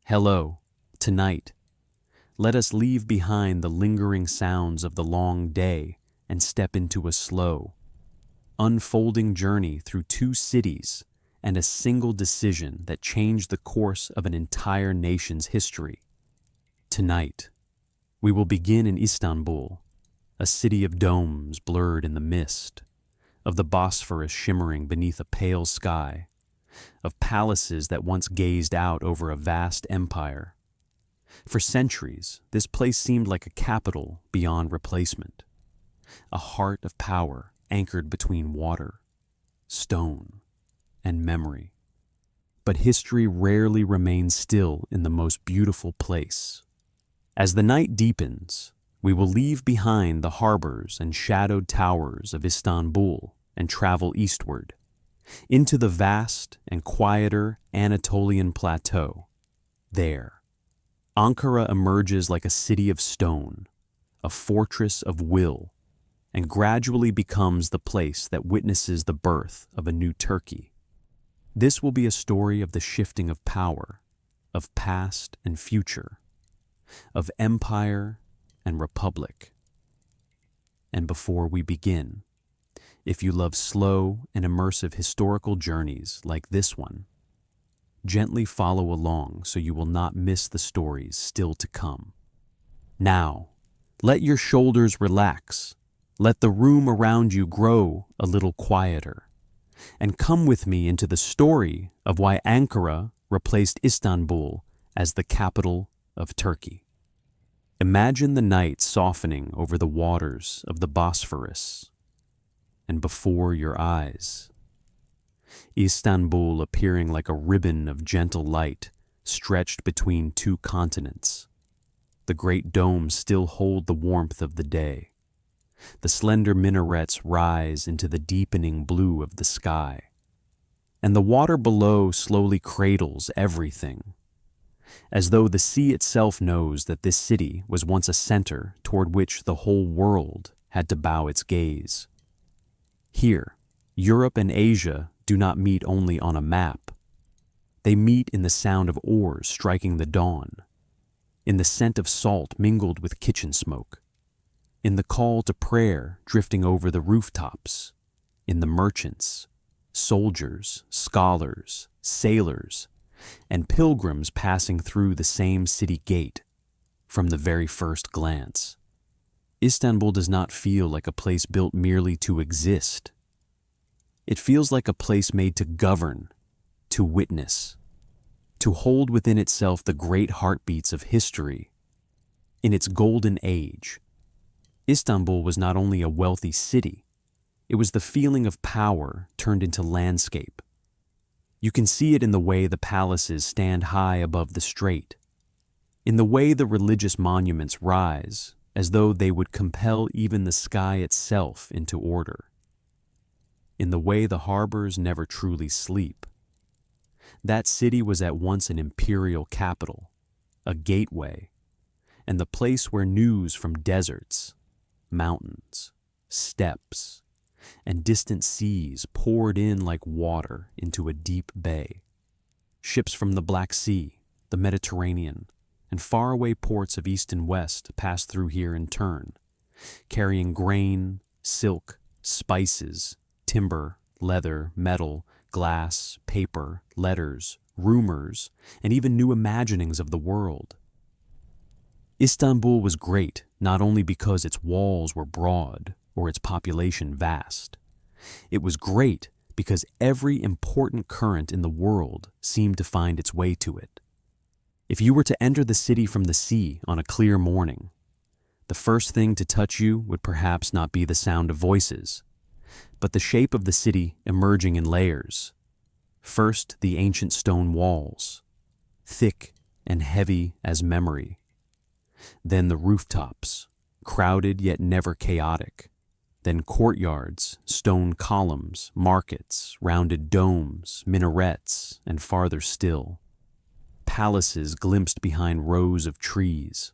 Hello, tonight. Let us leave behind the lingering sounds of the long day and step into a slow, unfolding journey through two cities and a single decision that changed the course of an entire nation's history. Tonight, we will begin in Istanbul, a city of domes blurred in the mist, of the Bosphorus shimmering beneath a pale sky, of palaces that once gazed out over a vast empire. For centuries, this place seemed like a capital beyond replacement, a heart of power anchored between water, stone, and memory. But history rarely remains still in the most beautiful place. As the night deepens, we will leave behind the harbors and shadowed towers of Istanbul and travel eastward, into the vast and quieter Anatolian plateau. There, Ankara emerges like a city of stone, a fortress of will, and gradually becomes the place that witnesses the birth of a new Turkey. This will be a story of the shifting of power, of past and future, of empire and republic. And before we begin, if you love slow and immersive historical journeys like this one, gently follow along so you will not miss the stories still to come. Now, let your shoulders relax, let the room around you grow a little quieter, and come with me into the story of why Ankara replaced Istanbul as the capital of Turkey. Imagine the night softening over the waters of the Bosphorus, and before your eyes, Istanbul appearing like a ribbon of gentle light stretched between two continents. The great domes still hold the warmth of the day. The slender minarets rise into the deepening blue of the sky, and the water below slowly cradles everything, as though the sea itself knows that this city was once a center toward which the whole world had to bow its gaze. Here, Europe and Asia do not meet only on a map. They meet in the sound of oars striking the dawn, in the scent of salt mingled with kitchen smoke, in the call to prayer drifting over the rooftops, in the merchants, soldiers, scholars, sailors, and pilgrims passing through the same city gate from the very first glance. Istanbul does not feel like a place built merely to exist. It feels like a place made to govern, to witness, to hold within itself the great heartbeats of history. In its golden age, Istanbul was not only a wealthy city, it was the feeling of power turned into landscape. You can see it in the way the palaces stand high above the strait, in the way the religious monuments rise as though they would compel even the sky itself into order, in the way the harbors never truly sleep. That city was at once an imperial capital, a gateway, and the place where news from deserts, mountains, steppes, and distant seas poured in like water into a deep bay. Ships from the Black Sea, the Mediterranean, and faraway ports of east and west passed through here in turn, carrying grain, silk, spices, timber, leather, metal, glass, paper, letters, rumors, and even new imaginings of the world. Istanbul was great not only because its walls were broad or its population vast. It was great because every important current in the world seemed to find its way to it. If you were to enter the city from the sea on a clear morning, the first thing to touch you would perhaps not be the sound of voices, but the shape of the city emerging in layers. First, the ancient stone walls, thick and heavy as memory. Then the rooftops, crowded yet never chaotic. Then courtyards, stone columns, markets, rounded domes, minarets, and farther still, palaces glimpsed behind rows of trees.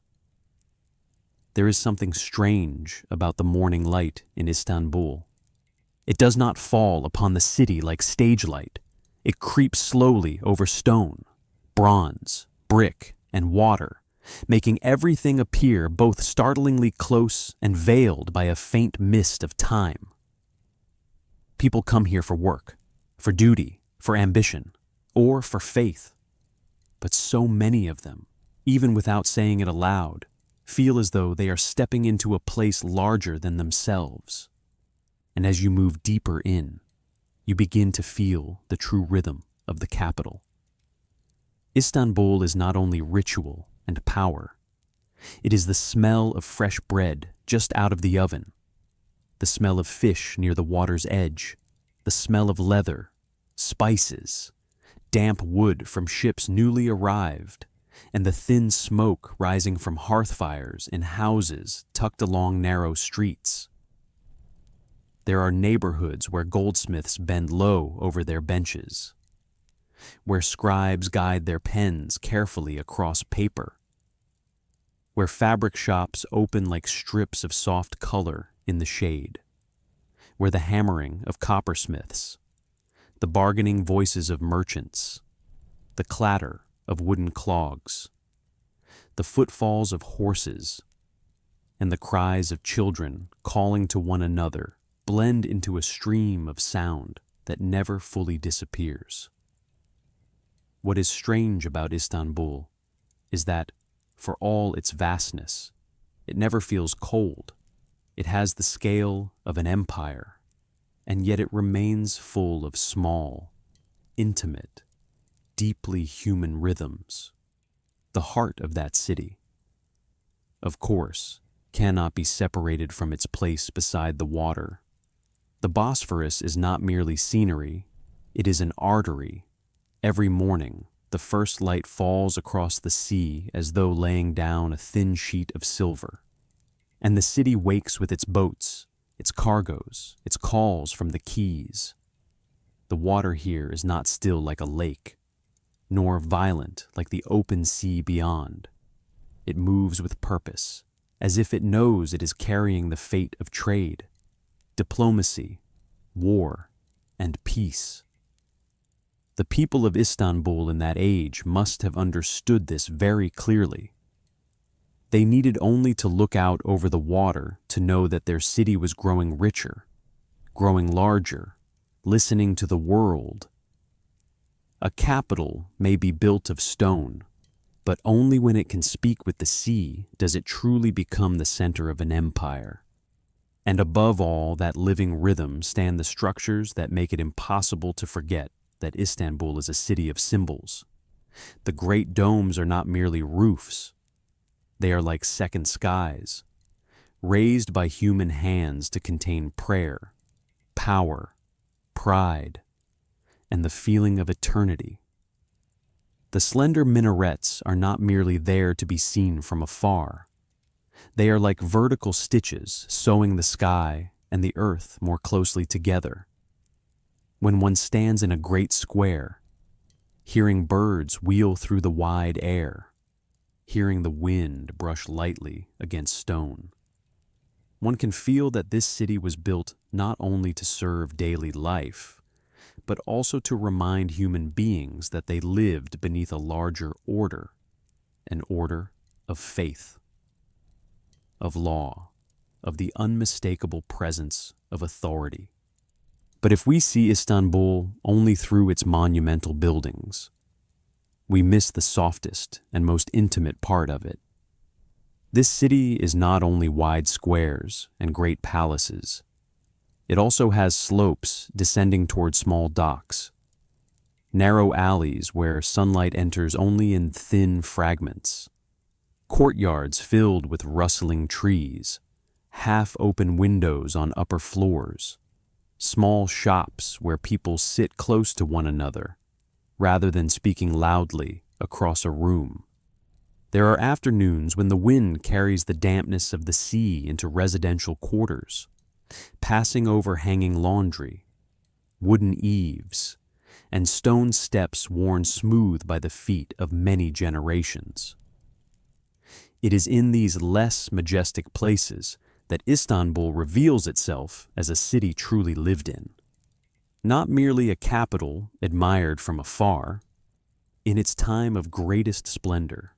There is something strange about the morning light in Istanbul. It does not fall upon the city like stage light. It creeps slowly over stone, bronze, brick, and water, making everything appear both startlingly close and veiled by a faint mist of time. People come here for work, for duty, for ambition, or for faith. But so many of them, even without saying it aloud, feel as though they are stepping into a place larger than themselves. And as you move deeper in, you begin to feel the true rhythm of the capital. Istanbul is not only ritual and power. It is the smell of fresh bread just out of the oven, the smell of fish near the water's edge, the smell of leather, spices, damp wood from ships newly arrived, and the thin smoke rising from hearth fires in houses tucked along narrow streets. There are neighborhoods where goldsmiths bend low over their benches, where scribes guide their pens carefully across paper, where fabric shops open like strips of soft color in the shade, where the hammering of coppersmiths, the bargaining voices of merchants, the clatter of wooden clogs, the footfalls of horses, and the cries of children calling to one another blend into a stream of sound that never fully disappears. What is strange about Istanbul is that, for all its vastness, it never feels cold. It has the scale of an empire, and yet it remains full of small, intimate, deeply human rhythms. The heart of that city, of course, cannot be separated from its place beside the water. The Bosphorus is not merely scenery, it is an artery. Every morning, the first light falls across the sea as though laying down a thin sheet of silver. And the city wakes with its boats, its cargoes, its calls from the quays. The water here is not still like a lake, nor violent like the open sea beyond. It moves with purpose, as if it knows it is carrying the fate of trade, diplomacy, war, and peace. The people of Istanbul in that age must have understood this very clearly. They needed only to look out over the water to know that their city was growing richer, growing larger, listening to the world. A capital may be built of stone, but only when it can speak with the sea does it truly become the center of an empire. And above all that living rhythm stand the structures that make it impossible to forget that Istanbul is a city of symbols. The great domes are not merely roofs. They are like second skies, raised by human hands to contain prayer, power, pride, and the feeling of eternity. The slender minarets are not merely there to be seen from afar. They are like vertical stitches sewing the sky and the earth more closely together. When one stands in a great square, hearing birds wheel through the wide air, hearing the wind brush lightly against stone, one can feel that this city was built not only to serve daily life, but also to remind human beings that they lived beneath a larger order, an order of faith, of law, of the unmistakable presence of authority. But if we see Istanbul only through its monumental buildings, we miss the softest and most intimate part of it. This city is not only wide squares and great palaces, it also has slopes descending toward small docks, narrow alleys where sunlight enters only in thin fragments, courtyards filled with rustling trees, half-open windows on upper floors, small shops where people sit close to one another, rather than speaking loudly across a room. There are afternoons when the wind carries the dampness of the sea into residential quarters, passing over hanging laundry, wooden eaves, and stone steps worn smooth by the feet of many generations. It is in these less majestic places that Istanbul reveals itself as a city truly lived in. Not merely a capital admired from afar, In its time of greatest splendor,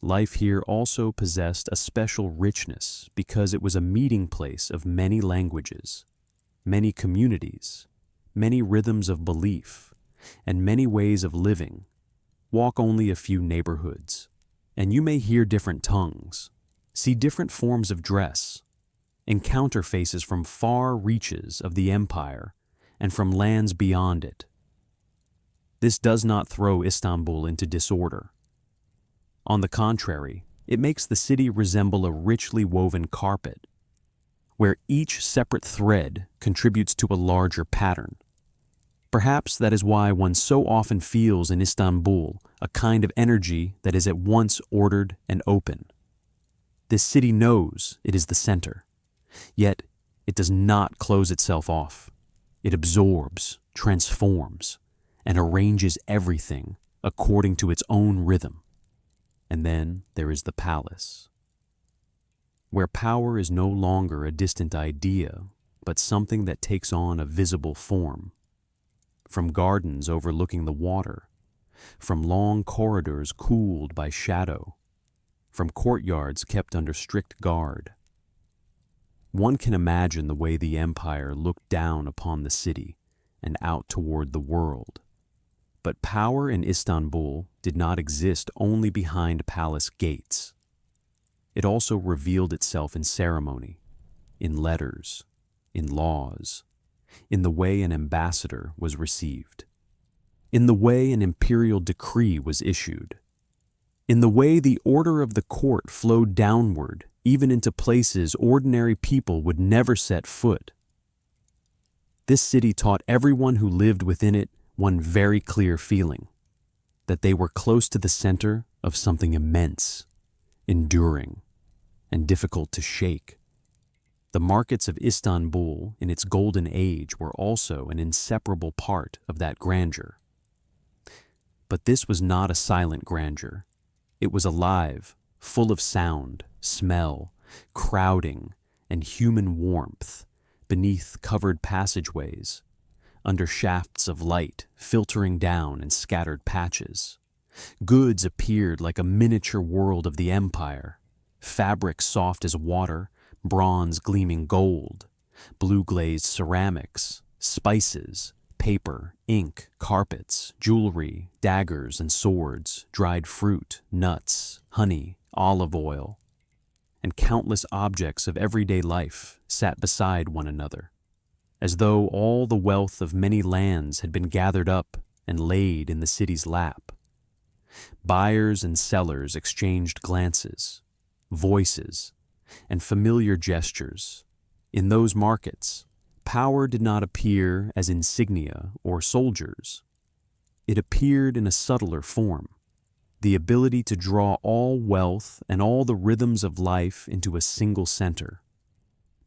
life here also possessed a special richness because it was a meeting place of many languages, many communities, many rhythms of belief, and many ways of living. Walk only a few neighborhoods, and you may hear different tongues, see different forms of dress, encounter faces from far reaches of the empire and from lands beyond it. This does not throw Istanbul into disorder. On the contrary, it makes the city resemble a richly woven carpet, where each separate thread contributes to a larger pattern. Perhaps that is why one so often feels in Istanbul a kind of energy that is at once ordered and open. This city knows it is the center, yet it does not close itself off. It absorbs, transforms, and arranges everything according to its own rhythm. And then there is the palace, where power is no longer a distant idea, but something that takes on a visible form. From gardens overlooking the water, from long corridors cooled by shadow, from courtyards kept under strict guard. One can imagine the way the empire looked down upon the city and out toward the world. But power in Istanbul did not exist only behind palace gates. It also revealed itself in ceremony, in letters, in laws, in the way an ambassador was received, in the way an imperial decree was issued, in the way the order of the court flowed downward even into places ordinary people would never set foot. This city taught everyone who lived within it one very clear feeling, that they were close to the center of something immense, enduring, and difficult to shake. The markets of Istanbul in its golden age were also an inseparable part of that grandeur. But this was not a silent grandeur. It was alive, full of sound, smell, crowding, and human warmth, beneath covered passageways, under shafts of light filtering down in scattered patches. Goods appeared like a miniature world of the empire, fabric soft as water, bronze gleaming gold, blue-glazed ceramics, spices, paper, ink, carpets, jewelry, daggers and swords, dried fruit, nuts, honey, olive oil, and countless objects of everyday life sat beside one another, as though all the wealth of many lands had been gathered up and laid in the city's lap. Buyers and sellers exchanged glances, voices, and familiar gestures. In those markets, power did not appear as insignia or soldiers. It appeared in a subtler form, the ability to draw all wealth and all the rhythms of life into a single center.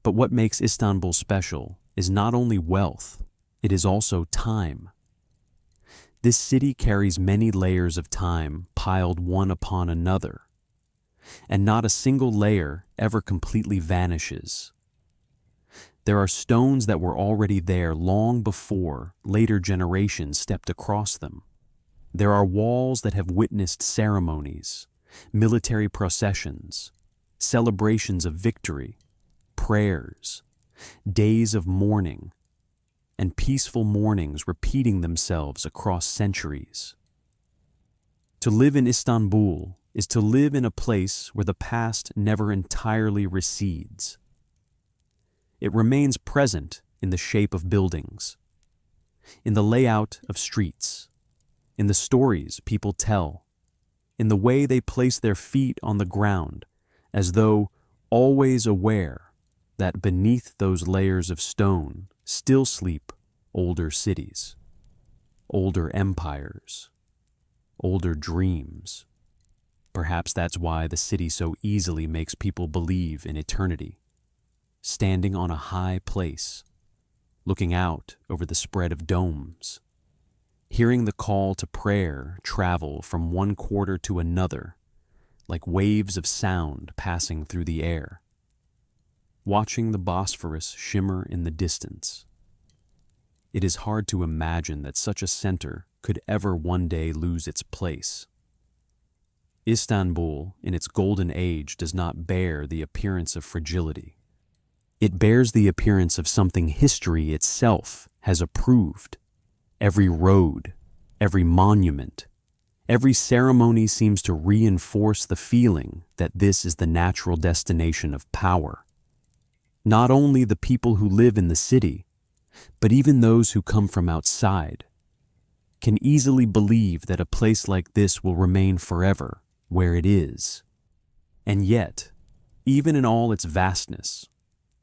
But what makes Istanbul special is not only wealth, it is also time. This city carries many layers of time piled one upon another, and not a single layer ever completely vanishes. There are stones that were already there long before later generations stepped across them. There are walls that have witnessed ceremonies, military processions, celebrations of victory, prayers, days of mourning, and peaceful mornings repeating themselves across centuries. To live in Istanbul is to live in a place where the past never entirely recedes. It remains present in the shape of buildings, in the layout of streets, in the stories people tell, in the way they place their feet on the ground, as though always aware that beneath those layers of stone still sleep older cities, older empires, older dreams. Perhaps that's why the city so easily makes people believe in eternity, standing on a high place, looking out over the spread of domes, hearing the call to prayer travel from one quarter to another like waves of sound passing through the air, watching the Bosphorus shimmer in the distance. It is hard to imagine that such a center could ever one day lose its place. Istanbul, in its golden age, does not bear the appearance of fragility. It bears the appearance of something history itself has approved. Every road, every monument, every ceremony seems to reinforce the feeling that this is the natural destination of power. Not only the people who live in the city, but even those who come from outside, can easily believe that a place like this will remain forever where it is. And yet, even in all its vastness,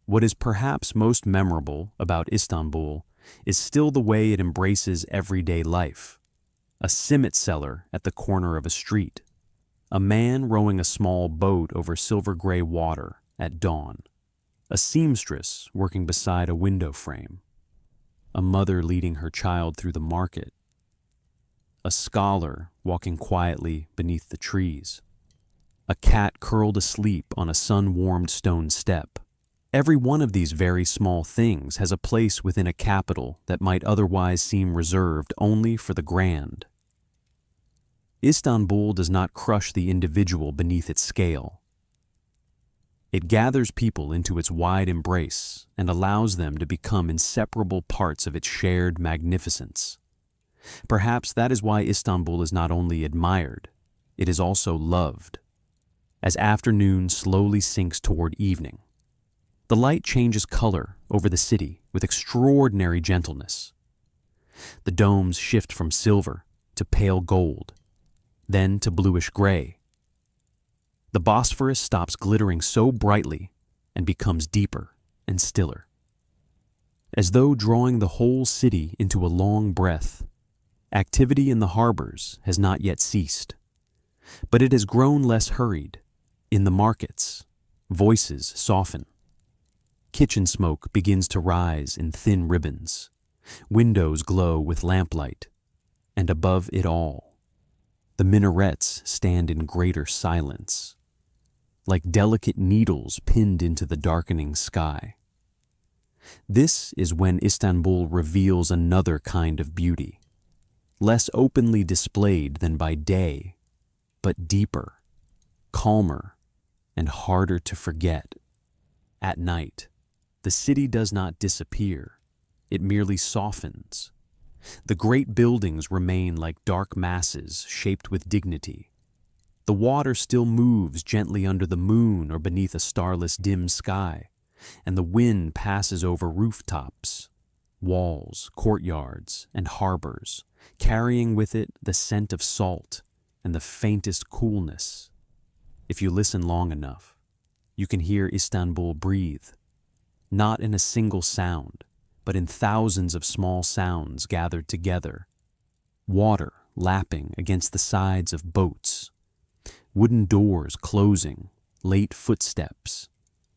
what is perhaps most memorable about Istanbul is still the way it embraces everyday life. A simit seller at the corner of a street, a man rowing a small boat over silver-gray water at dawn, a seamstress working beside a window frame, a mother leading her child through the market, a scholar walking quietly beneath the trees, a cat curled asleep on a sun-warmed stone step. Every one of these very small things has a place within a capital that might otherwise seem reserved only for the grand. Istanbul does not crush the individual beneath its scale. It gathers people into its wide embrace and allows them to become inseparable parts of its shared magnificence. Perhaps that is why Istanbul is not only admired, it is also loved. As afternoon slowly sinks toward evening, the light changes color over the city with extraordinary gentleness. The domes shift from silver to pale gold, then to bluish gray. The Bosphorus stops glittering so brightly and becomes deeper and stiller. As though drawing the whole city into a long breath, activity in the harbors has not yet ceased, but it has grown less hurried. In the markets, voices soften. Kitchen smoke begins to rise in thin ribbons. Windows glow with lamplight, and above it all, the minarets stand in greater silence, like delicate needles pinned into the darkening sky. This is when Istanbul reveals another kind of beauty, less openly displayed than by day, but deeper, calmer, and harder to forget. At night, the city does not disappear, it merely softens. The great buildings remain like dark masses shaped with dignity. The water still moves gently under the moon or beneath a starless dim sky, and the wind passes over rooftops, walls, courtyards, and harbors, carrying with it the scent of salt and the faintest coolness. If you listen long enough, you can hear Istanbul breathe, not in a single sound, but in thousands of small sounds gathered together. Water lapping against the sides of boats, wooden doors closing, late footsteps,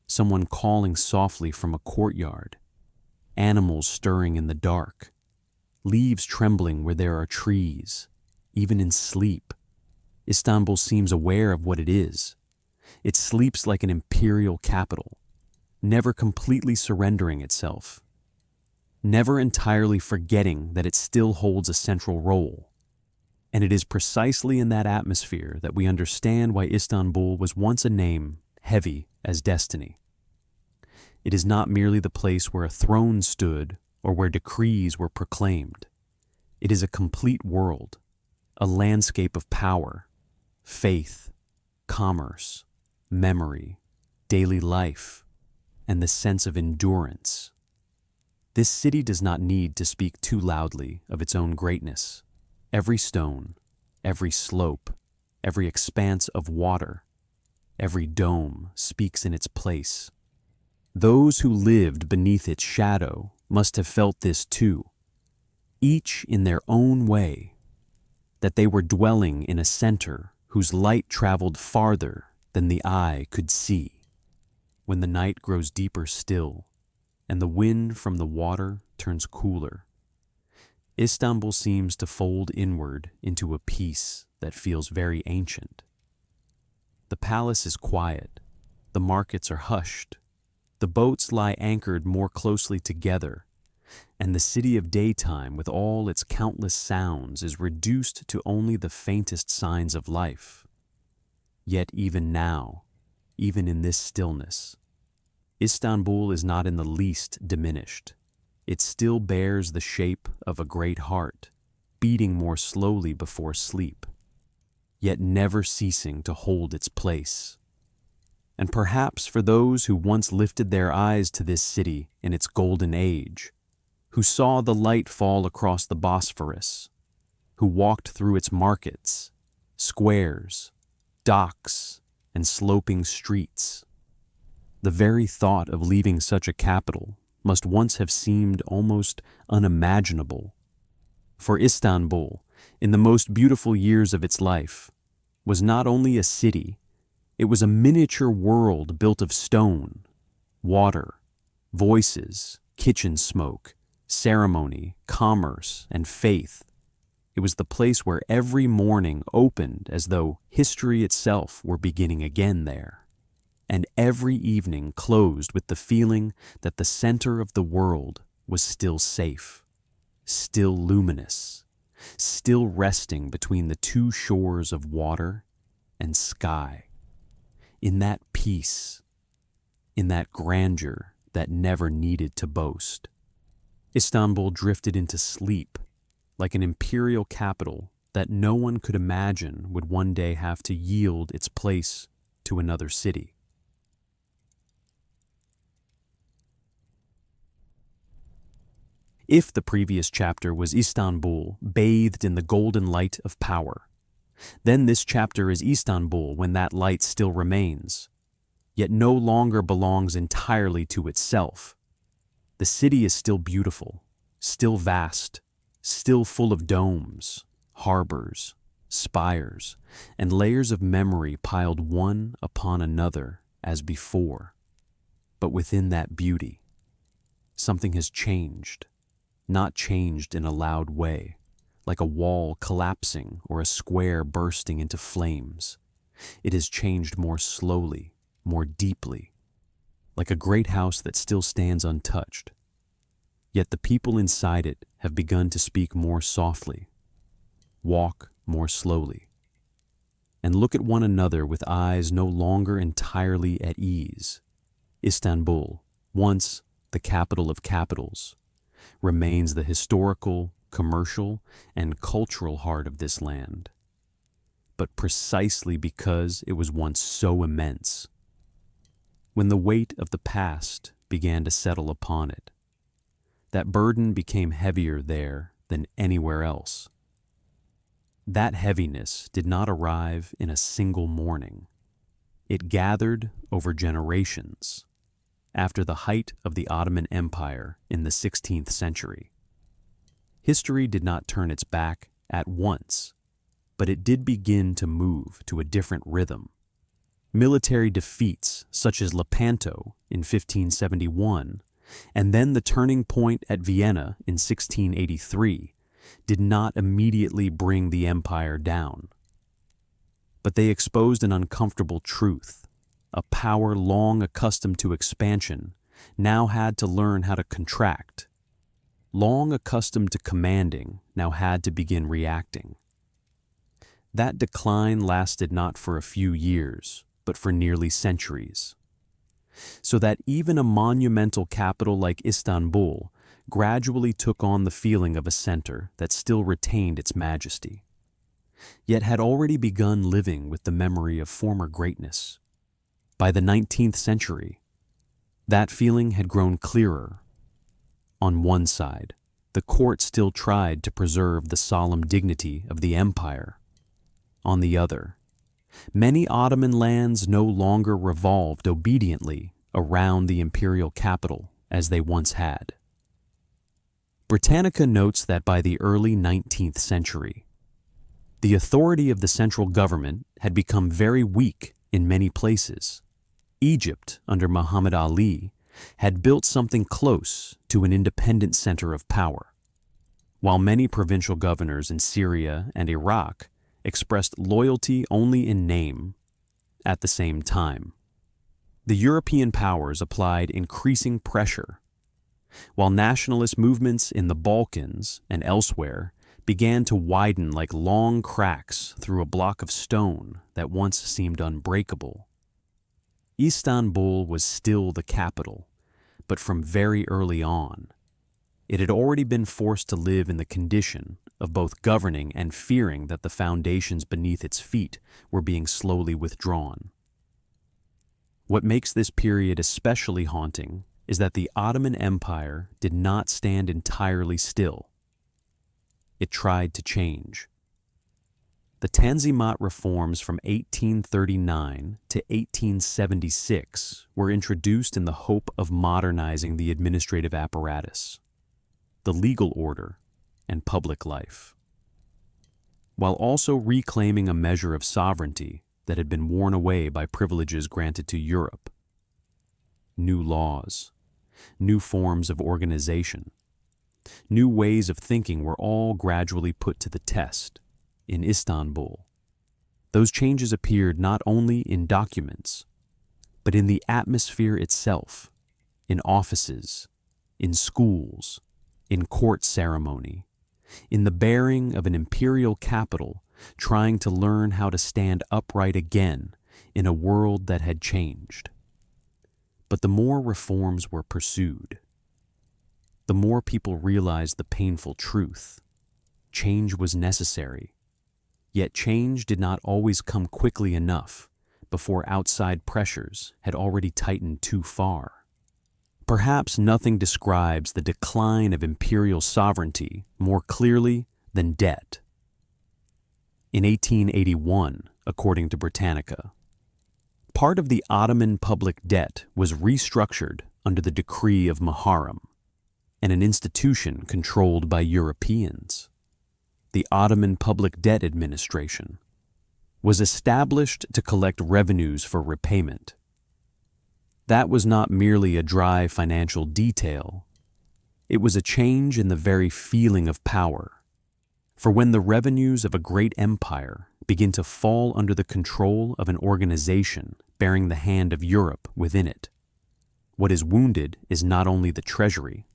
someone calling softly from a courtyard, animals stirring in the dark, leaves trembling where there are trees. Even in sleep, Istanbul seems aware of what it is. It sleeps like an imperial capital, never completely surrendering itself, never entirely forgetting that it still holds a central role. And it is precisely in that atmosphere that we understand why Istanbul was once a name heavy as destiny. It is not merely the place where a throne stood or where decrees were proclaimed. It is a complete world, a landscape of power, faith, commerce, memory, daily life, and the sense of endurance. This city does not need to speak too loudly of its own greatness. Every stone, every slope, every expanse of water, every dome speaks in its place. Those who lived beneath its shadow must have felt this too, each in their own way, that they were dwelling in a center whose light traveled farther than the eye could see. When the night grows deeper still, and the wind from the water turns cooler, Istanbul seems to fold inward into a peace that feels very ancient. The palace is quiet, the markets are hushed, the boats lie anchored more closely together, and the city of daytime with all its countless sounds is reduced to only the faintest signs of life. Yet even now, even in this stillness, Istanbul is not in the least diminished. It still bears the shape of a great heart, beating more slowly before sleep, yet never ceasing to hold its place. And perhaps for those who once lifted their eyes to this city in its golden age, who saw the light fall across the Bosphorus, who walked through its markets, squares, docks, and sloping streets, the very thought of leaving such a capital must once have seemed almost unimaginable. For Istanbul, in the most beautiful years of its life, was not only a city, it was a miniature world built of stone, water, voices, kitchen smoke, ceremony, commerce, and faith. It was the place where every morning opened as though history itself were beginning again there, and every evening closed with the feeling that the center of the world was still safe, still luminous, still resting between the two shores of water and sky, in that peace, in that grandeur that never needed to boast. Istanbul drifted into sleep like an imperial capital that no one could imagine would one day have to yield its place to another city. If the previous chapter was Istanbul bathed in the golden light of power, then this chapter is Istanbul when that light still remains, yet no longer belongs entirely to itself. The city is still beautiful, still vast, still full of domes, harbors, spires, and layers of memory piled one upon another as before. But within that beauty, something has changed. Not changed in a loud way, like a wall collapsing or a square bursting into flames. It has changed more slowly, more deeply, like a great house that still stands untouched. Yet the people inside it have begun to speak more softly, walk more slowly, and look at one another with eyes no longer entirely at ease. Istanbul, once the capital of capitals, remains the historical, commercial, and cultural heart of this land. But precisely because it was once so immense, when the weight of the past began to settle upon it, that burden became heavier there than anywhere else. That heaviness did not arrive in a single morning. It gathered over generations, after the height of the Ottoman Empire in the 16th century. History did not turn its back at once, but it did begin to move to a different rhythm. Military defeats such as Lepanto in 1571, and then the turning point at Vienna in 1683, did not immediately bring the empire down. But they exposed an uncomfortable truth. A power long accustomed to expansion now had to learn how to contract. Long accustomed to commanding now had to begin reacting. That decline lasted not for a few years, but for nearly centuries. So that even a monumental capital like Istanbul gradually took on the feeling of a center that still retained its majesty, yet had already begun living with the memory of former greatness. By the 19th century, that feeling had grown clearer. On one side, the court still tried to preserve the solemn dignity of the empire. On the other, many Ottoman lands no longer revolved obediently around the imperial capital as they once had. Britannica notes that by the early 19th century, the authority of the central government had become very weak in many places. Egypt, under Muhammad Ali, had built something close to an independent center of power, while many provincial governors in Syria and Iraq expressed loyalty only in name. At the same time, the European powers applied increasing pressure. while nationalist movements in the Balkans and elsewhere began to widen like long cracks through a block of stone that once seemed unbreakable. Istanbul was still the capital, but from very early on, it had already been forced to live in the condition of both governing and fearing that the foundations beneath its feet were being slowly withdrawn. What makes this period especially haunting is that the Ottoman Empire did not stand entirely still. It tried to change. The Tanzimat reforms from 1839 to 1876 were introduced in the hope of modernizing the administrative apparatus, the legal order, and public life, while also reclaiming a measure of sovereignty that had been worn away by privileges granted to Europe. New laws, new forms of organization, new ways of thinking were all gradually put to the test in Istanbul. Those changes appeared not only in documents, but in the atmosphere itself, in offices, in schools, in court ceremony, in the bearing of an imperial capital trying to learn how to stand upright again in a world that had changed. But the more reforms were pursued, the more people realized the painful truth. Change was necessary, yet change did not always come quickly enough before outside pressures had already tightened too far. Perhaps nothing describes the decline of imperial sovereignty more clearly than debt. In 1881, according to Britannica, part of the Ottoman public debt was restructured under the Decree of Muharrem, and an institution controlled by Europeans, the Ottoman Public Debt Administration, was established to collect revenues for repayment. That was not merely a dry financial detail. It was a change in the very feeling of power. For when the revenues of a great empire begin to fall under the control of an organization bearing the hand of Europe within it, what is wounded is not only the treasury.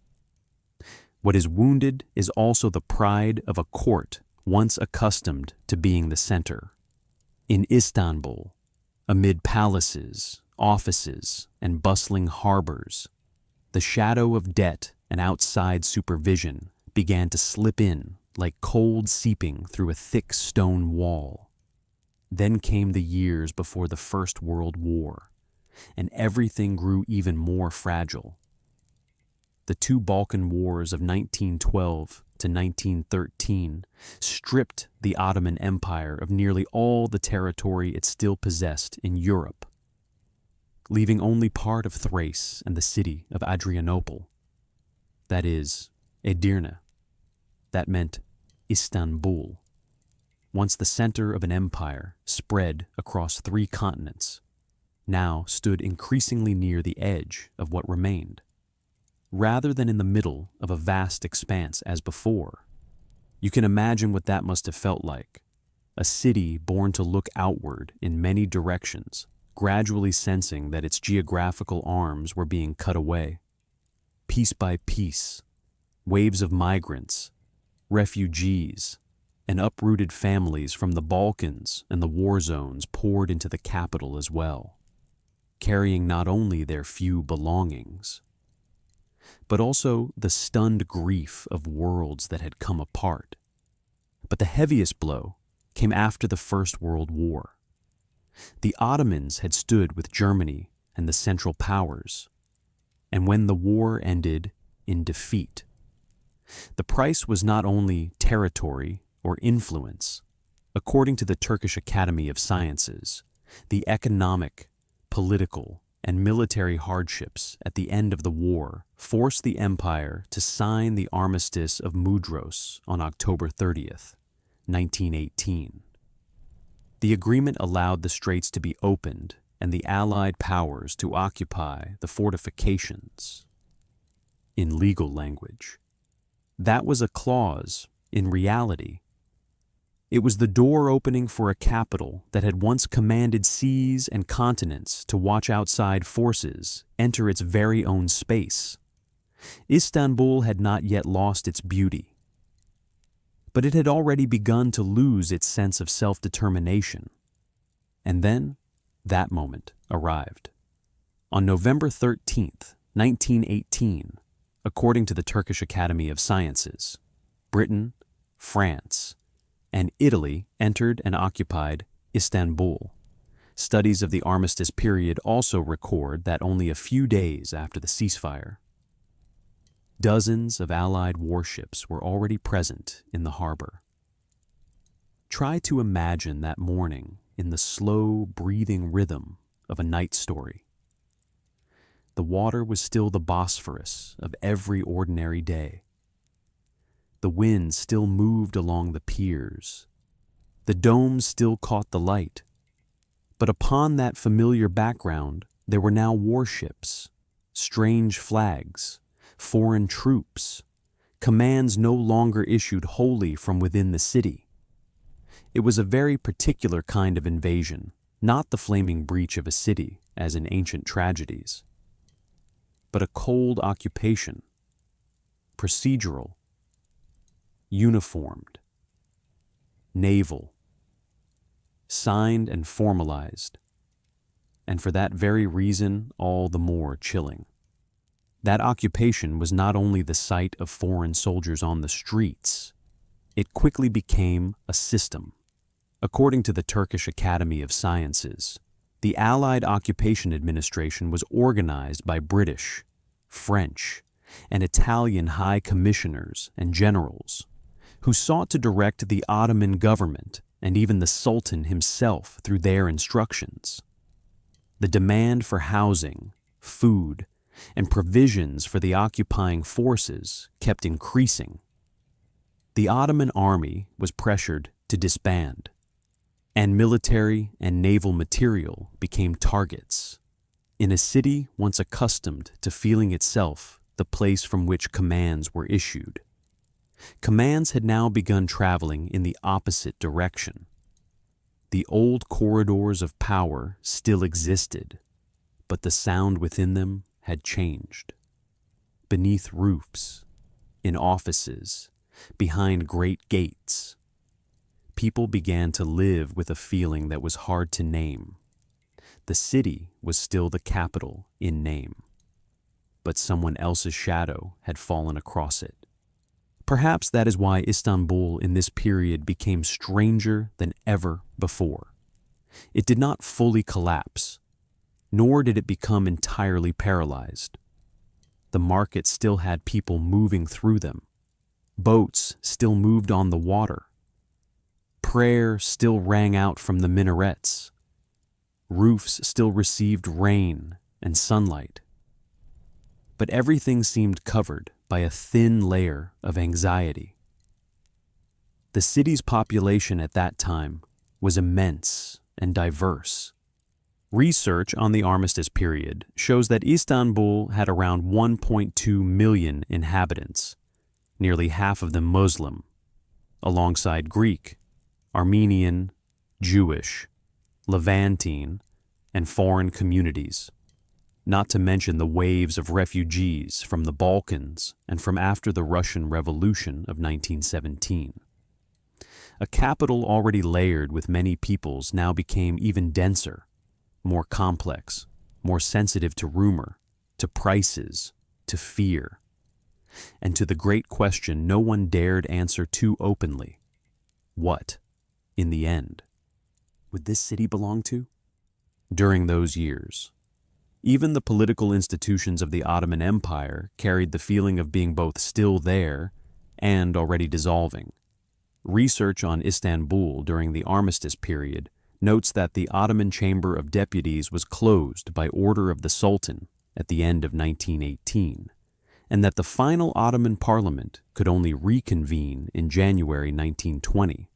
What is wounded is also the pride of a court once accustomed to being the center. In Istanbul, amid palaces, offices, and bustling harbors, the shadow of debt and outside supervision began to slip in like cold seeping through a thick stone wall. Then came the years before the First World War, and everything grew even more fragile. The two Balkan Wars of 1912 to 1913 stripped the Ottoman Empire of nearly all the territory it still possessed in Europe, leaving only part of Thrace and the city of Adrianople, that is, Edirne. That meant Istanbul, once the center of an empire spread across 3 continents, now stood increasingly near the edge of what remained, rather than in the middle of a vast expanse as before. You can imagine what that must have felt like, a city born to look outward in many directions, gradually sensing that its geographical arms were being cut away. Piece by piece, waves of migrants, refugees, and uprooted families from the Balkans and the war zones poured into the capital as well, carrying not only their few belongings, but also the stunned grief of worlds that had come apart. But the heaviest blow came after the First World War. The Ottomans had stood with Germany and the Central Powers, and when the war ended in defeat, the price was not only territory or influence. According to the Turkish Academy of Sciences, the economic, political, and military hardships at the end of the war forced the empire to sign the Armistice of Mudros on October 30th, 1918. The agreement allowed the straits to be opened and the Allied powers to occupy the fortifications. In legal language, that was a clause. In reality, it was the door opening for a capital that had once commanded seas and continents to watch outside forces enter its very own space. Istanbul had not yet lost its beauty, but it had already begun to lose its sense of self-determination. And then, that moment arrived. On November 13th, 1918, according to the Turkish Academy of Sciences, Britain, France, and Italy entered and occupied Istanbul. Studies of the armistice period also record that only a few days after the ceasefire, dozens of Allied warships were already present in the harbor. Try to imagine that morning in the slow, breathing rhythm of a night story. The water was still the Bosphorus of every ordinary day. The wind still moved along the piers. The domes still caught the light. But upon that familiar background, there were now warships, strange flags, foreign troops, commands no longer issued wholly from within the city. It was a very particular kind of invasion, not the flaming breach of a city, as in ancient tragedies, but a cold occupation, procedural, uniformed, naval, signed and formalized, and for that very reason all the more chilling. That occupation was not only the sight of foreign soldiers on the streets, it quickly became a system. According to the Turkish Academy of Sciences, the Allied Occupation Administration was organized by British, French, and Italian high commissioners and generals who sought to direct the Ottoman government and even the Sultan himself through their instructions. The demand for housing, food, and provisions for the occupying forces kept increasing. The Ottoman army was pressured to disband, and military and naval material became targets. In a city once accustomed to feeling itself the place from which commands were issued, commands had now begun traveling in the opposite direction. The old corridors of power still existed, but the sound within them had changed. Beneath roofs, in offices, behind great gates, people began to live with a feeling that was hard to name. The city was still the capital in name, but someone else's shadow had fallen across it. Perhaps that is why Istanbul in this period became stranger than ever before. It did not fully collapse, nor did it become entirely paralyzed. The markets still had people moving through them. Boats still moved on the water. Prayer still rang out from the minarets. Roofs still received rain and sunlight. But everything seemed covered by a thin layer of anxiety. The city's population at that time was immense and diverse. Research on the armistice period shows that Istanbul had around 1.2 million inhabitants, nearly half of them Muslim, alongside Greek, Armenian, Jewish, Levantine, and foreign communities, not to mention the waves of refugees from the Balkans and from after the Russian Revolution of 1917. A capital already layered with many peoples now became even denser, more complex, more sensitive to rumor, to prices, to fear, and to the great question no one dared answer too openly. What, in the end, would this city belong to? During those years, even the political institutions of the Ottoman Empire carried the feeling of being both still there and already dissolving. Research on Istanbul during the armistice period notes that the Ottoman Chamber of Deputies was closed by order of the Sultan at the end of 1918, and that the final Ottoman parliament could only reconvene in January 1920.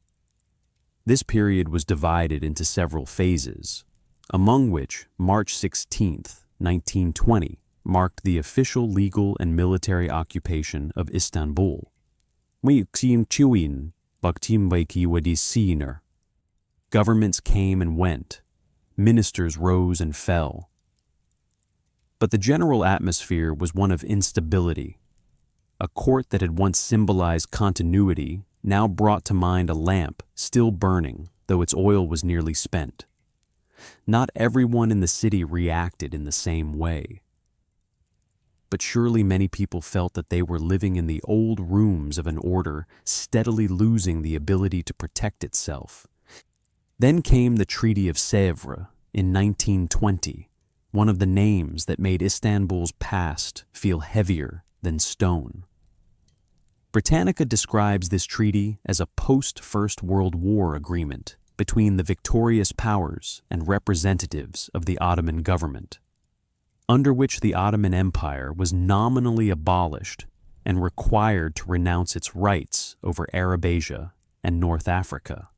This period was divided into several phases, among which March 16, 1920, marked the official legal and military occupation of Istanbul. Governments came and went, ministers rose and fell. But the general atmosphere was one of instability. A court that had once symbolized continuity now brought to mind a lamp still burning, though its oil was nearly spent. Not everyone in the city reacted in the same way. But surely many people felt that they were living in the old rooms of an order steadily losing the ability to protect itself. Then came the Treaty of Sèvres in 1920, one of the names that made Istanbul's past feel heavier than stone. Britannica describes this treaty as a post-First World War agreement between the victorious powers and representatives of the Ottoman government, under which the Ottoman Empire was nominally abolished and required to renounce its rights over Arab Asia and North Africa.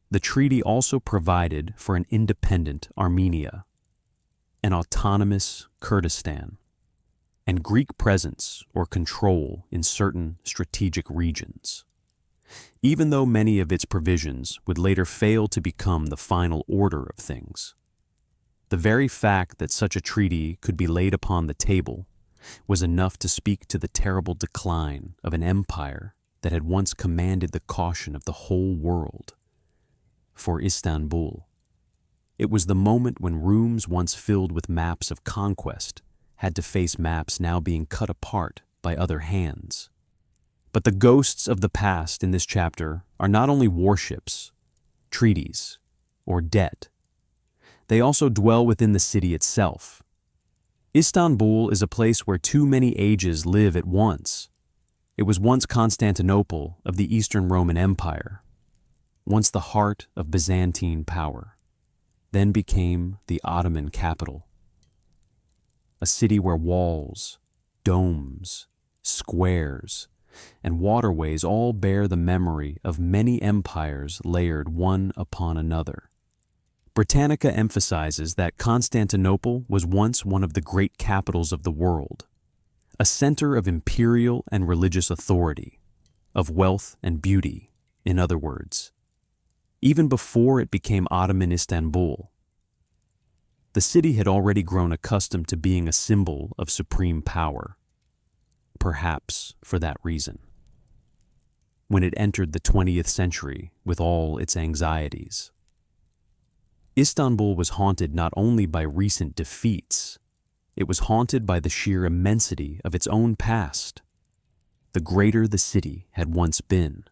The treaty also provided for an independent Armenia, an autonomous Kurdistan, and Greek presence or control in certain strategic regions. Even though many of its provisions would later fail to become the final order of things, the very fact that such a treaty could be laid upon the table was enough to speak to the terrible decline of an empire that had once commanded the caution of the whole world. For Istanbul, it was the moment when rooms once filled with maps of conquest had to face maps now being cut apart by other hands. But the ghosts of the past in this chapter are not only warships, treaties, or debt. They also dwell within the city itself. Istanbul is a place where too many ages live at once. It was once Constantinople of the Eastern Roman Empire, once the heart of Byzantine power, then became the Ottoman capital. A city where walls, domes, squares, and waterways all bear the memory of many empires layered one upon another. Britannica emphasizes that Constantinople was once one of the great capitals of the world, a center of imperial and religious authority, of wealth and beauty, in other words, even before it became Ottoman Istanbul. The city had already grown accustomed to being a symbol of supreme power, perhaps for that reason. When it entered the 20th century with all its anxieties, Istanbul was haunted not only by recent defeats, it was haunted by the sheer immensity of its own past. The greater the city had once been,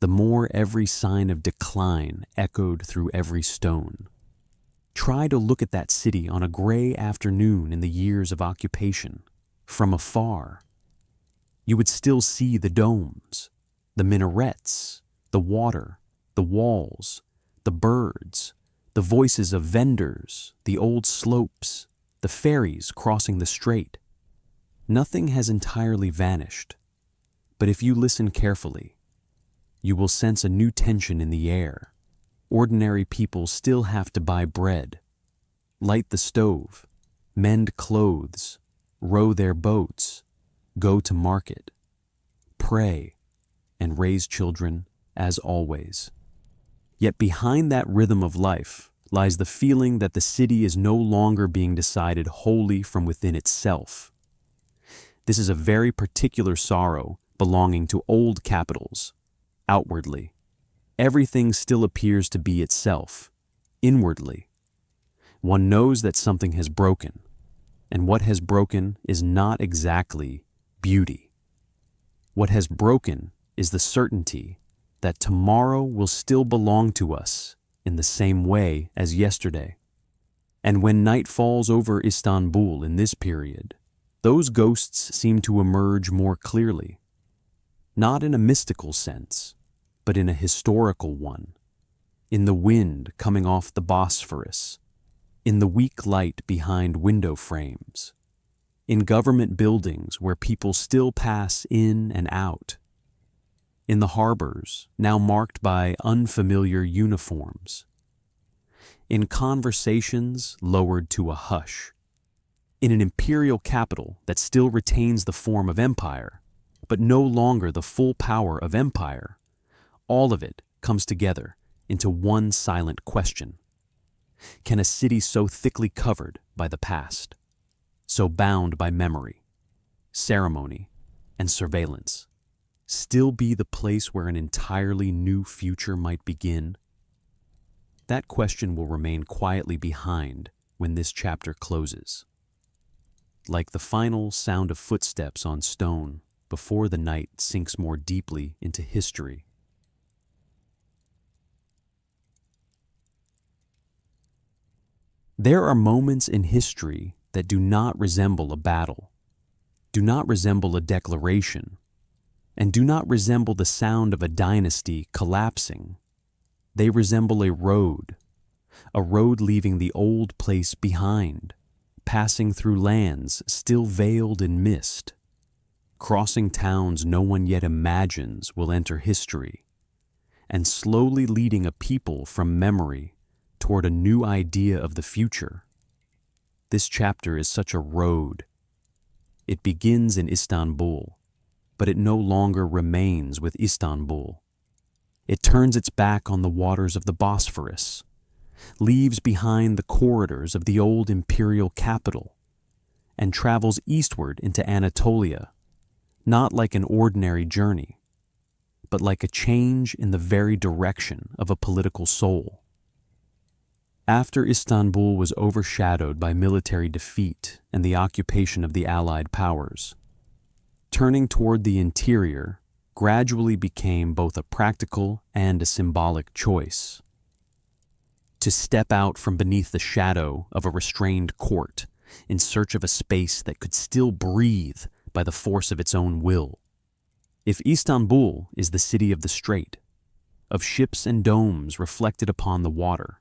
the more every sign of decline echoed through every stone. Try to look at that city on a gray afternoon in the years of occupation, from afar. You would still see the domes, the minarets, the water, the walls, the birds, the voices of vendors, the old slopes, the ferries crossing the strait. Nothing has entirely vanished, but if you listen carefully, you will sense a new tension in the air. Ordinary people still have to buy bread, light the stove, mend clothes, row their boats, go to market, pray, and raise children as always. Yet behind that rhythm of life lies the feeling that the city is no longer being decided wholly from within itself. This is a very particular sorrow belonging to old capitals. Outwardly, everything still appears to be itself. Inwardly, one knows that something has broken, and what has broken is not exactly beauty. What has broken is the certainty that tomorrow will still belong to us in the same way as yesterday. And when night falls over Istanbul in this period, those ghosts seem to emerge more clearly, not in a mystical sense, but in a historical one, in the wind coming off the Bosphorus, in the weak light behind window frames, in government buildings where people still pass in and out, in the harbors now marked by unfamiliar uniforms, in conversations lowered to a hush, in an imperial capital that still retains the form of empire, but no longer the full power of empire. All of it comes together into one silent question. Can a city so thickly covered by the past, so bound by memory, ceremony, and surveillance, still be the place where an entirely new future might begin? That question will remain quietly behind when this chapter closes. Like the final sound of footsteps on stone before the night sinks more deeply into history. There are moments in history that do not resemble a battle, do not resemble a declaration, and do not resemble the sound of a dynasty collapsing. They resemble a road leaving the old place behind, passing through lands still veiled in mist, crossing towns no one yet imagines will enter history, and slowly leading a people from memory toward a new idea of the future. This chapter is such a road. It begins in Istanbul, but it no longer remains with Istanbul. It turns its back on the waters of the Bosphorus, leaves behind the corridors of the old imperial capital, and travels eastward into Anatolia, not like an ordinary journey, but like a change in the very direction of a political soul. After Istanbul was overshadowed by military defeat and the occupation of the Allied powers, turning toward the interior gradually became both a practical and a symbolic choice. To step out from beneath the shadow of a restrained court in search of a space that could still breathe by the force of its own will. If Istanbul is the city of the strait, of ships and domes reflected upon the water,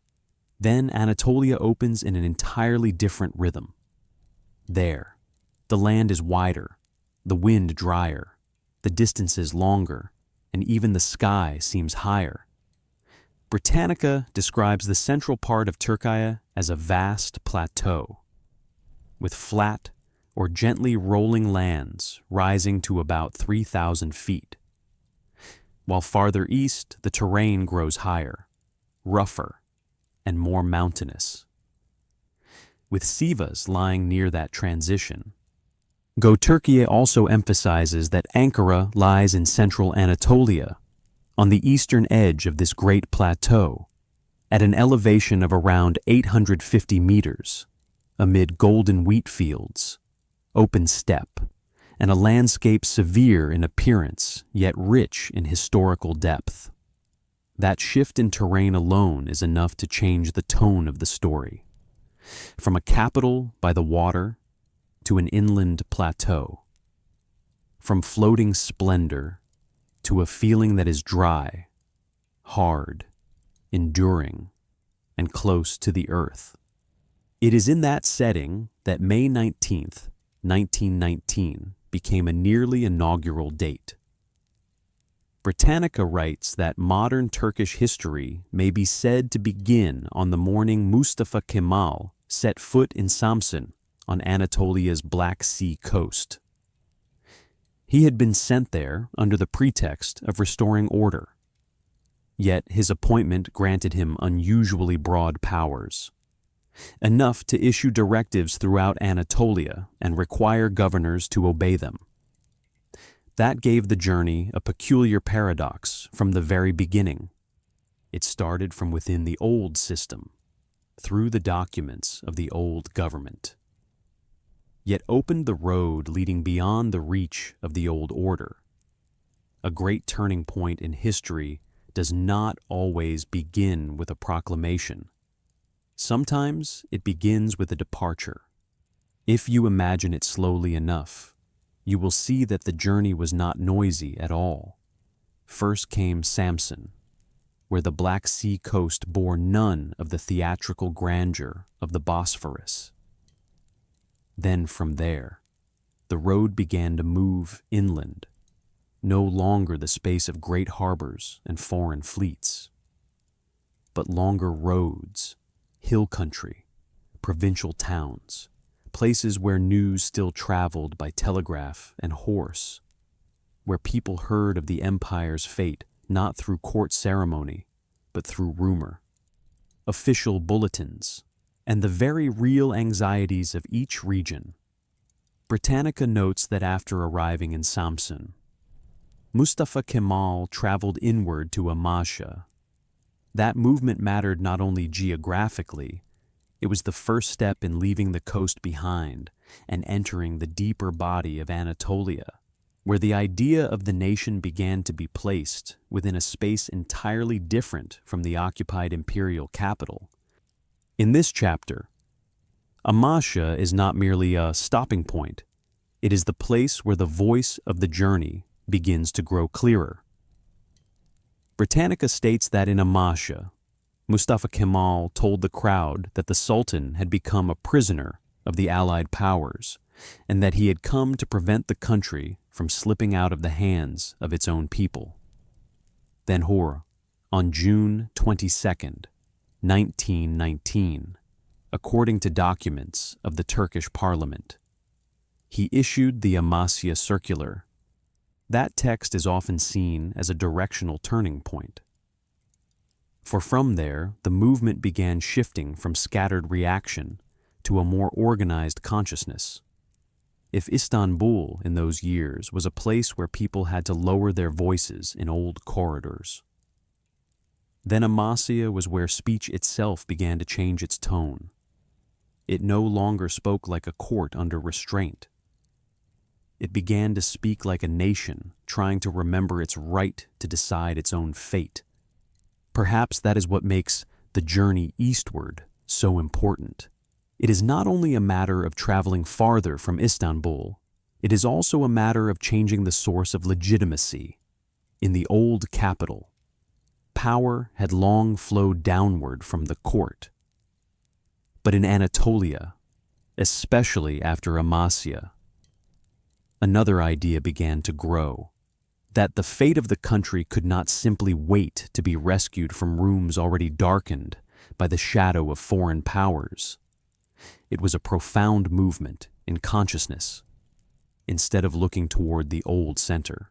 then Anatolia opens in an entirely different rhythm. There, the land is wider, the wind drier, the distances longer, and even the sky seems higher. Britannica describes the central part of Turkey as a vast plateau, with flat or gently rolling lands rising to about 3,000 feet. While farther east, the terrain grows higher, rougher, and more mountainous. With Sivas lying near that transition, Göktürk also emphasizes that Ankara lies in central Anatolia, on the eastern edge of this great plateau, at an elevation of around 850 meters, amid golden wheat fields, open steppe, and a landscape severe in appearance, yet rich in historical depth. That shift in terrain alone is enough to change the tone of the story. From a capital by the water to an inland plateau. From floating splendor to a feeling that is dry, hard, enduring, and close to the earth. It is in that setting that May 19th, 1919 became a nearly inaugural date. Britannica writes that modern Turkish history may be said to begin on the morning Mustafa Kemal set foot in Samsun on Anatolia's Black Sea coast. He had been sent there under the pretext of restoring order, yet his appointment granted him unusually broad powers, enough to issue directives throughout Anatolia and require governors to obey them. That gave the journey a peculiar paradox from the very beginning. It started from within the old system, through the documents of the old government, yet opened the road leading beyond the reach of the old order. A great turning point in history does not always begin with a proclamation. Sometimes it begins with a departure. If you imagine it slowly enough, you will see that the journey was not noisy at all. First came Samsun, where the Black Sea coast bore none of the theatrical grandeur of the Bosphorus. Then from there, the road began to move inland, no longer the space of great harbors and foreign fleets, but longer roads, hill country, provincial towns, places where news still traveled by telegraph and horse, where people heard of the empire's fate not through court ceremony, but through rumor, official bulletins, and the very real anxieties of each region Britannica notes that after arriving in Samsun, Mustafa Kemal traveled inward to Amasya. That movement mattered not only geographically, it was the first step in leaving the coast behind and entering the deeper body of Anatolia, where the idea of the nation began to be placed within a space entirely different from the occupied imperial capital. In this chapter, Amasya is not merely a stopping point, it is the place where the voice of the journey begins to grow clearer. Britannica states that in Amasya, Mustafa Kemal told the crowd that the Sultan had become a prisoner of the Allied powers and that he had come to prevent the country from slipping out of the hands of its own people. Then on June 22nd, 1919, according to documents of the Turkish parliament, he issued the Amasya Circular. That text is often seen as a directional turning point. For from there, the movement began shifting from scattered reaction to a more organized consciousness. If Istanbul in those years was a place where people had to lower their voices in old corridors, then Amasya was where speech itself began to change its tone. It no longer spoke like a court under restraint. It began to speak like a nation trying to remember its right to decide its own fate. Perhaps that is what makes the journey eastward so important. It is not only a matter of traveling farther from Istanbul, it is also a matter of changing the source of legitimacy. In the old capital, power had long flowed downward from the court. But in Anatolia, especially after Amasya, another idea began to grow, that the fate of the country could not simply wait to be rescued from rooms already darkened by the shadow of foreign powers. It was a profound movement in consciousness, instead of looking toward the old center.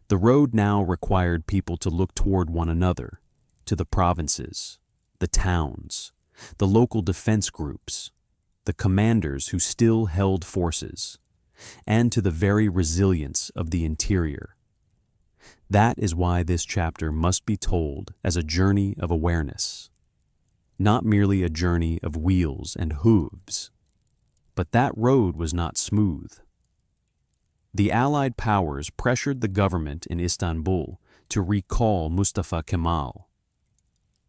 The road now required people to look toward one another, to the provinces, the towns, the local defense groups, the commanders who still held forces, and to the very resilience of the interior. That is why this chapter must be told as a journey of awareness, not merely a journey of wheels and hooves. But that road was not smooth. The Allied powers pressured the government in Istanbul to recall Mustafa Kemal.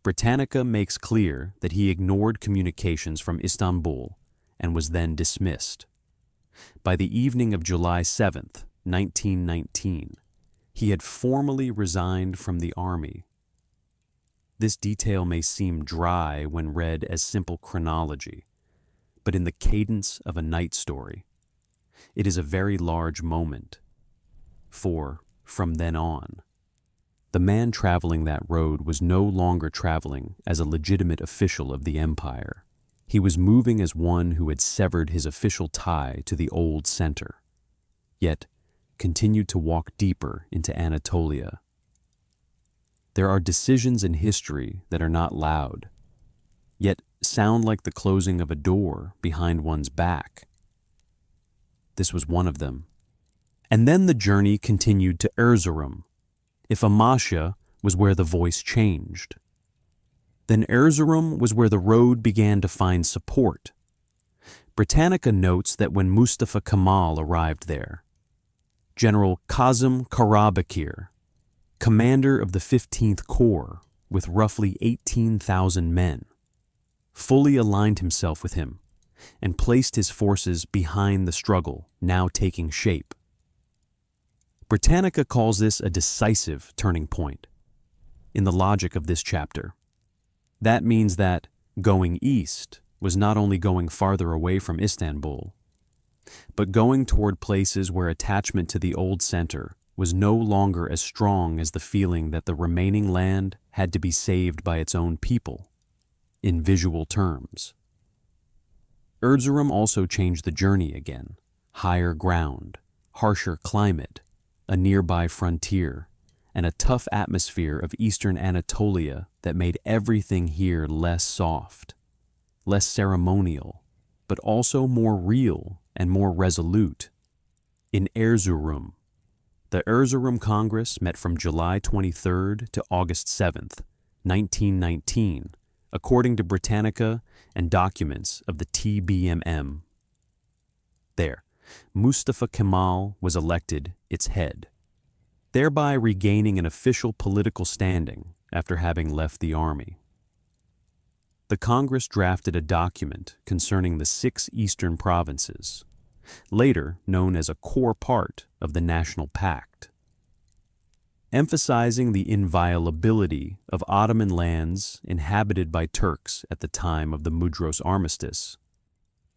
Britannica makes clear that he ignored communications from Istanbul and was then dismissed. By the evening of July 7th, 1919, he had formally resigned from the army. This detail may seem dry when read as simple chronology, but in the cadence of a night story, it is a very large moment. For, from then on, the man traveling that road was no longer traveling as a legitimate official of the empire. He was moving as one who had severed his official tie to the old center, yet continued to walk deeper into Anatolia. There are decisions in history that are not loud, yet sound like the closing of a door behind one's back. This was one of them. And then the journey continued to Erzurum. If Amasya was where the voice changed, then Erzurum was where the road began to find support. Britannica notes that when Mustafa Kemal arrived there, General Kazım Karabekir, commander of the 15th Corps with roughly 18,000 men, fully aligned himself with him and placed his forces behind the struggle now taking shape. Britannica calls this a decisive turning point. In the logic of this chapter, that means that going east was not only going farther away from Istanbul, but going toward places where attachment to the old center was no longer as strong as the feeling that the remaining land had to be saved by its own people, in visual terms. Erzurum also changed the journey again. Higher ground, harsher climate, a nearby frontier, and a tough atmosphere of eastern Anatolia that made everything here less soft, less ceremonial, but also more real and more resolute in Erzurum. The Erzurum Congress met from July 23rd to August 7th, 1919, according to Britannica and documents of the TBMM. There, Mustafa Kemal was elected its head, thereby regaining an official political standing after having left the army. The Congress drafted a document concerning the 6 eastern provinces, later known as a core part of the National Pact, emphasizing the inviolability of Ottoman lands inhabited by Turks at the time of the Mudros Armistice.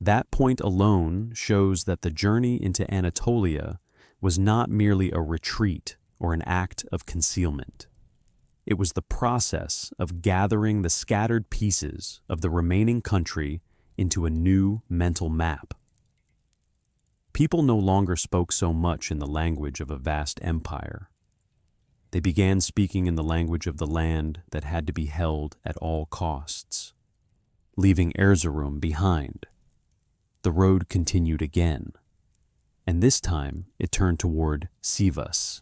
That point alone shows that the journey into Anatolia was not merely a retreat or an act of concealment. It was the process of gathering the scattered pieces of the remaining country into a new mental map. People no longer spoke so much in the language of a vast empire. They began speaking in the language of the land that had to be held at all costs. Leaving Erzurum behind, the road continued again, and this time it turned toward Sivas.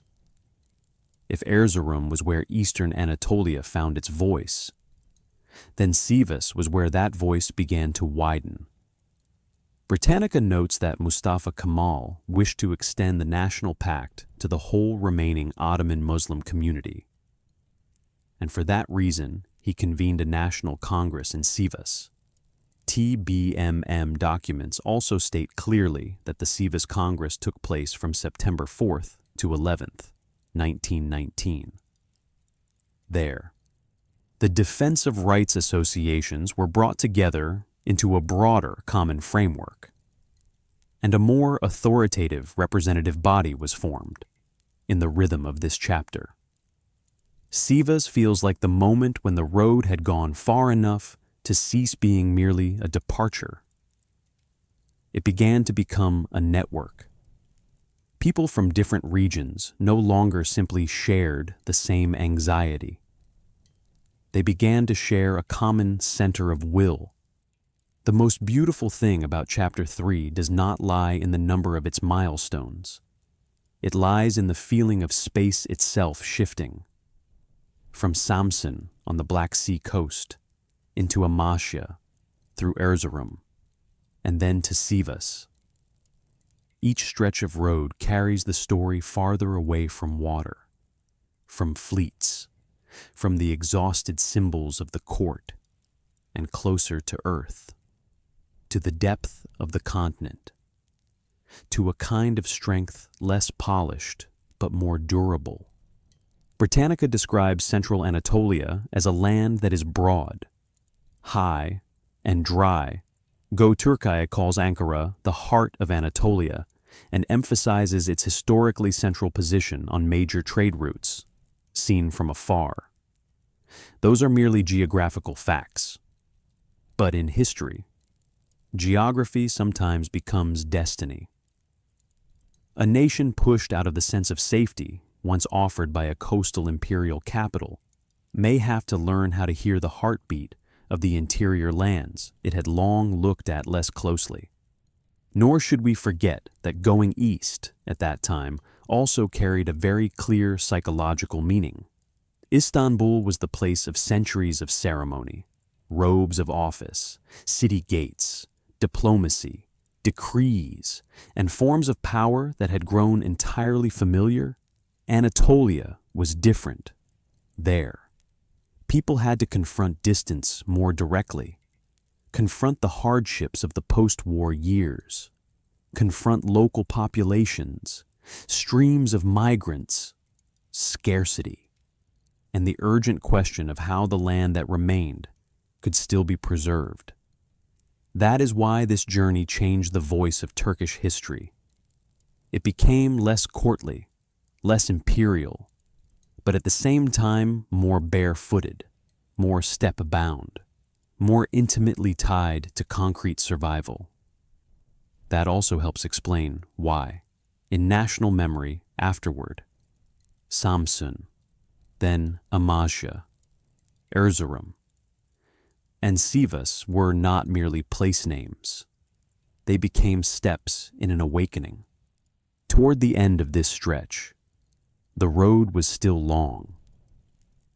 If Erzurum was where eastern Anatolia found its voice, then Sivas was where that voice began to widen. Britannica notes that Mustafa Kemal wished to extend the National Pact to the whole remaining Ottoman Muslim community, and for that reason he convened a national congress in Sivas. TBMM documents also state clearly that the Sivas Congress took place from September 4th to 11th. 1919. There, the defensive rights associations were brought together into a broader common framework, and a more authoritative representative body was formed in the rhythm of this chapter. Sivas feels like the moment when the road had gone far enough to cease being merely a departure. It began to become a network. People from different regions no longer simply shared the same anxiety. They began to share a common center of will. The most beautiful thing about Chapter 3 does not lie in the number of its milestones. It lies in the feeling of space itself shifting. From Samsun on the Black Sea coast, into Amasya, through Erzurum, and then to Sivas. Each stretch of road carries the story farther away from water, from fleets, from the exhausted symbols of the court, and closer to earth, to the depth of the continent, to a kind of strength less polished but more durable. Britannica describes central Anatolia as a land that is broad, high, and dry. Göktürkaya calls Ankara the heart of Anatolia and emphasizes its historically central position on major trade routes, seen from afar. Those are merely geographical facts. But in history, geography sometimes becomes destiny. A nation pushed out of the sense of safety once offered by a coastal imperial capital may have to learn how to hear the heartbeat of the interior lands it had long looked at less closely. Nor should we forget that going east at that time also carried a very clear psychological meaning. Istanbul was the place of centuries of ceremony, robes of office, city gates, diplomacy, decrees, and forms of power that had grown entirely familiar. Anatolia was different. There, people had to confront distance more directly, confront the hardships of the post-war years, confront local populations, streams of migrants, scarcity, and the urgent question of how the land that remained could still be preserved. That is why this journey changed the voice of Turkish history. It became less courtly, less imperial, but at the same time more barefooted, more step-bound, more intimately tied to concrete survival. That also helps explain why, in national memory afterward, Samsun, then Amasya, Erzurum, and Sivas were not merely place names. they became steps in an awakening. Toward the end of this stretch, the road was still long,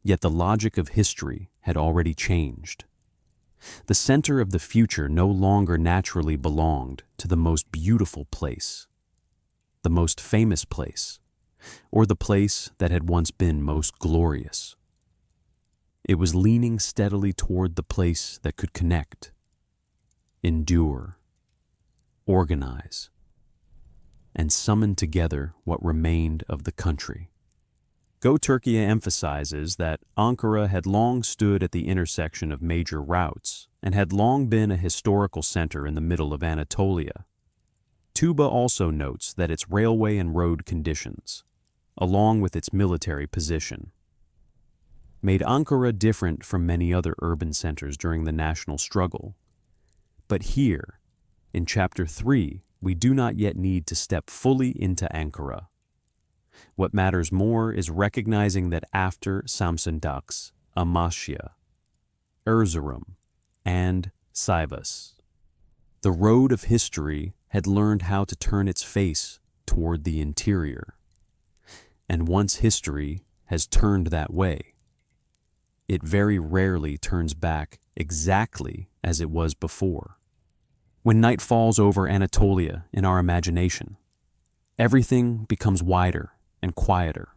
yet the logic of history had already changed. The center of the future no longer naturally belonged to the most beautiful place, the most famous place, or the place that had once been most glorious. It was leaning steadily toward the place that could connect, endure, organize, and summon together what remained of the country. Go-Turkey emphasizes that Ankara had long stood at the intersection of major routes and had long been a historical center in the middle of Anatolia. Tuba also notes that its railway and road conditions, along with its military position, made Ankara different from many other urban centers during the national struggle. But here, in Chapter 3, we do not yet need to step fully into Ankara. What matters more is recognizing that after Samsundax, Amasya, Erzurum, and Sivas, the road of history had learned how to turn its face toward the interior. And once history has turned that way, it very rarely turns back exactly as it was before. When night falls over Anatolia in our imagination, everything becomes wider and quieter.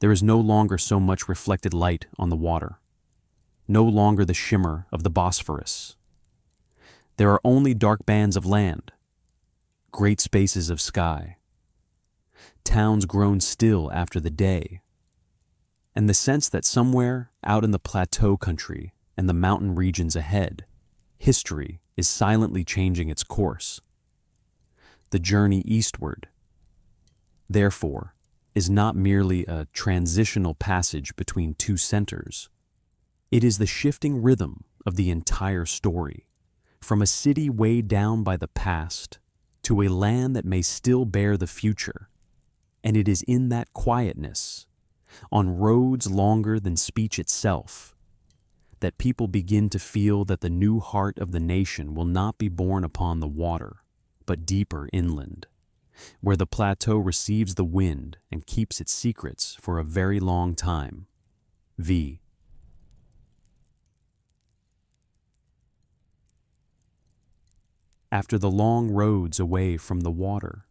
There is no longer so much reflected light on the water, no longer the shimmer of the Bosphorus. There are only dark bands of land, great spaces of sky, towns grown still after the day, and the sense that somewhere out in the Plateau country and the mountain regions ahead, history is silently changing its course. The journey eastward, therefore, is not merely a transitional passage between two centers. It is the shifting rhythm of the entire story, from a city weighed down by the past to a land that may still bear the future. And it is in that quietness, on roads longer than speech itself, that people begin to feel that the new heart of the nation will not be born upon the water, but deeper inland, where the plateau receives the wind and keeps its secrets for a very long time. V. After the long roads away from the water,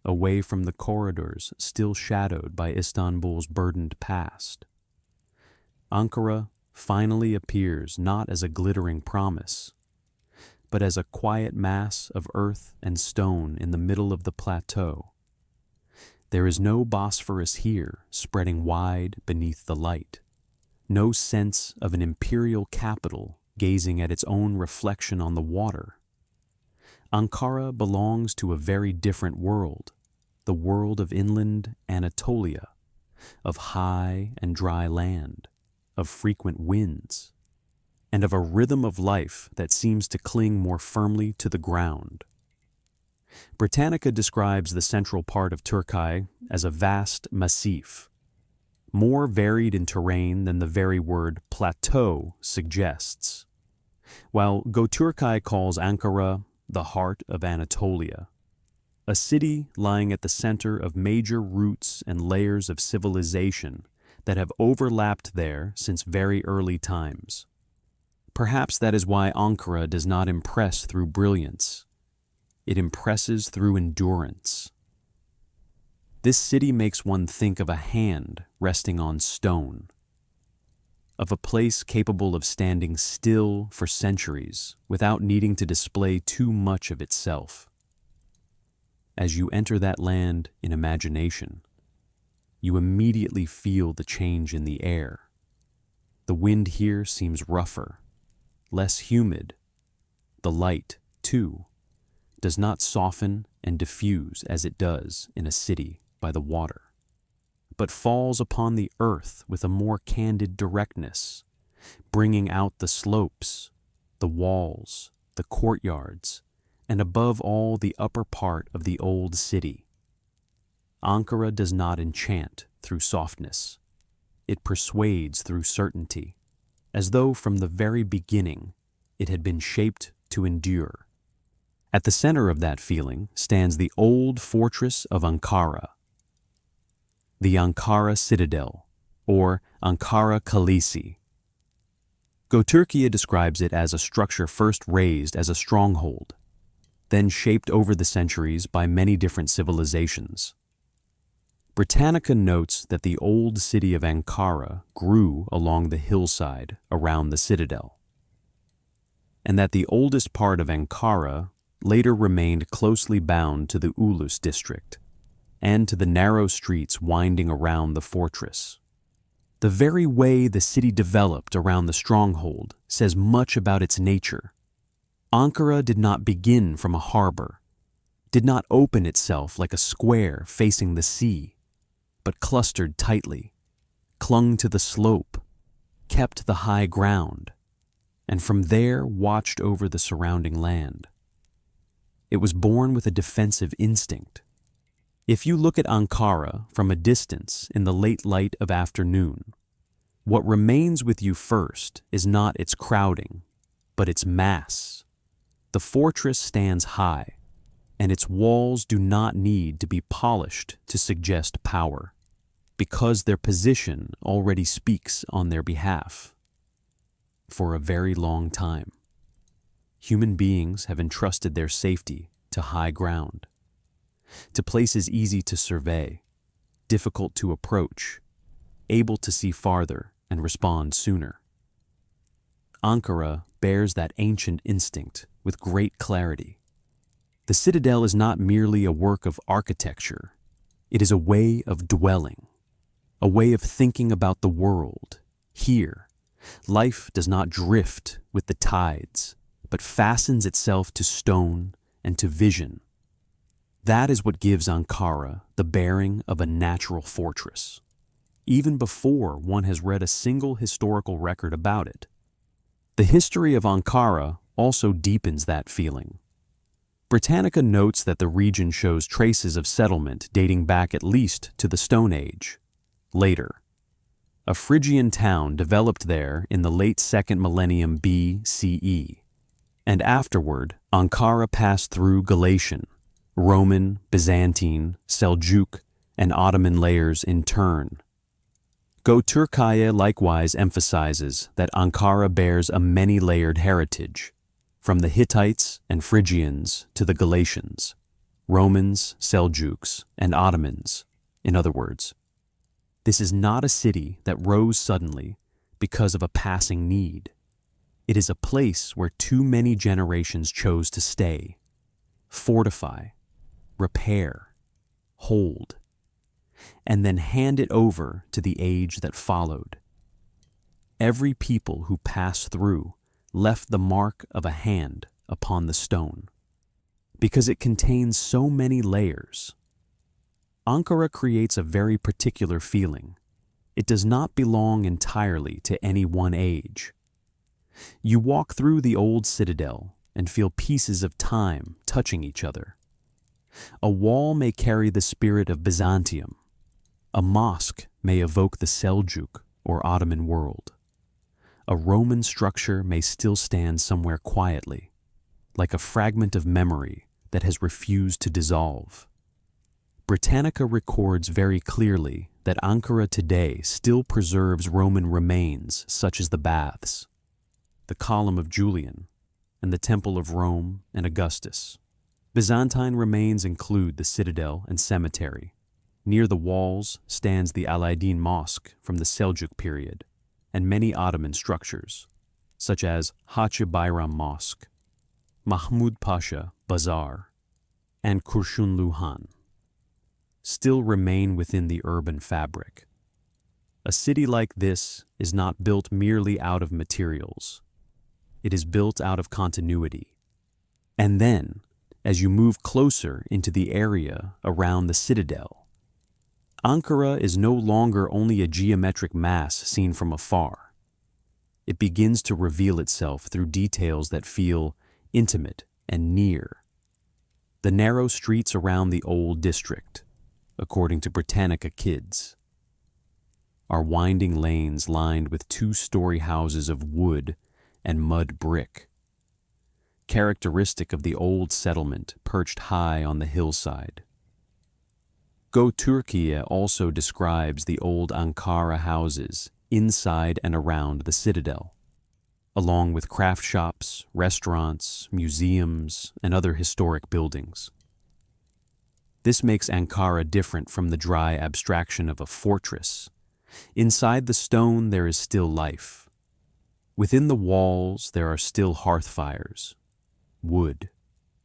away from the corridors still shadowed by Istanbul's burdened past, Ankara finally appears not as a glittering promise, but as a quiet mass of earth and stone in the middle of the plateau. There is no Bosphorus here spreading wide beneath the light, no sense of an imperial capital gazing at its own reflection on the water. Ankara belongs to a very different world, the world of inland Anatolia, of high and dry land, of frequent winds, and of a rhythm of life that seems to cling more firmly to the ground. Britannica describes the central part of Turkey as a vast massif, more varied in terrain than the very word plateau suggests, while Go-Turkey calls Ankara the heart of Anatolia, a city lying at the center of major roots and layers of civilization that have overlapped there since very early times. Perhaps that is why Ankara does not impress through brilliance. It impresses through endurance. This city makes one think of a hand resting on stone, of a place capable of standing still for centuries without needing to display too much of itself. As you enter that land in imagination, you immediately feel the change in the air. The wind here seems rougher, less humid. The light, too, does not soften and diffuse as it does in a city by the water, but falls upon the earth with a more candid directness, bringing out the slopes, the walls, the courtyards, and above all the upper part of the old city. Ankara does not enchant through softness. It persuades through certainty, as though from the very beginning it had been shaped to endure. At the center of that feeling stands the old fortress of Ankara, the Ankara Citadel, or Ankara Kalesi. Göturkia describes it as a structure first raised as a stronghold, then shaped over the centuries by many different civilizations. Britannica notes that the old city of Ankara grew along the hillside around the citadel, and that the oldest part of Ankara later remained closely bound to the Ulus district and to the narrow streets winding around the fortress. The very way the city developed around the stronghold says much about its nature. Ankara did not begin from a harbor, did not open itself like a square facing the sea, but clustered tightly, clung to the slope, kept the high ground, and from there watched over the surrounding land. It was born with a defensive instinct. If you look at Ankara from a distance in the late light of afternoon, what remains with you first is not its crowding, but its mass. The fortress stands high, and its walls do not need to be polished to suggest power, because their position already speaks on their behalf. For a very long time, human beings have entrusted their safety to high ground, to places easy to survey, difficult to approach, able to see farther and respond sooner. Ankara bears that ancient instinct with great clarity. The citadel is not merely a work of architecture, it is a way of dwelling, a way of thinking about the world. Here, life does not drift with the tides, but fastens itself to stone and to vision. That is what gives Ankara the bearing of a natural fortress, even before one has read a single historical record about it. The history of Ankara also deepens that feeling. Britannica notes that the region shows traces of settlement dating back at least to the Stone Age. Later, a Phrygian town developed there in the late 2nd millennium BCE, and afterward, Ankara passed through Galatian, Roman, Byzantine, Seljuk, and Ottoman layers in turn. Göturkia likewise emphasizes that Ankara bears a many-layered heritage, from the Hittites and Phrygians to the Galatians, Romans, Seljuks, and Ottomans. In other words, this is not a city that rose suddenly because of a passing need. It is a place where too many generations chose to stay, fortify, repair, hold, and then hand it over to the age that followed. Every people who passed through left the mark of a hand upon the stone, because it contains so many layers. Ankara creates a very particular feeling. It does not belong entirely to any one age. You walk through the old citadel and feel pieces of time touching each other. A wall may carry the spirit of Byzantium. A mosque may evoke the Seljuk or Ottoman world. A Roman structure may still stand somewhere quietly, like a fragment of memory that has refused to dissolve. Britannica records very clearly that Ankara today still preserves Roman remains such as the baths, the Column of Julian, and the Temple of Rome and Augustus. Byzantine remains include the citadel and cemetery. Near the walls stands the Alaeddin Mosque from the Seljuk period, and many Ottoman structures, such as Hacı Bayram Mosque, Mahmud Pasha Bazaar, and Kurşunlu Han, still remain within the urban fabric. A city like this is not built merely out of materials. It is built out of continuity. And then, as you move closer into the area around the citadel, Ankara is no longer only a geometric mass seen from afar. It begins to reveal itself through details that feel intimate and near. The narrow streets around the old district, according to Britannica Kids, are winding lanes lined with two-story houses of wood and mud brick. characteristic of the old settlement perched high on the hillside. Göktürkiye also describes the old Ankara houses inside and around the citadel, along with craft shops, restaurants, museums, and other historic buildings. This makes Ankara different from the dry abstraction of a fortress. Inside the stone there is still life. Within the walls there are still hearth fires, wood,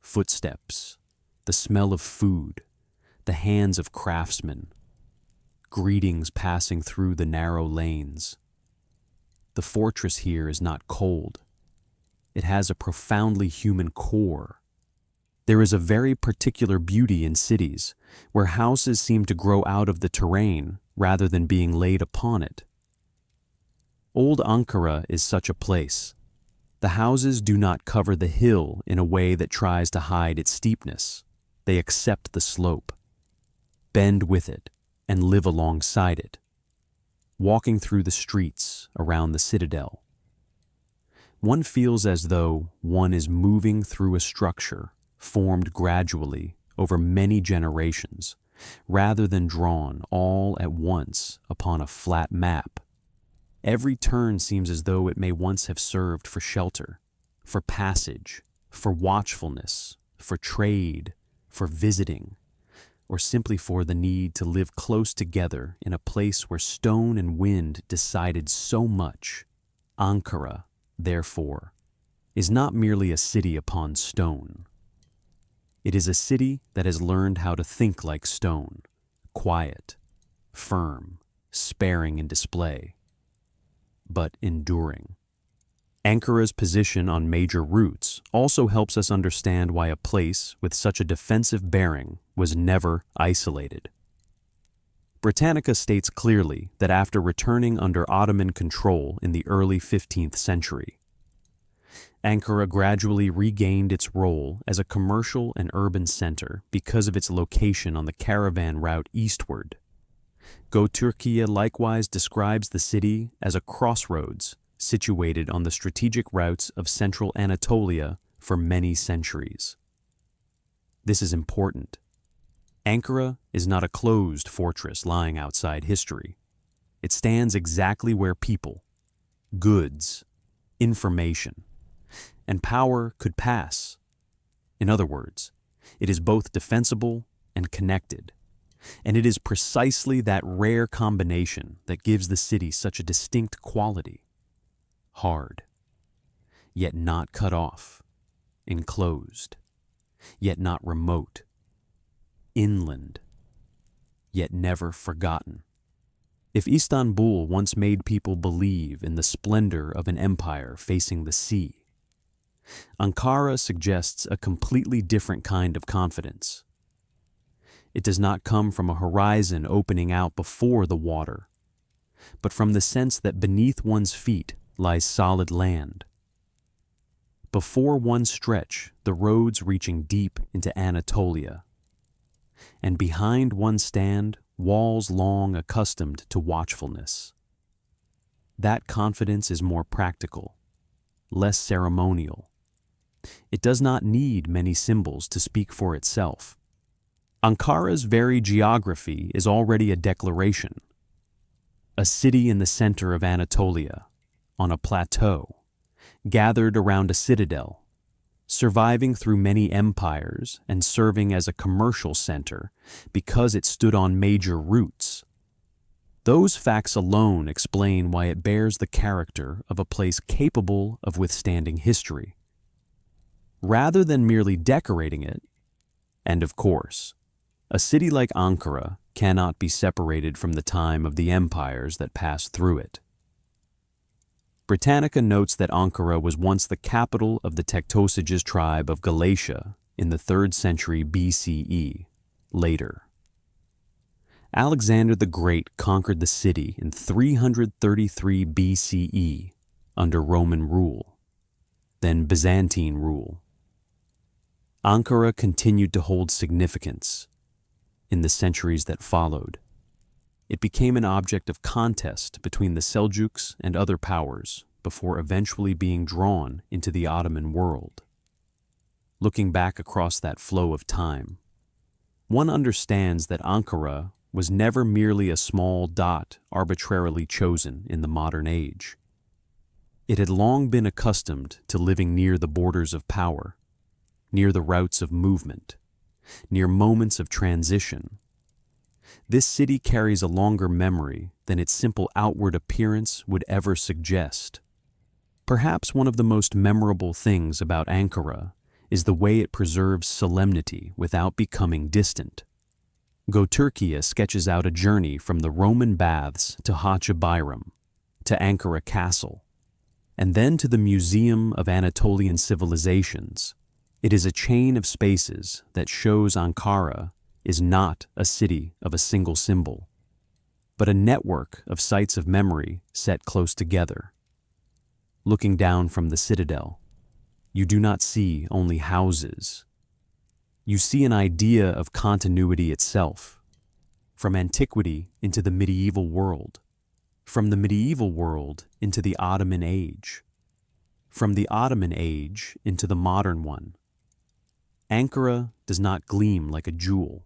footsteps, the smell of food, the hands of craftsmen, greetings passing through the narrow lanes. The fortress here is not cold. It has a profoundly human core. There is a very particular beauty in cities, where houses seem to grow out of the terrain rather than being laid upon it. Old Ankara is such a place. The houses do not cover the hill in a way that tries to hide its steepness. They accept the slope, bend with it, and live alongside it, walking through the streets around the citadel. One feels as though one is moving through a structure formed gradually over many generations, rather than drawn all at once upon a flat map. Every turn seems as though it may once have served for shelter, for passage, for watchfulness, for trade, for visiting, or simply for the need to live close together in a place where stone and wind decided so much. Ankara, therefore, is not merely a city upon stone. It is a city that has learned how to think like stone, quiet, firm, sparing in display, but enduring. Ankara's position on major routes also helps us understand why a place with such a defensive bearing was never isolated. Britannica states clearly that after returning under Ottoman control in the early 15th century, Ankara gradually regained its role as a commercial and urban center because of its location on the caravan route eastward. Göktürkiye likewise describes the city as a crossroads situated on the strategic routes of central Anatolia for many centuries. This is important. Ankara is not a closed fortress lying outside history. It stands exactly where people, goods, information, and power could pass. In other words, it is both defensible and connected, and it is precisely that rare combination that gives the city such a distinct quality. Hard, yet not cut off, enclosed, yet not remote, inland, yet never forgotten. If Istanbul once made people believe in the splendor of an empire facing the sea, Ankara suggests a completely different kind of confidence. It does not come from a horizon opening out before the water, but from the sense that beneath one's feet lies solid land. Before one stretch the roads reaching deep into Anatolia, and behind one stand walls long accustomed to watchfulness. That confidence is more practical, less ceremonial. It does not need many symbols to speak for itself. Ankara's very geography is already a declaration. A city in the center of Anatolia, on a plateau, gathered around a citadel, surviving through many empires and serving as a commercial center because it stood on major routes. Those facts alone explain why it bears the character of a place capable of withstanding history, rather than merely decorating it. And of course, a city like Ankara cannot be separated from the time of the empires that passed through it. Britannica notes that Ankara was once the capital of the Tectosages tribe of Galatia in the 3rd century BCE, later. Alexander the Great conquered the city in 333 BCE under Roman rule, then Byzantine rule. Ankara continued to hold significance in the centuries that followed. It became an object of contest between the Seljuks and other powers before eventually being drawn into the Ottoman world. looking back across that flow of time, one understands that Ankara was never merely a small dot arbitrarily chosen in the modern age. It had long been accustomed to living near the borders of power, near the routes of movement, near moments of transition. This city carries a longer memory than its simple outward appearance would ever suggest. Perhaps one of the most memorable things about Ankara is the way it preserves solemnity without becoming distant. Göturkia sketches out a journey from the Roman baths to Hacı Bayram, to Ankara Castle, and then to the Museum of Anatolian Civilizations. It is a chain of spaces that shows Ankara is not a city of a single symbol, but a network of sites of memory set close together. Looking down from the citadel, you do not see only houses. You see an idea of continuity itself, from antiquity into the medieval world, from the medieval world into the Ottoman age, from the Ottoman age into the modern one. Ankara does not gleam like a jewel.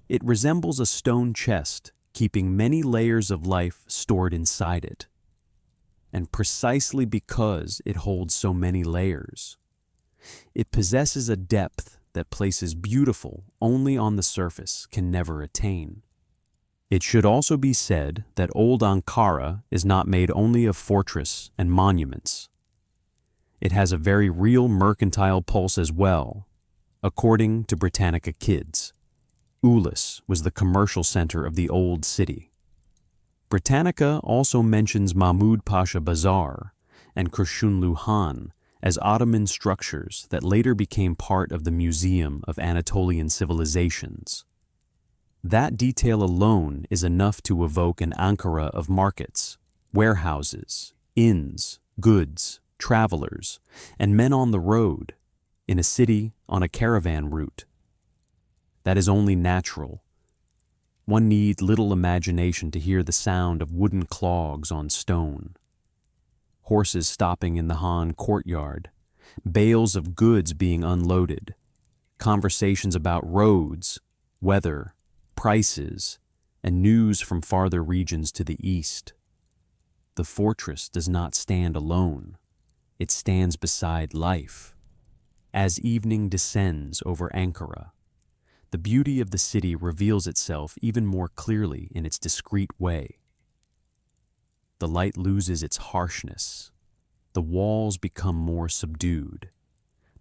It resembles a stone chest keeping many layers of life stored inside it. And precisely because it holds so many layers, it possesses a depth that places beautiful only on the surface can never attain. It should also be said that old Ankara is not made only of fortress and monuments. It has a very real mercantile pulse as well. According to Britannica Kids, Ulis was the commercial center of the old city. Britannica also mentions Mahmud Pasha Bazaar and Kurşunlu Han as Ottoman structures that later became part of the Museum of Anatolian Civilizations. That detail alone is enough to evoke an Ankara of markets, warehouses, inns, goods, travelers, and men on the road, in a city on a caravan route. That is only natural. One needs little imagination to hear the sound of wooden clogs on stone, horses stopping in the Han courtyard, bales of goods being unloaded, conversations about roads, weather, prices, and news from farther regions to the east. The fortress does not stand alone. It stands beside life. As evening descends over Ankara, the beauty of the city reveals itself even more clearly in its discreet way. The light loses its harshness. The walls become more subdued.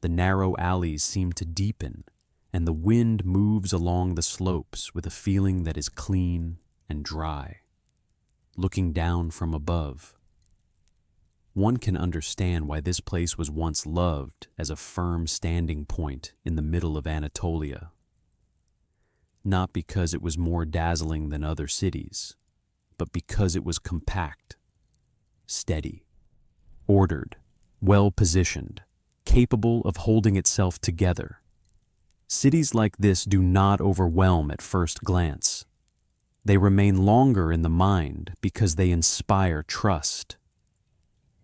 The narrow alleys seem to deepen, and the wind moves along the slopes with a feeling that is clean and dry. Looking down from above, one can understand why this place was once loved as a firm standing point in the middle of Anatolia. Not because it was more dazzling than other cities, but because it was compact, steady, ordered, well-positioned, capable of holding itself together. Cities like this do not overwhelm at first glance. They remain longer in the mind because they inspire trust.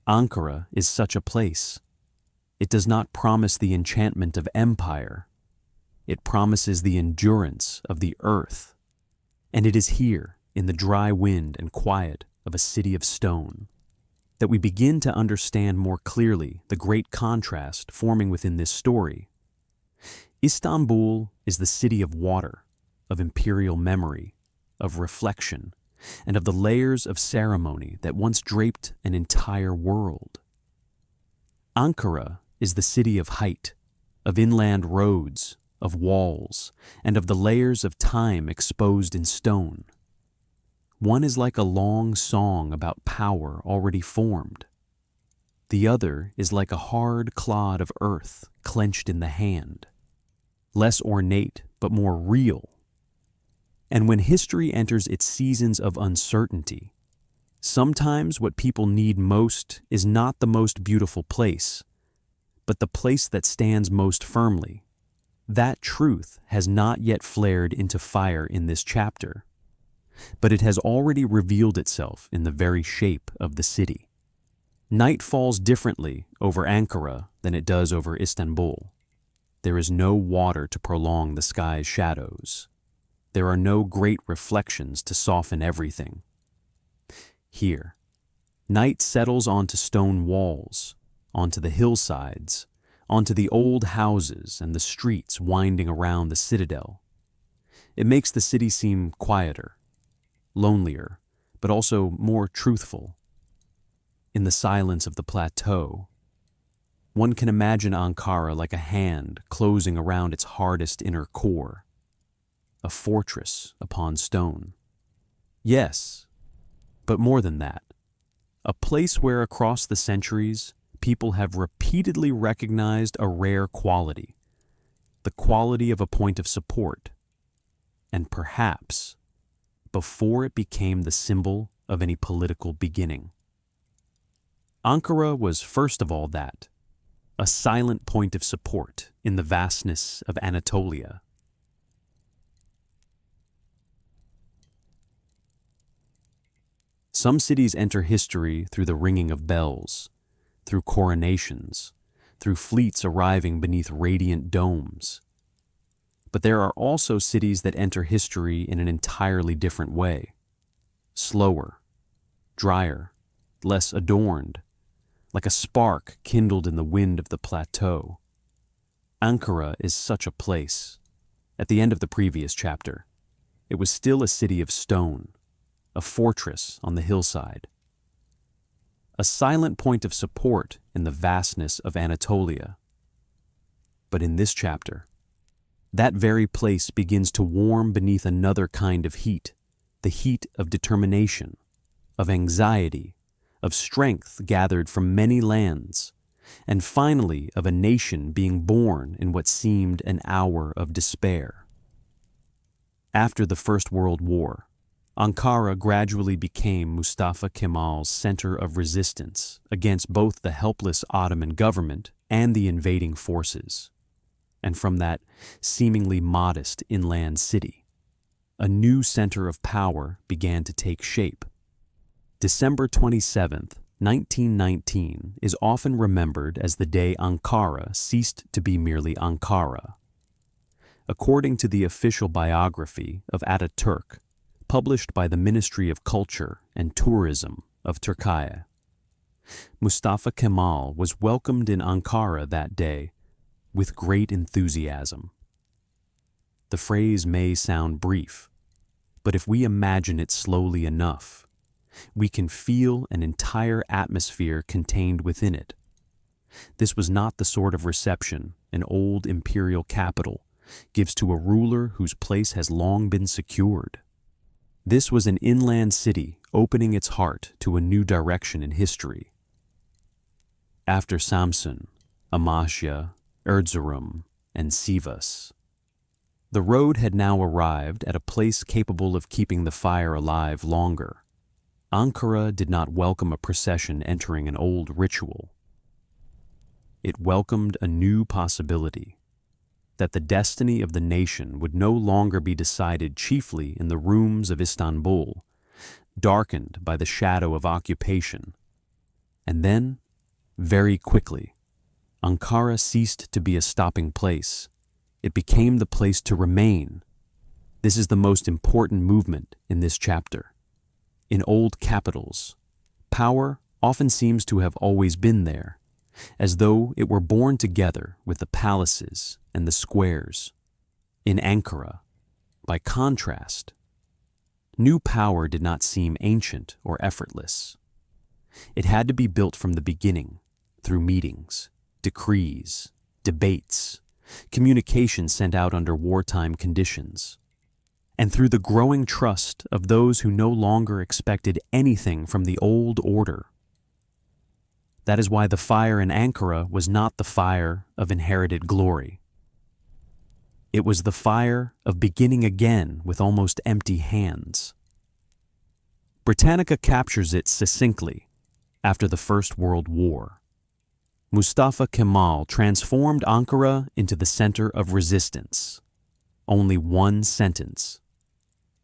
Ankara is such a place. It does not promise the enchantment of empire. It promises the endurance of the earth. And it is here, in the dry wind and quiet of a city of stone, that we begin to understand more clearly the great contrast forming within this story. Istanbul is the city of water, of imperial memory, of reflection, and of the layers of ceremony that once draped an entire world. Ankara is the city of height, of inland roads, of walls, and of the layers of time exposed in stone. One is like a long song about power already formed. The other is like a hard clod of earth clenched in the hand, less ornate but more real. And when history enters its seasons of uncertainty, sometimes what people need most is not the most beautiful place, but the place that stands most firmly. That truth has not yet flared into fire in this chapter, but it has already revealed itself in the very shape of the city. Night falls differently over Ankara than it does over Istanbul. There is no water to prolong the sky's shadows. There are no great reflections to soften everything. Here, night settles onto stone walls, onto the hillsides, onto the old houses and the streets winding around the citadel. It makes the city seem quieter, lonelier, but also more truthful. In the silence of the plateau, one can imagine Ankara like a hand closing around its hardest inner core, a fortress upon stone. Yes, but more than that, a place where across the centuries, people have repeatedly recognized a rare quality, the quality of a point of support, and perhaps before it became the symbol of any political beginning. Ankara was first of all that, a silent point of support in the vastness of Anatolia. Some cities enter history through the ringing of bells, through coronations, through fleets arriving beneath radiant domes. But there are also cities that enter history in an entirely different way. Slower, drier, less adorned, like a spark kindled in the wind of the plateau. Ankara is such a place. At the end of the previous chapter, it was still a city of stone, a fortress on the hillside, a silent point of support in the vastness of Anatolia. But in this chapter, that very place begins to warm beneath another kind of heat, the heat of determination, of anxiety, of strength gathered from many lands, and finally of a nation being born in what seemed an hour of despair. After the First World War, Ankara gradually became Mustafa Kemal's center of resistance against both the helpless Ottoman government and the invading forces. And from that seemingly modest inland city, a new center of power began to take shape. December 27, 1919 is often remembered as the day Ankara ceased to be merely Ankara. According to the official biography of Ataturk, published by the Ministry of Culture and Tourism of Turkey, Mustafa Kemal was welcomed in Ankara that day with great enthusiasm. The phrase may sound brief, but if we imagine it slowly enough, we can feel an entire atmosphere contained within it. This was not the sort of reception an old imperial capital gives to a ruler whose place has long been secured. This was an inland city opening its heart to a new direction in history. After Samsun, Amasya, Erzurum, and Sivas, the road had now arrived at a place capable of keeping the fire alive longer. Ankara did not welcome a procession entering an old ritual. It welcomed a new possibility, that the destiny of the nation would no longer be decided chiefly in the rooms of Istanbul, darkened by the shadow of occupation. And then, very quickly, Ankara ceased to be a stopping place. It became the place to remain. This is the most important movement in this chapter. In old capitals, power often seems to have always been there, as though it were born together with the palaces and the squares. In Ankara, by contrast, new power did not seem ancient or effortless. It had to be built from the beginning, through meetings, decrees, debates, communication sent out under wartime conditions, and through the growing trust of those who no longer expected anything from the old order. That is why the fire in Ankara was not the fire of inherited glory. It was the fire of beginning again with almost empty hands. Britannica captures it succinctly after the First World War. Mustafa Kemal transformed Ankara into the center of resistance. Only one sentence,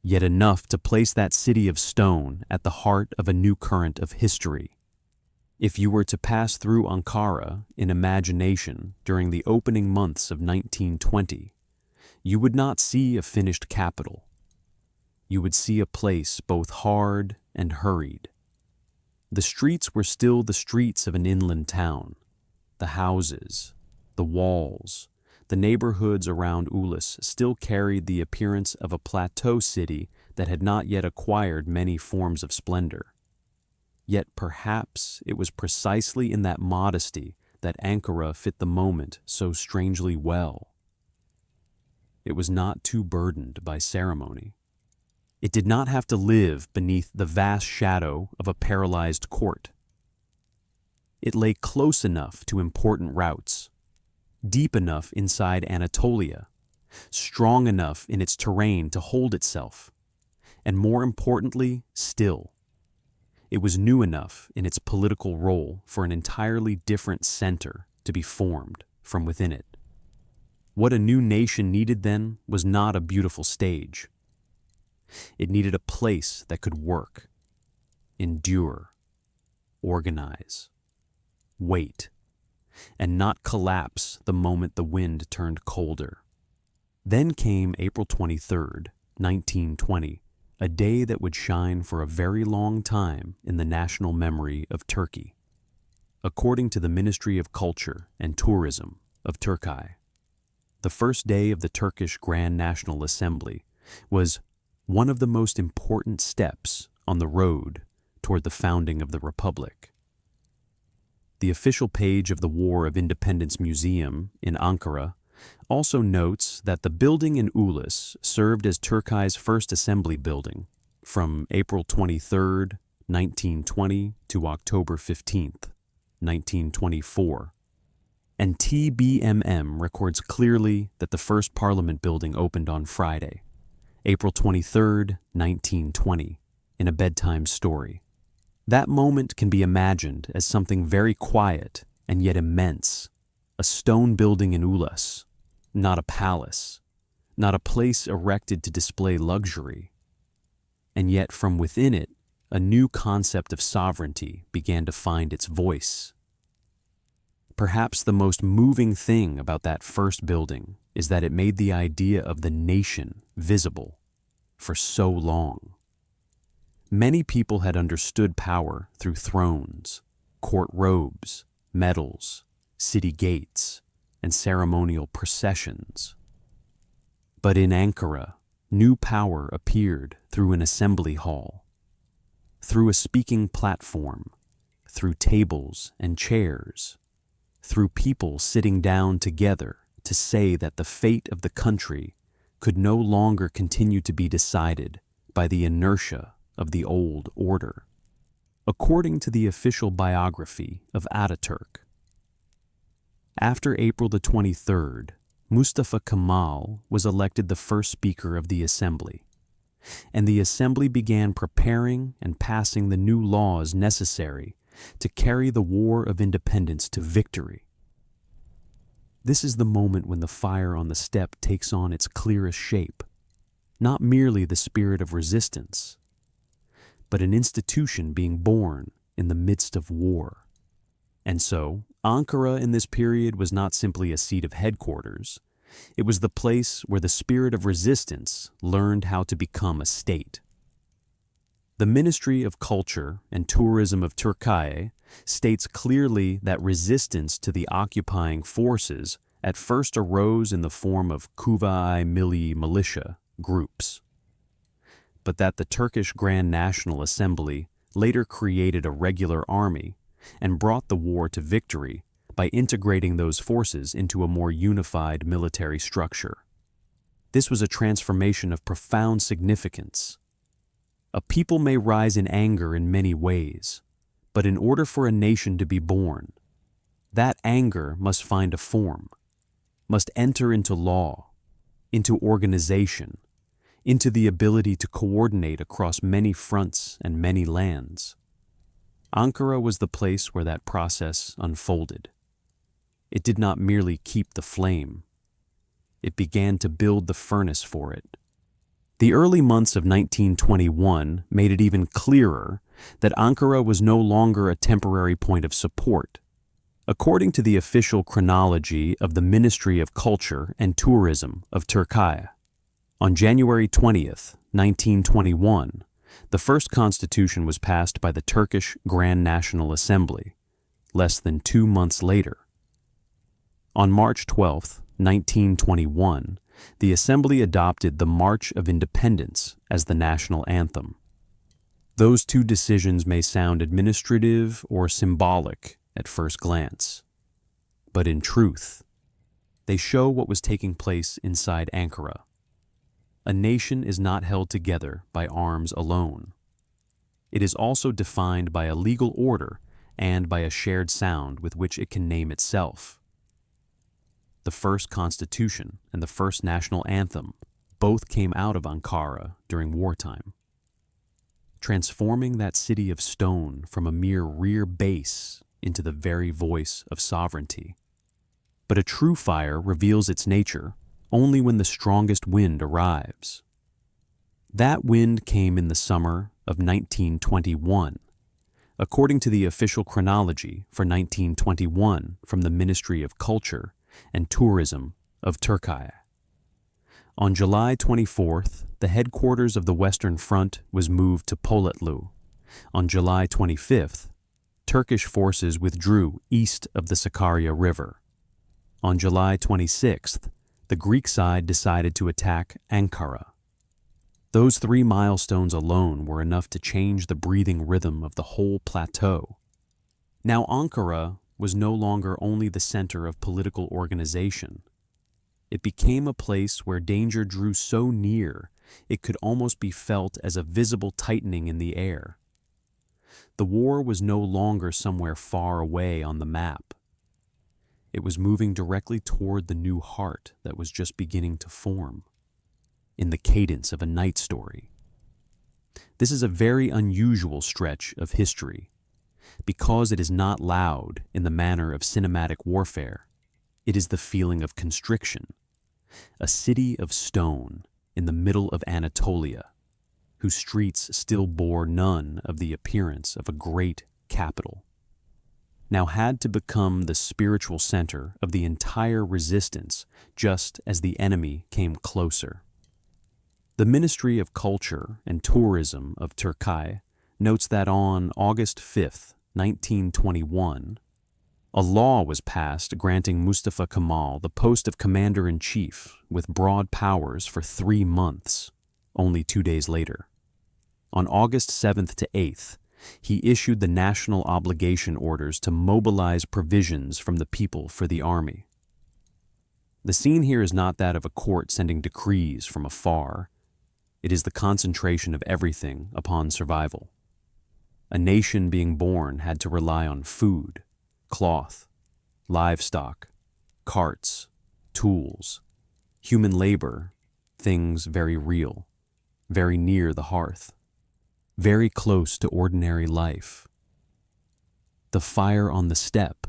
yet enough to place that city of stone at the heart of a new current of history. If you were to pass through Ankara in imagination during the opening months of 1920, you would not see a finished capital. You would see a place both hard and hurried. The streets were still the streets of an inland town. The houses, the walls, the neighborhoods around Ulis still carried the appearance of a plateau city that had not yet acquired many forms of splendor. Yet perhaps it was precisely in that modesty that Ankara fit the moment so strangely well. It was not too burdened by ceremony. It did not have to live beneath the vast shadow of a paralyzed court. It lay close enough to important routes, deep enough inside Anatolia, strong enough in its terrain to hold itself, and more importantly, still. It was new enough in its political role for an entirely different center to be formed from within it. What a new nation needed then was not a beautiful stage. It needed a place that could work, endure, organize, wait, and not collapse the moment the wind turned colder. Then came April 23rd, 1920, a day that would shine for a very long time in the national memory of Turkey. According to the Ministry of Culture and Tourism of Turkey, the first day of the Turkish Grand National Assembly was one of the most important steps on the road toward the founding of the Republic. The official page of the War of Independence Museum in Ankara also notes that the building in Ulis served as Turkey's first assembly building from April 23, 1920 to October 15, 1924. And TBMM records clearly that the first parliament building opened on Friday, April 23, 1920, in a bedtime story. That moment can be imagined as something very quiet and yet immense, a stone building in Ulis, not a palace, not a place erected to display luxury. And yet from within it, a new concept of sovereignty began to find its voice. Perhaps the most moving thing about that first building is that it made the idea of the nation visible for so long. Many people had understood power through thrones, court robes, medals, city gates, and ceremonial processions. But in Ankara, new power appeared through an assembly hall, through a speaking platform, through tables and chairs, through people sitting down together to say that the fate of the country could no longer continue to be decided by the inertia of the old order. According to the official biography of Ataturk, after April the 23rd, Mustafa Kemal was elected the first speaker of the assembly, and the assembly began preparing and passing the new laws necessary to carry the War of Independence to victory. This is the moment when the fire on the steppe takes on its clearest shape, not merely the spirit of resistance, but an institution being born in the midst of war. And so, Ankara in this period was not simply a seat of headquarters, it was the place where the spirit of resistance learned how to become a state. The Ministry of Culture and Tourism of Turkey states clearly that resistance to the occupying forces at first arose in the form of Kuvayi Milli militia groups, but that the Turkish Grand National Assembly later created a regular army and brought the war to victory by integrating those forces into a more unified military structure. This was a transformation of profound significance. A people may rise in anger in many ways, but in order for a nation to be born, that anger must find a form, must enter into law, into organization, into the ability to coordinate across many fronts and many lands. Ankara was the place where that process unfolded. It did not merely keep the flame. It began to build the furnace for it. The early months of 1921 made it even clearer that Ankara was no longer a temporary point of support. According to the official chronology of the Ministry of Culture and Tourism of Turkey, on January 20th, 1921, the first constitution was passed by the Turkish Grand National Assembly, less than 2 months later. On March 12, 1921, the Assembly adopted the March of Independence as the national anthem. Those two decisions may sound administrative or symbolic at first glance, but in truth, they show what was taking place inside Ankara. A nation is not held together by arms alone. It is also defined by a legal order and by a shared sound with which it can name itself. The first constitution and the first national anthem both came out of Ankara during wartime, transforming that city of stone from a mere rear base into the very voice of sovereignty. But a true fire reveals its nature only when the strongest wind arrives. That wind came in the summer of 1921, according to the official chronology for 1921 from the Ministry of Culture and Tourism of Turkey. On July 24th, the headquarters of the Western Front was moved to Polatlu. On July 25th, Turkish forces withdrew east of the Sakarya River. On July 26th, the Greek side decided to attack Ankara. Those 3 milestones alone were enough to change the breathing rhythm of the whole plateau. Now Ankara was no longer only the center of political organization. It became a place where danger drew so near it could almost be felt as a visible tightening in the air. The war was no longer somewhere far away on the map. It was moving directly toward the new heart that was just beginning to form, in the cadence of a night story. This is a very unusual stretch of history, because it is not loud in the manner of cinematic warfare. It is the feeling of constriction, a city of stone in the middle of Anatolia, whose streets still bore none of the appearance of a great capital, now had to become the spiritual center of the entire resistance just as the enemy came closer. The Ministry of Culture and Tourism of Turkey notes that on August 5th, 1921, a law was passed granting Mustafa Kemal the post of commander-in-chief with broad powers for 3 months, only 2 days later. On August 7th to 8th, he issued the national obligation orders to mobilize provisions from the people for the army. The scene here is not that of a court sending decrees from afar. It is the concentration of everything upon survival. A nation being born had to rely on food, cloth, livestock, carts, tools, human labor, things very real, very near the hearth, very close to ordinary life. The fire on the steppe,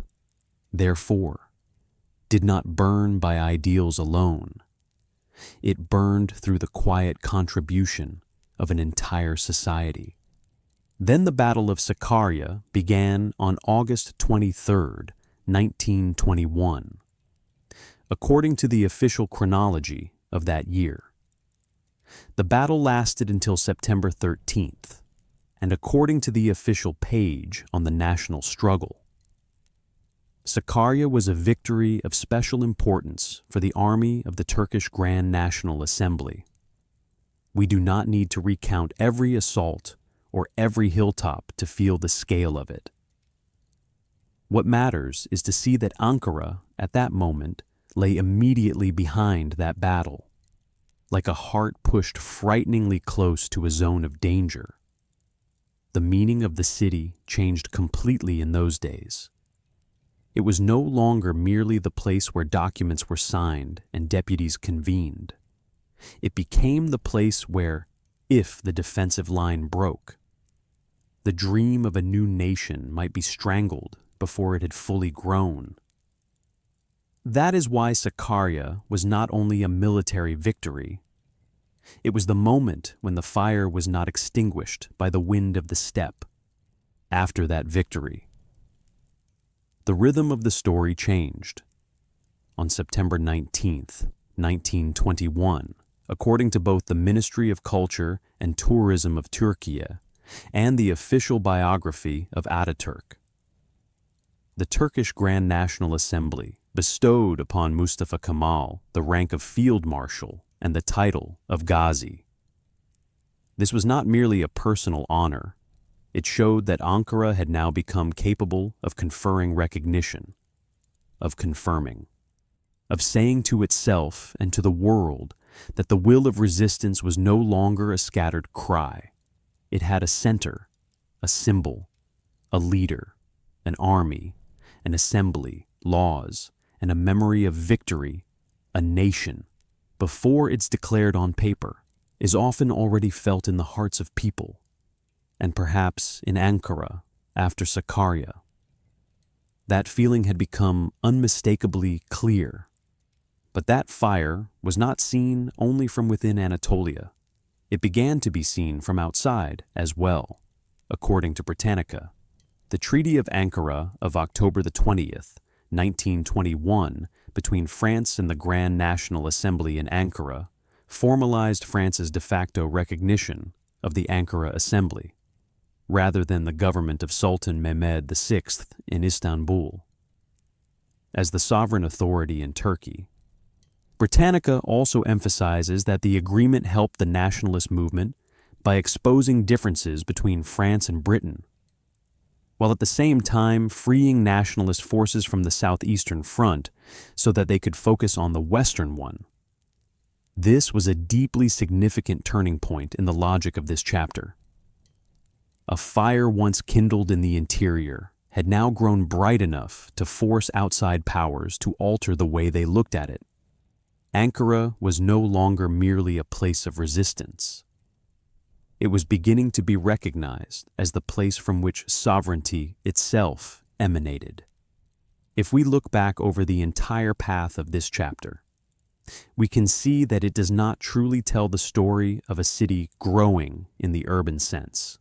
therefore, did not burn by ideals alone. It burned through the quiet contribution of an entire society. Then the Battle of Sakarya began on August 23rd, 1921, according to the official chronology of that year. The battle lasted until September 13th, and according to the official page on the national struggle, Sakarya was a victory of special importance for the army of the Turkish Grand National Assembly. We do not need to recount every assault or every hilltop to feel the scale of it. What matters is to see that Ankara, at that moment, lay immediately behind that battle, like a heart pushed frighteningly close to a zone of danger. The meaning of the city changed completely in those days. It was no longer merely the place where documents were signed and deputies convened. It became the place where, if the defensive line broke, the dream of a new nation might be strangled before it had fully grown. That is why Sakarya was not only a military victory. It was the moment when the fire was not extinguished by the wind of the steppe after that victory. The rhythm of the story changed. On September 19th, 1921, according to both the Ministry of Culture and Tourism of Turkey and the official biography of Ataturk, the Turkish Grand National Assembly bestowed upon Mustafa Kemal the rank of Field Marshal and the title of Ghazi. This was not merely a personal honor. It showed that Ankara had now become capable of conferring recognition, of confirming, of saying to itself and to the world that the will of resistance was no longer a scattered cry. It had a center, a symbol, a leader, an army, an assembly, laws, and a memory of victory. A nation, before it's declared on paper, is often already felt in the hearts of people, and perhaps in Ankara after Sakarya. That feeling had become unmistakably clear. But that fire was not seen only from within Anatolia. It began to be seen from outside as well. According to Britannica, the Treaty of Ankara of October the 20th, 1921, between France and the Grand National Assembly in Ankara, formalized France's de facto recognition of the Ankara Assembly, rather than the government of Sultan Mehmed VI in Istanbul, as the sovereign authority in Turkey. Britannica also emphasizes that the agreement helped the nationalist movement by exposing differences between France and Britain, while at the same time freeing nationalist forces from the southeastern front so that they could focus on the western one. This was a deeply significant turning point in the logic of this chapter. A fire once kindled in the interior had now grown bright enough to force outside powers to alter the way they looked at it. Ankara was no longer merely a place of resistance. It was beginning to be recognized as the place from which sovereignty itself emanated. If we look back over the entire path of this chapter, we can see that it does not truly tell the story of a city growing in the urban sense.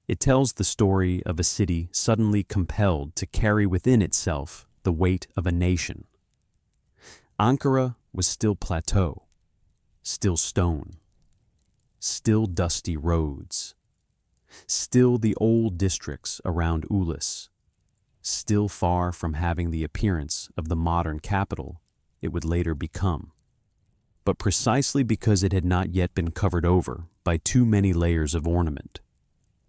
It tells the story of a city suddenly compelled to carry within itself the weight of a nation. Ankara was still plateau, still stone, still dusty roads, still the old districts around Ulis, still far from having the appearance of the modern capital it would later become. But precisely because it had not yet been covered over by too many layers of ornament,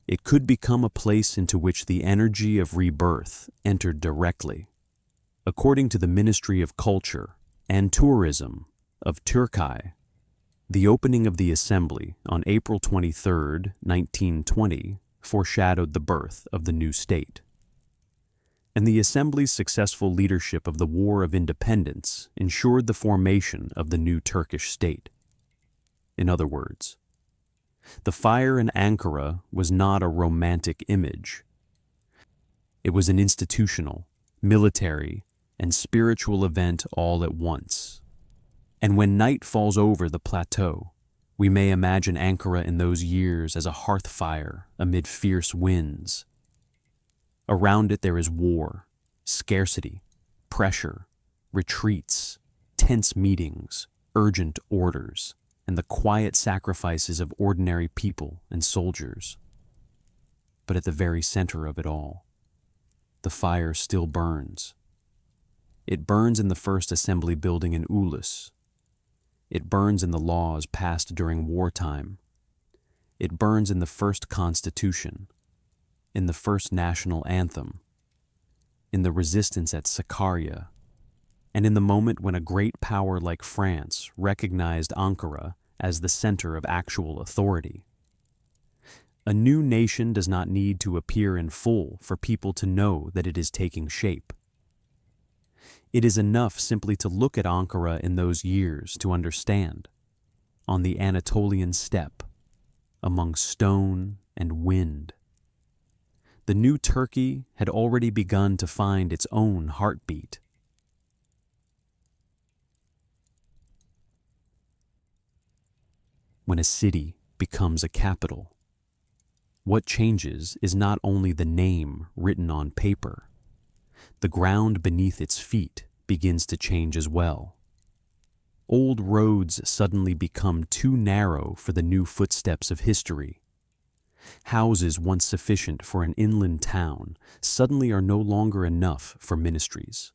it could become a place into which the energy of rebirth entered directly. According to the Ministry of Culture and Tourism of Turkey, the opening of the assembly on April 23, 1920, foreshadowed the birth of the new state. And the assembly's successful leadership of the War of Independence ensured the formation of the new Turkish state. In other words, the fire in Ankara was not a romantic image. It was an institutional, military, and spiritual event all at once. And when night falls over the plateau, we may imagine Ankara in those years as a hearth fire amid fierce winds. Around it there is war, scarcity, pressure, retreats, tense meetings, urgent orders, and the quiet sacrifices of ordinary people and soldiers. But at the very center of it all, the fire still burns. It burns in the first assembly building in Ulis. It burns in the laws passed during wartime. It burns in the first constitution, in the first national anthem, in the resistance at Sakarya, and in the moment when a great power like France recognized Ankara as the center of actual authority. A new nation does not need to appear in full for people to know that it is taking shape. It is enough simply to look at Ankara in those years to understand. On the Anatolian steppe, among stone and wind, the new Turkey had already begun to find its own heartbeat. When a city becomes a capital, What changes is not only the name written on paper. The ground beneath its feet begins to change as well. Old roads suddenly become too narrow for the new footsteps of history. Houses once sufficient for an inland town suddenly are no longer enough for ministries,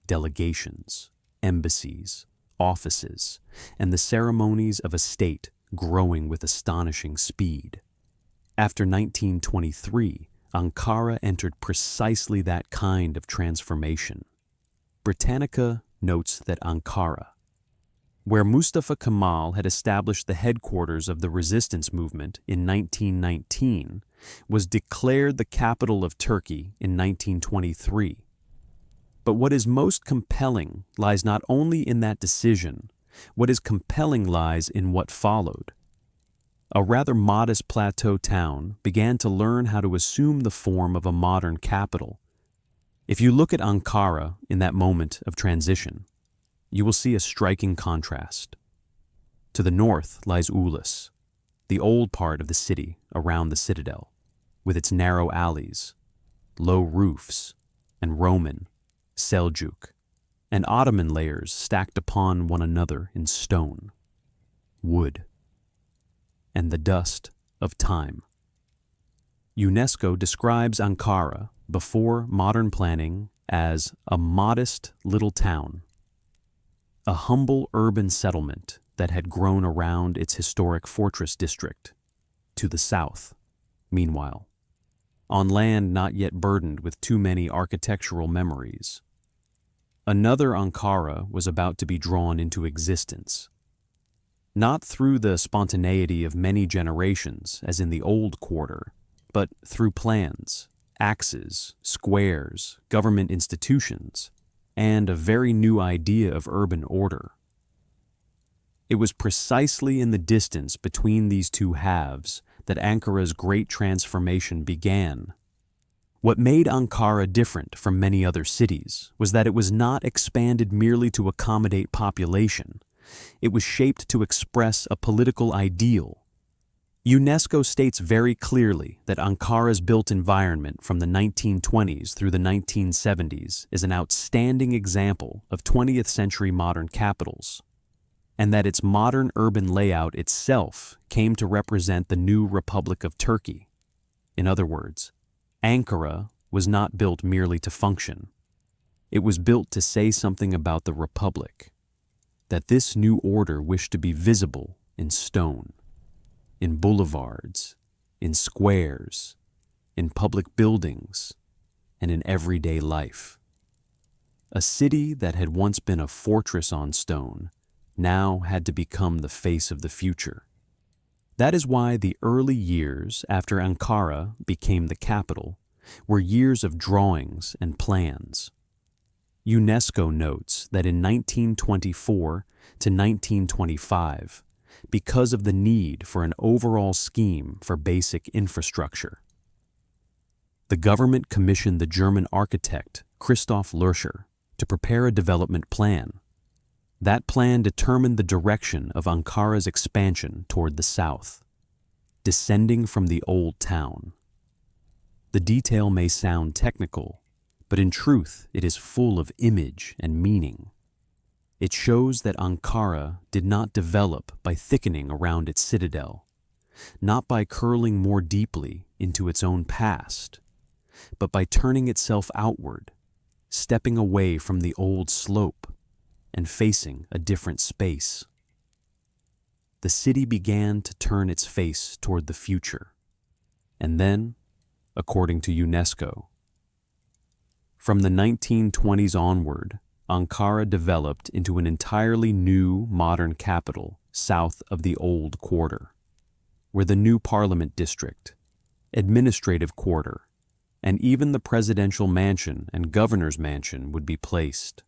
delegations, embassies, offices, and the ceremonies of a state growing with astonishing speed. After 1923, Ankara entered precisely that kind of transformation. Britannica notes that Ankara, where Mustafa Kemal had established the headquarters of the resistance movement in 1919, was declared the capital of Turkey in 1923. But what is most compelling lies not only in that decision. What is compelling lies in what followed. A rather modest plateau town began to learn how to assume the form of a modern capital. If you look at Ankara in that moment of transition, you will see a striking contrast. To the north lies Ulis, the old part of the city around the citadel, with its narrow alleys, low roofs, and Roman, Seljuk, and Ottoman layers stacked upon one another in stone, wood, and the dust of time. UNESCO describes Ankara before modern planning as a modest little town, a humble urban settlement that had grown around its historic fortress district. To the south, meanwhile, on land not yet burdened with too many architectural memories, another Ankara was about to be drawn into existence. Not through the spontaneity of many generations, as in the old quarter, but through plans, axes, squares, government institutions, and a very new idea of urban order. It was precisely in the distance between these two halves that Ankara's great transformation began. What made Ankara different from many other cities was that it was not expanded merely to accommodate population. It was shaped to express a political ideal. UNESCO states very clearly that Ankara's built environment from the 1920s through the 1970s is an outstanding example of 20th century modern capitals, and that its modern urban layout itself came to represent the new Republic of Turkey. In other words, Ankara was not built merely to function. It was built to say something about the Republic, that this new order wished to be visible in stone, in boulevards, in squares, in public buildings, and in everyday life. A city that had once been a fortress on stone now had to become the face of the future. That is why the early years after Ankara became the capital were years of drawings and plans. UNESCO notes that in 1924 to 1925, because of the need for an overall scheme for basic infrastructure, the government commissioned the German architect Christoph Lürscher to prepare a development plan. That plan determined the direction of Ankara's expansion toward the south, descending from the old town. The detail may sound technical, but in truth it is full of image and meaning. It shows that Ankara did not develop by thickening around its citadel, not by curling more deeply into its own past, but by turning itself outward, stepping away from the old slope and facing a different space. The city began to turn its face toward the future, and then, according to UNESCO, from the 1920s onward, Ankara developed into an entirely new modern capital south of the old quarter, where the new parliament district, administrative quarter, and even the presidential mansion and governor's mansion would be placed.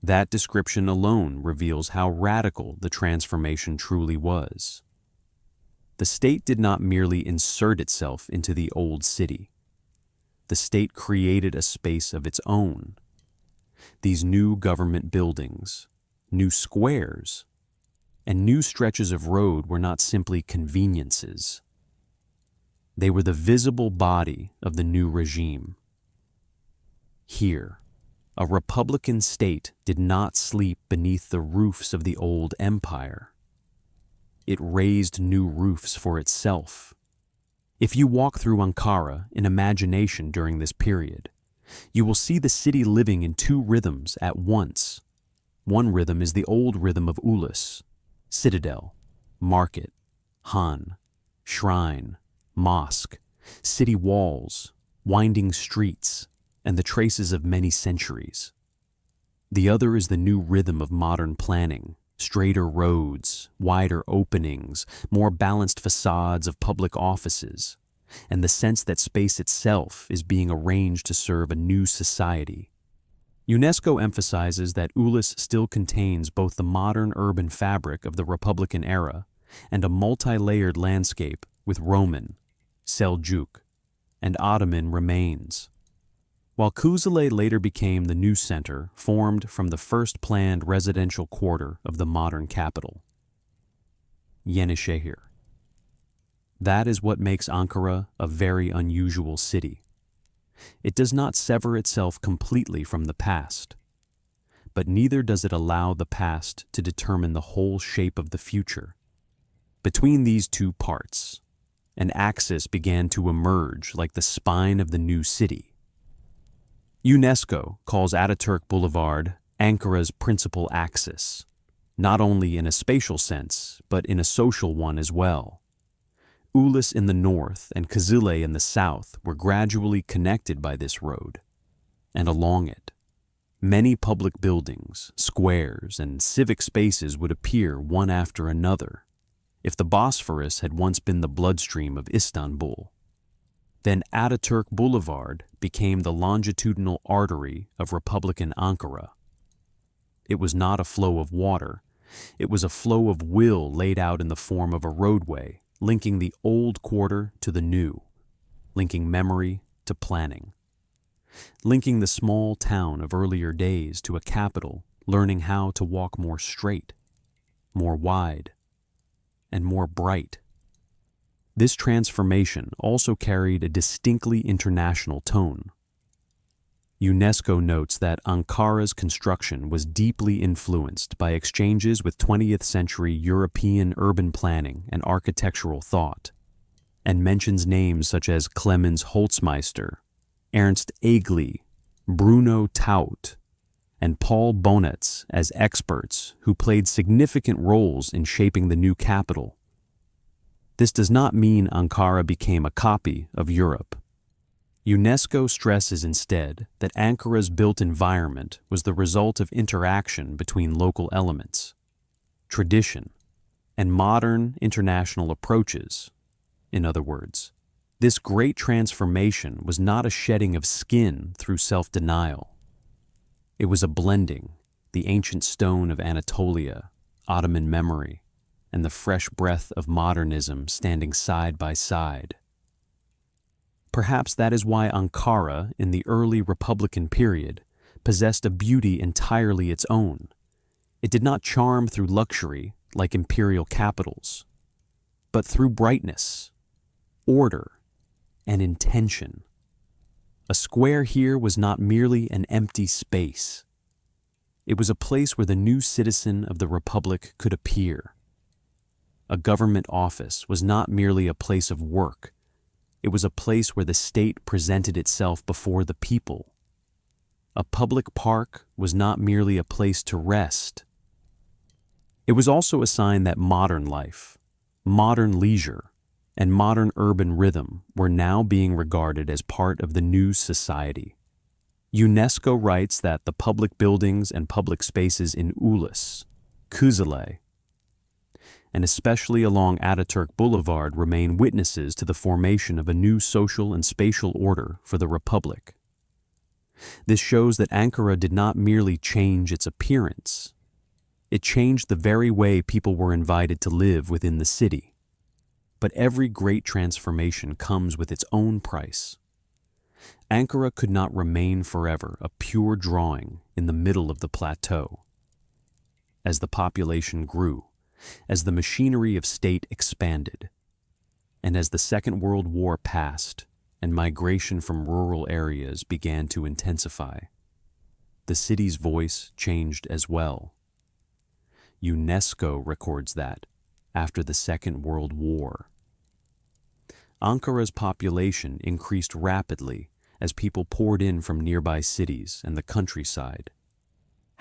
That description alone reveals how radical the transformation truly was. The state did not merely insert itself into the old city. The state created a space of its own. These new government buildings, new squares, and new stretches of road were not simply conveniences. They were the visible body of the new regime. Here, a republican state did not sleep beneath the roofs of the old empire. It raised new roofs for itself. If you walk through Ankara in imagination during this period, you will see the city living in two rhythms at once. One rhythm is the old rhythm of Ulus, citadel, market, Han, shrine, mosque, city walls, winding streets, and the traces of many centuries. The other is the new rhythm of modern planning, straighter roads, wider openings, more balanced facades of public offices, and the sense that space itself is being arranged to serve a new society. UNESCO emphasizes that Ulus still contains both the modern urban fabric of the Republican era and a multi-layered landscape with Roman, Seljuk, and Ottoman remains. While Kuzile later became the new center formed from the first planned residential quarter of the modern capital. Yenişehir. That is what makes Ankara a very unusual city. It does not sever itself completely from the past, but neither does it allow the past to determine the whole shape of the future. Between these two parts, an axis began to emerge like the spine of the new city. UNESCO calls Ataturk Boulevard Ankara's principal axis, not only in a spatial sense, but in a social one as well. Ulus in the north and Kızılay in the south were gradually connected by this road, and along it, many public buildings, squares, and civic spaces would appear one after another. If the Bosphorus had once been the bloodstream of Istanbul, then Ataturk Boulevard became the longitudinal artery of Republican Ankara. It was not a flow of water, it was a flow of will laid out in the form of a roadway, linking the old quarter to the new, linking memory to planning, linking the small town of earlier days to a capital, learning how to walk more straight, more wide, and more bright. This transformation also carried a distinctly international tone. UNESCO notes that Ankara's construction was deeply influenced by exchanges with 20th century European urban planning and architectural thought, and mentions names such as Clemens Holzmeister, Ernst Egli, Bruno Taut, and Paul Bonetz as experts who played significant roles in shaping the new capital. This does not mean Ankara became a copy of Europe. UNESCO stresses instead that Ankara's built environment was the result of interaction between local elements, tradition, and modern international approaches. In other words, this great transformation was not a shedding of skin through self-denial. It was a blending, the ancient stone of Anatolia, Ottoman memory, and the fresh breath of modernism standing side by side. Perhaps that is why Ankara, in the early Republican period, possessed a beauty entirely its own. It did not charm through luxury like imperial capitals, but through brightness, order, and intention. A square here was not merely an empty space. It was a place where the new citizen of the Republic could appear. A government office was not merely a place of work. It was a place where the state presented itself before the people. A public park was not merely a place to rest. It was also a sign that modern life, modern leisure, and modern urban rhythm were now being regarded as part of the new society. UNESCO writes that the public buildings and public spaces in Ulus, Kızılay, and especially along Ataturk Boulevard remain witnesses to the formation of a new social and spatial order for the Republic. This shows that Ankara did not merely change its appearance. It changed the very way people were invited to live within the city. But every great transformation comes with its own price. Ankara could not remain forever a pure drawing in the middle of the plateau. As the population grew, as the machinery of state expanded, And as the Second World War passed and migration from rural areas began to intensify, the city's voice changed as well. UNESCO records that, after the Second World War, Ankara's population increased rapidly as people poured in from nearby cities and the countryside.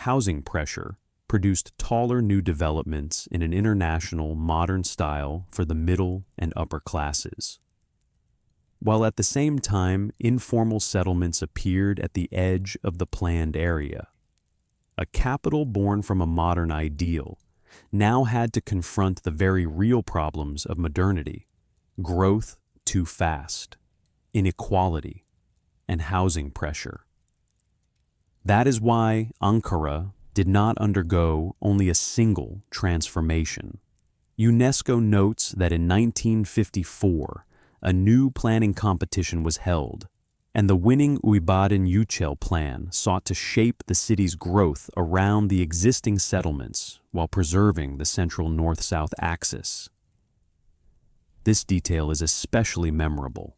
Housing pressure produced taller new developments in an international, modern style for the middle and upper classes. While at the same time, informal settlements appeared at the edge of the planned area. A capital born from a modern ideal now had to confront the very real problems of modernity: growth too fast, inequality, and housing pressure. That is why Ankara did not undergo only a single transformation. UNESCO notes that in 1954, a new planning competition was held, and the winning Uybaden Yücel plan sought to shape the city's growth around the existing settlements while preserving the central north-south axis. This detail is especially memorable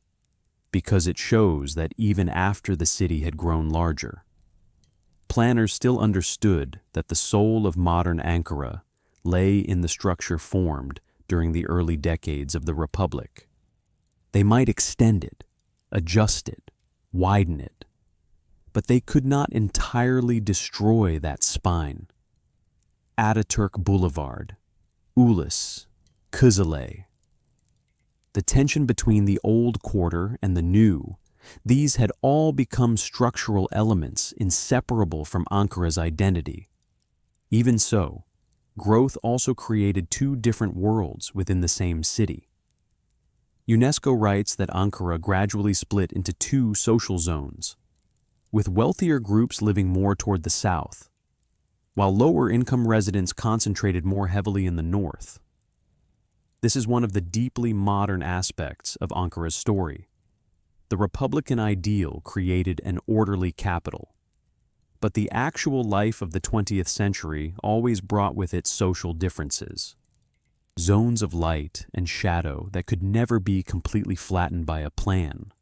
because it shows that even after the city had grown larger, planners still understood that the soul of modern Ankara lay in the structure formed during the early decades of the Republic. They might extend it, adjust it, widen it, but they could not entirely destroy that spine. Ataturk Boulevard, Ulus, Kızılay. The tension between the old quarter and the new, these had all become structural elements inseparable from Ankara's identity. Even so, growth also created two different worlds within the same city. UNESCO writes that Ankara gradually split into two social zones, with wealthier groups living more toward the south, while lower-income residents concentrated more heavily in the north. This is one of the deeply modern aspects of Ankara's story. The Republican ideal created an orderly capital, but the actual life of the 20th century always brought with it social differences. Zones of light and shadow that could never be completely flattened by a plan.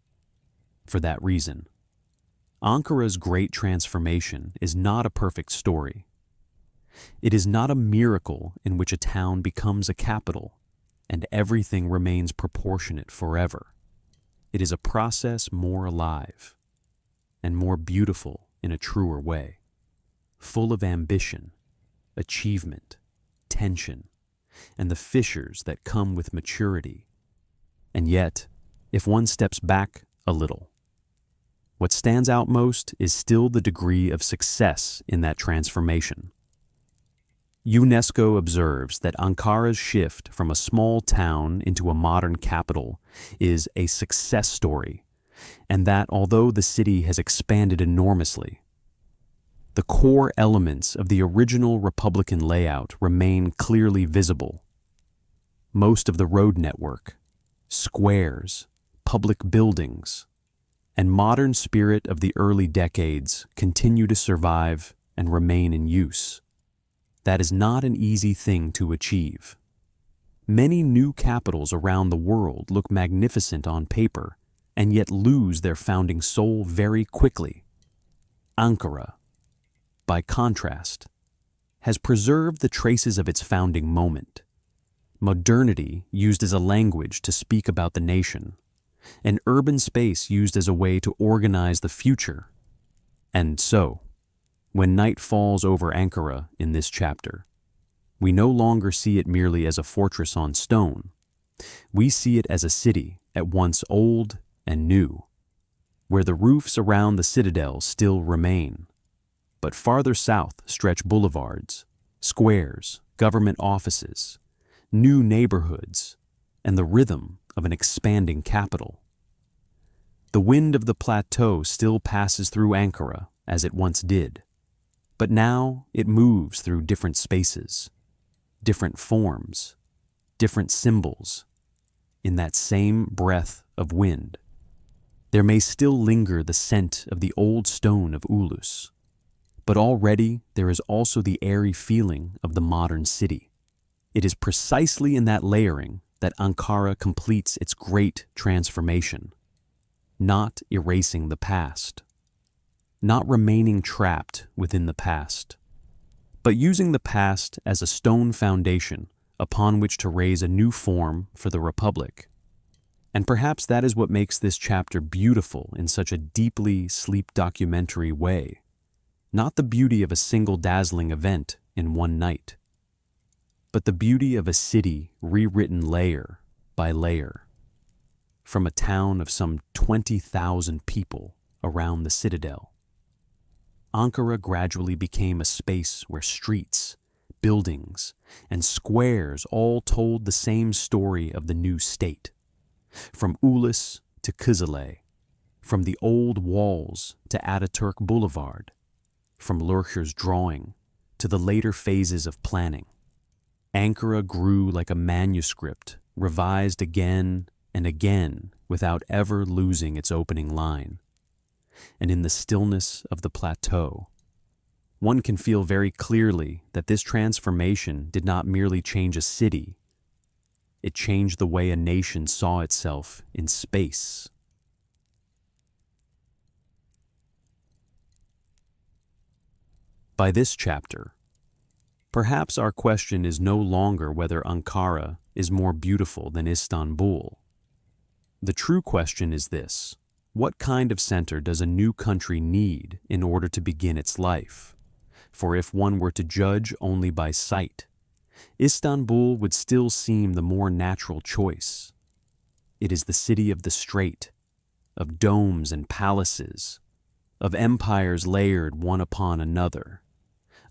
For that reason, Ankara's great transformation is not a perfect story. It is not a miracle in which a town becomes a capital and everything remains proportionate forever. It is a process more alive and more beautiful in a truer way, full of ambition, achievement, tension, and the fissures that come with maturity. And yet, if one steps back a little, what stands out most is still the degree of success in that transformation. UNESCO observes that Ankara's shift from a small town into a modern capital is a success story, and that although the city has expanded enormously, the core elements of the original Republican layout remain clearly visible. Most of the road network, squares, public buildings, and modern spirit of the early decades continue to survive and remain in use. That is not an easy thing to achieve. Many new capitals around the world look magnificent on paper and yet lose their founding soul very quickly. Ankara, by contrast, has preserved the traces of its founding moment. Modernity used as a language to speak about the nation, an urban space used as a way to organize the future. And so, when night falls over Ankara in this chapter, we no longer see it merely as a fortress on stone. We see it as a city at once old and new, where the roofs around the citadel still remain, but farther south stretch boulevards, squares, government offices, new neighborhoods, and the rhythm of an expanding capital. The wind of the plateau still passes through Ankara as it once did, but now it moves through different spaces, different forms, different symbols, in that same breath of wind. There may still linger the scent of the old stone of Ulus, but already there is also the airy feeling of the modern city. It is precisely in that layering that Ankara completes its great transformation, not erasing the past, not remaining trapped within the past, but using the past as a stone foundation upon which to raise a new form for the Republic. And perhaps that is what makes this chapter beautiful in such a deeply sleep documentary way. Not the beauty of a single dazzling event in one night, but the beauty of a city rewritten layer by layer, from a town of some 20,000 people around the citadel. Ankara gradually became a space where streets, buildings, and squares all told the same story of the new state. From Ulis to Kızılay, from the old walls to Ataturk Boulevard, from Lurcher's drawing to the later phases of planning. Ankara grew like a manuscript, revised again and again without ever losing its opening line. And in the stillness of the plateau, one can feel very clearly that this transformation did not merely change a city, it changed the way a nation saw itself in space. By this chapter, perhaps our question is no longer whether Ankara is more beautiful than Istanbul. The true question is this: what kind of center does a new country need in order to begin its life? For if one were to judge only by sight, Istanbul would still seem the more natural choice. It is the city of the straight, of domes and palaces, of empires layered one upon another,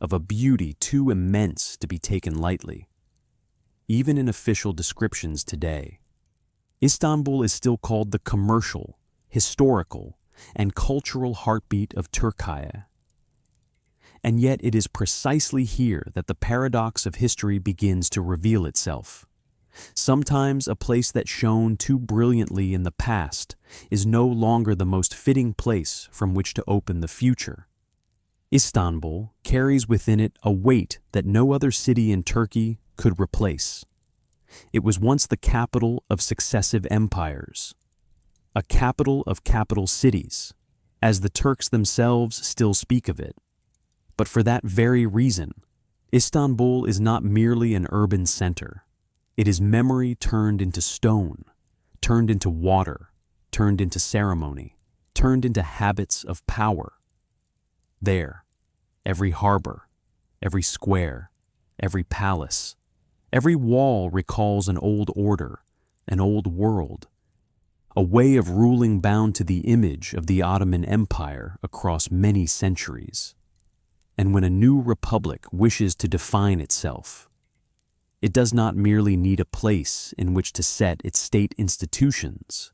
of a beauty too immense to be taken lightly. Even in official descriptions today, Istanbul is still called the commercial, historical, and cultural heartbeat of Turkey. And yet it is precisely here that the paradox of history begins to reveal itself. Sometimes a place that shone too brilliantly in the past is no longer the most fitting place from which to open the future. Istanbul carries within it a weight that no other city in Turkey could replace. It was once the capital of successive empires, a capital of capital cities, as the Turks themselves still speak of it. But for that very reason, Istanbul is not merely an urban center. It is memory turned into stone, turned into water, turned into ceremony, turned into habits of power. There, every harbor, every square, every palace, every wall recalls an old order, an old world, a way of ruling bound to the image of the Ottoman Empire across many centuries. And when a new republic wishes to define itself, it does not merely need a place in which to set its state institutions.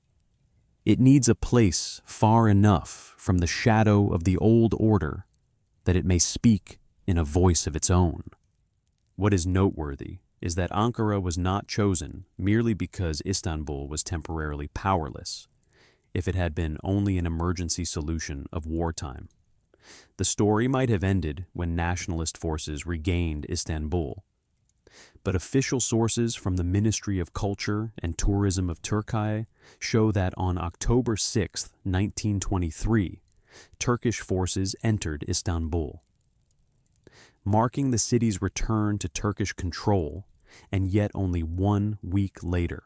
It needs a place far enough from the shadow of the old order that it may speak in a voice of its own. What is noteworthy is that Ankara was not chosen merely because Istanbul was temporarily powerless, if it had been only an emergency solution of wartime. The story might have ended when nationalist forces regained Istanbul, but official sources from the Ministry of Culture and Tourism of Turkey show that on October 6, 1923, Turkish forces entered Istanbul, marking the city's return to Turkish control, and yet only 1 week later,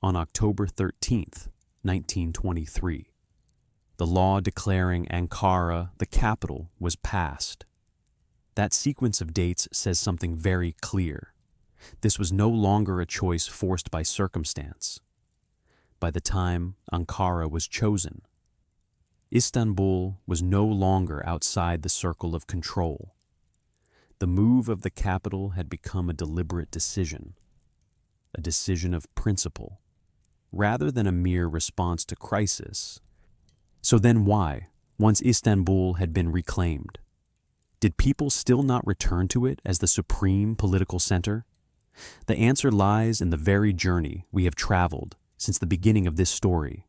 on October 13, 1923, the law declaring Ankara the capital was passed. That sequence of dates says something very clear. This was no longer a choice forced by circumstance. By the time Ankara was chosen, Istanbul was no longer outside the circle of control. The move of the capital had become a deliberate decision, a decision of principle, rather than a mere response to crisis. So then why, once Istanbul had been reclaimed, did people still not return to it as the supreme political center? The answer lies in the very journey we have traveled since the beginning of this story,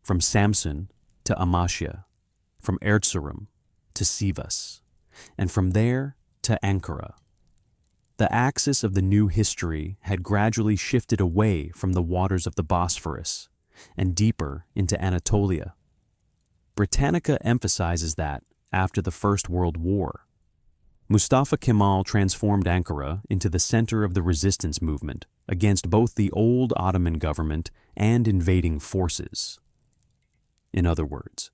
from Samsun to Amasya, from Erzurum to Sivas, and from there to Ankara. The axis of the new history had gradually shifted away from the waters of the Bosphorus and deeper into Anatolia. Britannica emphasizes that after the First World War, Mustafa Kemal transformed Ankara into the center of the resistance movement against both the old Ottoman government and invading forces. In other words,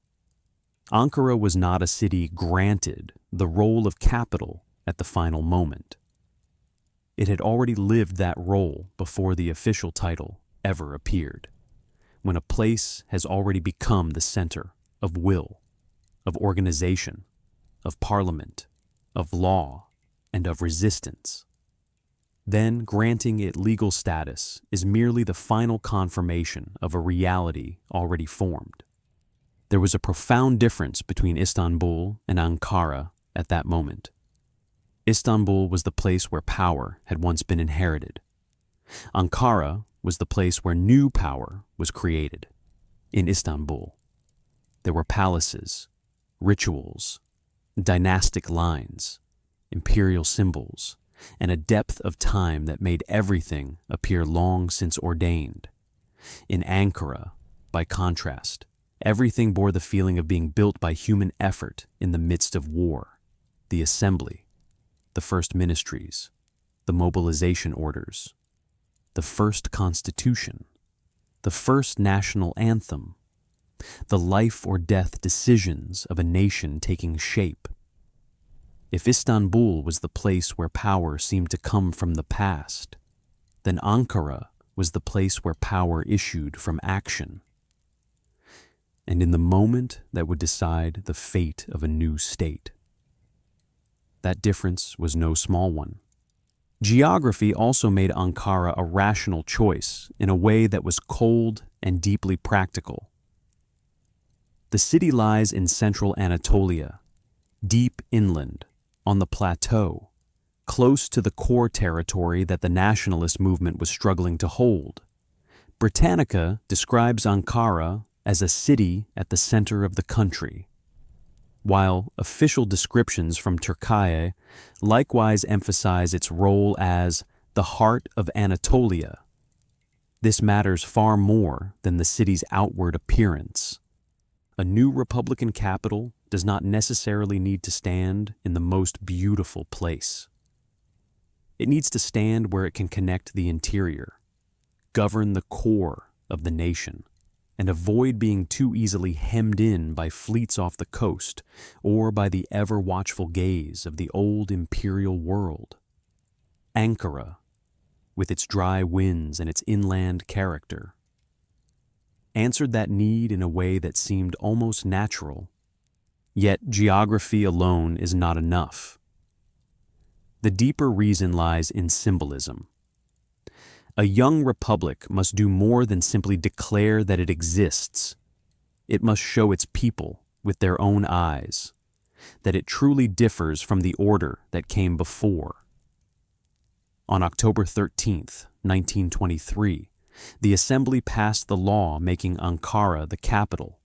Ankara was not a city granted the role of capital at the final moment. It had already lived that role before the official title ever appeared, when a place has already become the center of will, of organization, of parliament, of law, and of resistance. Then granting it legal status is merely the final confirmation of a reality already formed. There was a profound difference between Istanbul and Ankara at that moment. Istanbul was the place where power had once been inherited. Ankara was the place where new power was created. In Istanbul, there were palaces, rituals, dynastic lines, imperial symbols, and a depth of time that made everything appear long since ordained. In Ankara, by contrast, everything bore the feeling of being built by human effort in the midst of war. The assembly, the first ministries, the mobilization orders, the first constitution, the first national anthem, the life or death decisions of a nation taking shape. If Istanbul was the place where power seemed to come from the past, then Ankara was the place where power issued from action. And in the moment that would decide the fate of a new state. That difference was no small one. Geography also made Ankara a rational choice in a way that was cold and deeply practical. The city lies in central Anatolia, deep inland, on the Plateau, close to the core territory that the nationalist movement was struggling to hold. Britannica describes Ankara as a city at the center of the country, while official descriptions from Turkey likewise emphasize its role as the heart of Anatolia. This matters far more than the city's outward appearance. A new Republican capital does not necessarily need to stand in the most beautiful place. It needs to stand where it can connect the interior, govern the core of the nation, and avoid being too easily hemmed in by fleets off the coast or by the ever-watchful gaze of the old imperial world. Ankara, with its dry winds and its inland character, answered that need in a way that seemed almost natural. Yet geography alone is not enough. The deeper reason lies in symbolism. A young republic must do more than simply declare that it exists. It must show its people with their own eyes that it truly differs from the order that came before. On October 13th, 1923, the Assembly passed the law making Ankara the capital.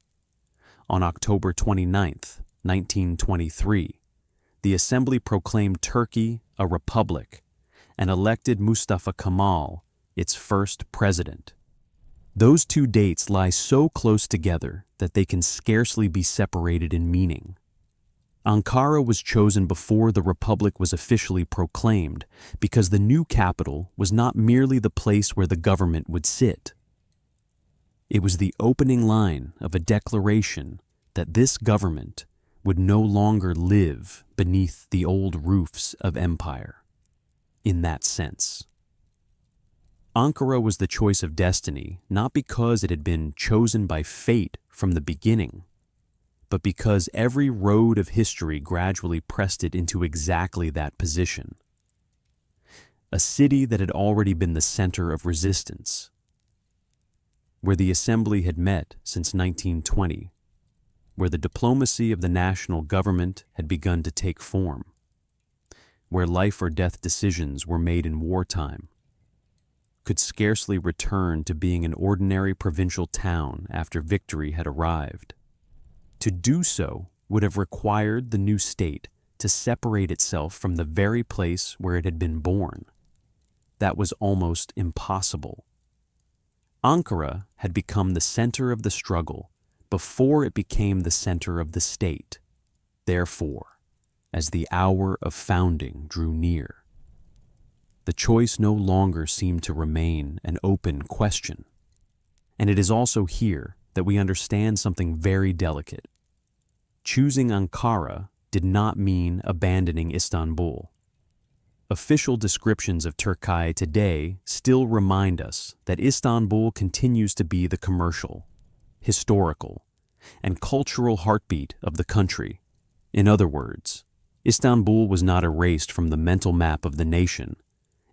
On October 29th, 1923, the Assembly proclaimed Turkey a republic and elected Mustafa Kemal its first president. Those two dates lie so close together that they can scarcely be separated in meaning. Ankara was chosen before the republic was officially proclaimed because the new capital was not merely the place where the government would sit. It was the opening line of a declaration that this government would no longer live beneath the old roofs of empire. In that sense, Ankara was the choice of destiny not because it had been chosen by fate from the beginning, but because every road of history gradually pressed it into exactly that position. A city that had already been the center of resistance, where the Assembly had met since 1920, where the diplomacy of the national government had begun to take form, where life or death decisions were made in wartime, could scarcely return to being an ordinary provincial town after victory had arrived. To do so would have required the new state to separate itself from the very place where it had been born. That was almost impossible. Ankara had become the center of the struggle before it became the center of the state. Therefore, as the hour of founding drew near, the choice no longer seemed to remain an open question. And it is also here that we understand something very delicate. Choosing Ankara did not mean abandoning Istanbul. Official descriptions of Turkey today still remind us that Istanbul continues to be the commercial, historical, and cultural heartbeat of the country. In other words, Istanbul was not erased from the mental map of the nation.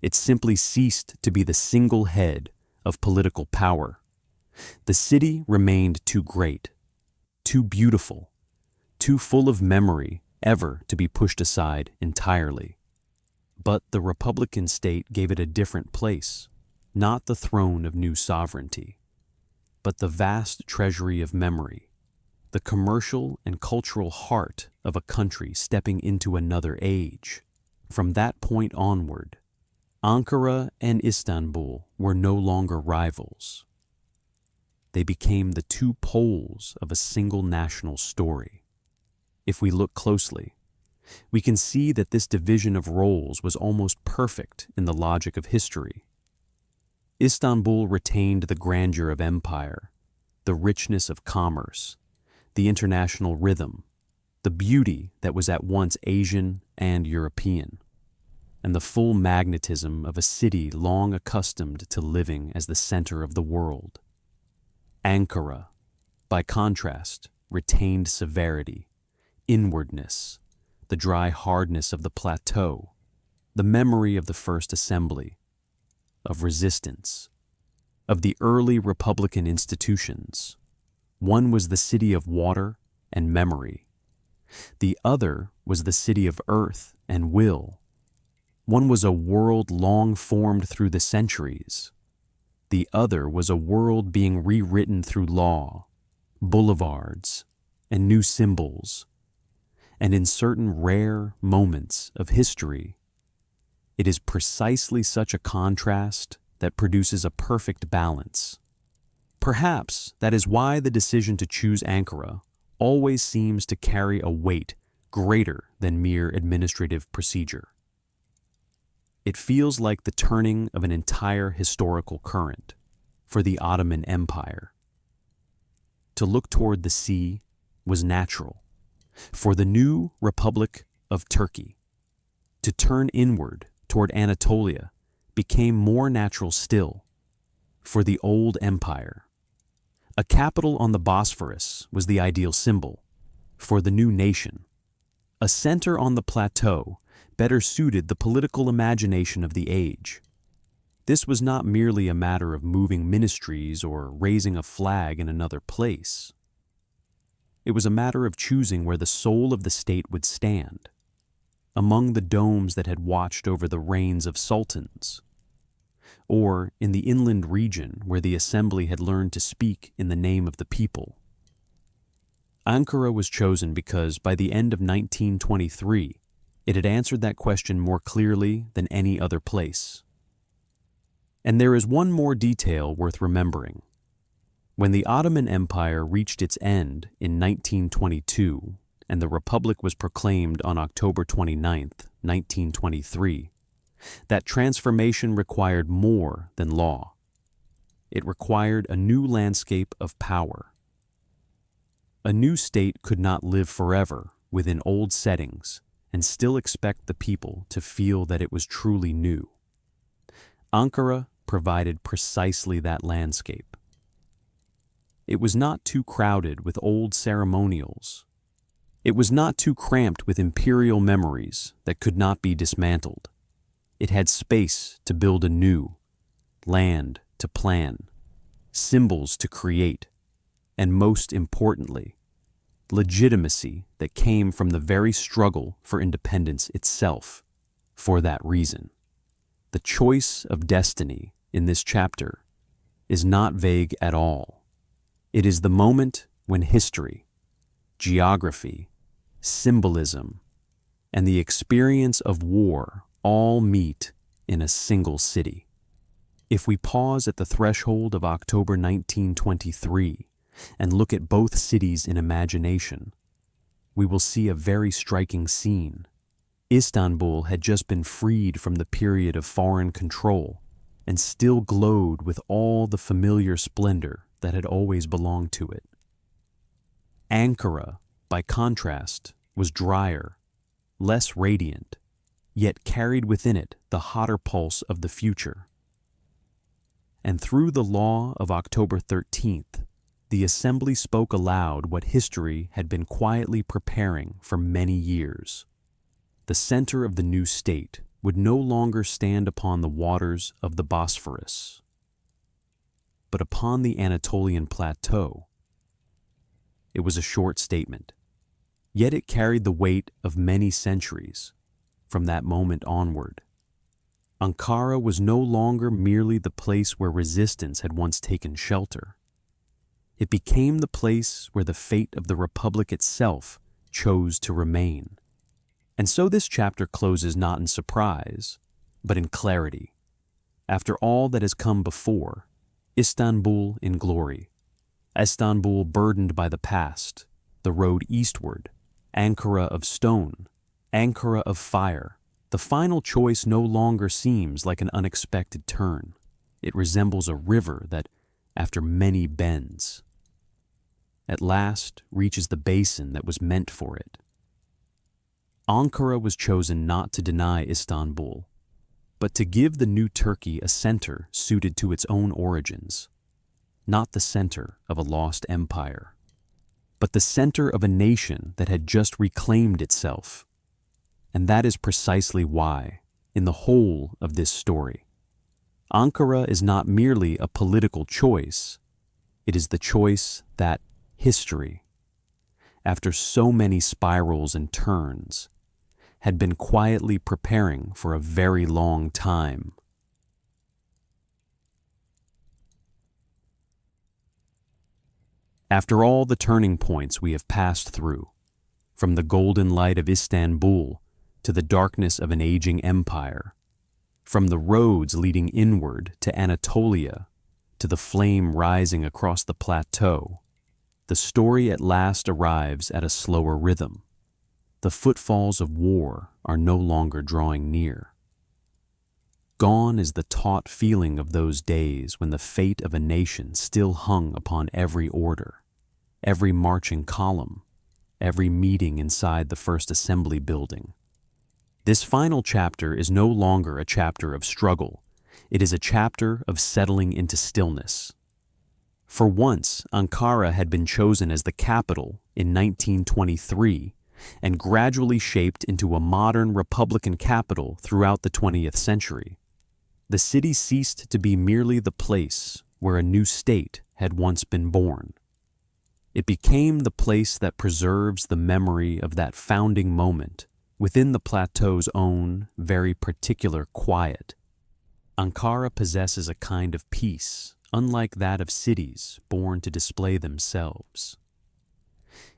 It simply ceased to be the single head of political power. The city remained too great, too beautiful, too full of memory ever to be pushed aside entirely. But the Republican state gave it a different place, not the throne of new sovereignty, but the vast treasury of memory, the commercial and cultural heart of a country stepping into another age. From that point onward, Ankara and Istanbul were no longer rivals. They became the two poles of a single national story. If we look closely, we can see that this division of roles was almost perfect in the logic of history. Istanbul retained the grandeur of empire, the richness of commerce, the international rhythm, the beauty that was at once Asian and European, and the full magnetism of a city long accustomed to living as the center of the world. Ankara, by contrast, retained severity, inwardness, the dry hardness of the Plateau, the memory of the first assembly, of resistance, of the early republican institutions. One was the city of water and memory. The other was the city of earth and will. One was a world long formed through the centuries. The other was a world being rewritten through law, boulevards, and new symbols. And in certain rare moments of history, it is precisely such a contrast that produces a perfect balance. Perhaps that is why the decision to choose Ankara always seems to carry a weight greater than mere administrative procedure. It feels like the turning of an entire historical current for the Ottoman Empire. To look toward the sea was natural. For the new Republic of Turkey, to turn inward toward Anatolia became more natural still. For the old empire, a capital on the Bosphorus was the ideal symbol. For the new nation, a center on the plateau better suited the political imagination of the age. This was not merely a matter of moving ministries or raising a flag in another place. It was a matter of choosing where the soul of the state would stand, among the domes that had watched over the reigns of sultans, or in the inland region where the assembly had learned to speak in the name of the people. Ankara was chosen because by the end of 1923, it had answered that question more clearly than any other place. And there is one more detail worth remembering. When the Ottoman Empire reached its end in 1922 and the Republic was proclaimed on October 29, 1923, that transformation required more than law. It required a new landscape of power. A new state could not live forever within old settings and still expect the people to feel that it was truly new. Ankara provided precisely that landscape. It was not too crowded with old ceremonials. It was not too cramped with imperial memories that could not be dismantled. It had space to build anew, land to plan, symbols to create, and most importantly, legitimacy that came from the very struggle for independence itself. For that reason, the choice of destiny in this chapter is not vague at all. It is the moment when history, geography, symbolism, and the experience of war all meet in a single city. If we pause at the threshold of October 1923 and look at both cities in imagination, we will see a very striking scene. Istanbul had just been freed from the period of foreign control and still glowed with all the familiar splendor that had always belonged to it. Ankara, by contrast, was drier, less radiant, yet carried within it the hotter pulse of the future. And through the law of October 13th, the assembly spoke aloud what history had been quietly preparing for many years. The center of the new state would no longer stand upon the waters of the Bosphorus, but upon the Anatolian plateau. It was a short statement, yet it carried the weight of many centuries from that moment onward. Ankara was no longer merely the place where resistance had once taken shelter. It became the place where the fate of the Republic itself chose to remain. And so this chapter closes not in surprise, but in clarity. After all that has come before, Istanbul in glory, Istanbul burdened by the past, the road eastward, Ankara of stone, Ankara of fire, the final choice no longer seems like an unexpected turn. It resembles a river that, after many bends, at last reaches the basin that was meant for it. Ankara was chosen not to deny Istanbul, but to give the new Turkey a center suited to its own origins, not the center of a lost empire, but the center of a nation that had just reclaimed itself. And that is precisely why, in the whole of this story, Ankara is not merely a political choice, it is the choice that history, after so many spirals and turns, had been quietly preparing for a very long time. After all the turning points we have passed through, from the golden light of Istanbul to the darkness of an aging empire, from the roads leading inward to Anatolia to the flame rising across the plateau, the story at last arrives at a slower rhythm. The footfalls of war are no longer drawing near. Gone is the taut feeling of those days when the fate of a nation still hung upon every order, every marching column, every meeting inside the first assembly building. This final chapter is no longer a chapter of struggle. It is a chapter of settling into stillness. For once, Ankara had been chosen as the capital in 1923 and gradually shaped into a modern republican capital throughout the 20th century. The city ceased to be merely the place where a new state had once been born. It became the place that preserves the memory of that founding moment within the plateau's own very particular quiet. Ankara possesses a kind of peace unlike that of cities born to display themselves.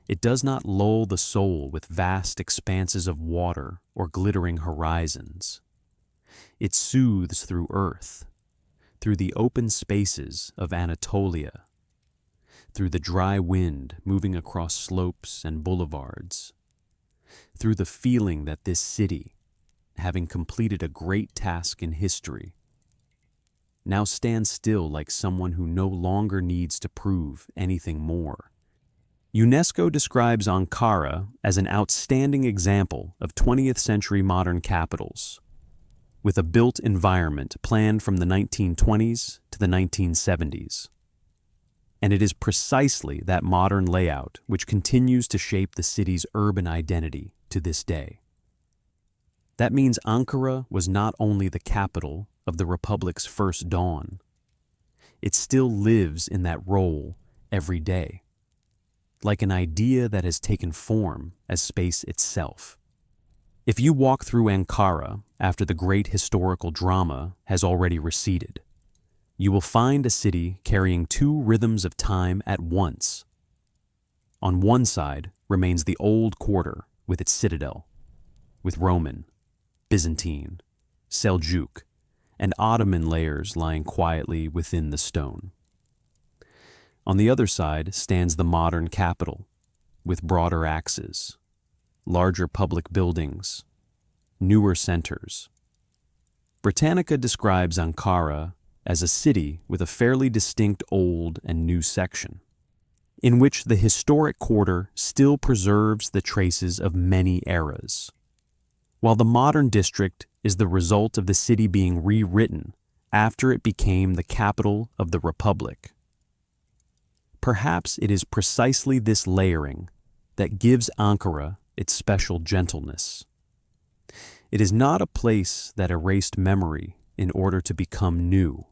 It does not lull the soul with vast expanses of water or glittering horizons. It soothes through earth, through the open spaces of Anatolia, through the dry wind moving across slopes and boulevards, through the feeling that this city, having completed a great task in history, now stands still like someone who no longer needs to prove anything more. UNESCO describes Ankara as an outstanding example of 20th century modern capitals, with a built environment planned from the 1920s to the 1970s. And it is precisely that modern layout which continues to shape the city's urban identity to this day. That means Ankara was not only the capital of the Republic's first dawn, it still lives in that role every day, like an idea that has taken form as space itself. If you walk through Ankara after the great historical drama has already receded, you will find a city carrying two rhythms of time at once. On one side remains the old quarter with its citadel, with Roman, Byzantine, Seljuk, and Ottoman layers lying quietly within the stone. On the other side stands the modern capital, with broader axes, larger public buildings, newer centers. Britannica describes Ankara as a city with a fairly distinct old and new section, in which the historic quarter still preserves the traces of many eras, while the modern district is the result of the city being rewritten after it became the capital of the Republic. Perhaps it is precisely this layering that gives Ankara its special gentleness. It is not a place that erased memory in order to become new.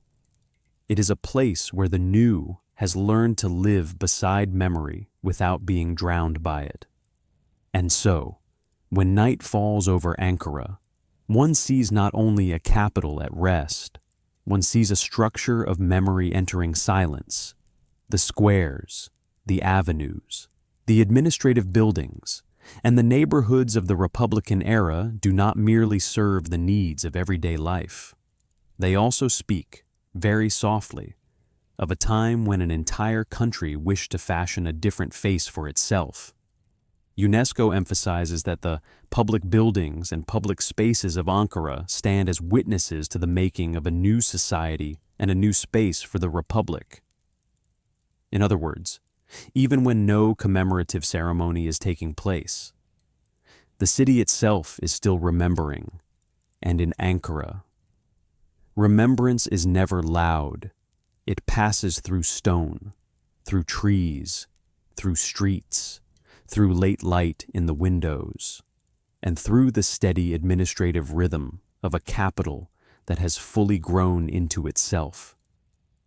It is a place where the new has learned to live beside memory without being drowned by it. And so, when night falls over Ankara, one sees not only a capital at rest, one sees a structure of memory entering silence. The squares, the avenues, the administrative buildings, and the neighborhoods of the Republican era do not merely serve the needs of everyday life. They also speak, very softly, of a time when an entire country wished to fashion a different face for itself. UNESCO emphasizes that the public buildings and public spaces of Ankara stand as witnesses to the making of a new society and a new space for the Republic. In other words, even when no commemorative ceremony is taking place, the city itself is still remembering, and in Ankara, remembrance is never loud. It passes through stone, through trees, through streets, through late light in the windows, and through the steady administrative rhythm of a capital that has fully grown into itself.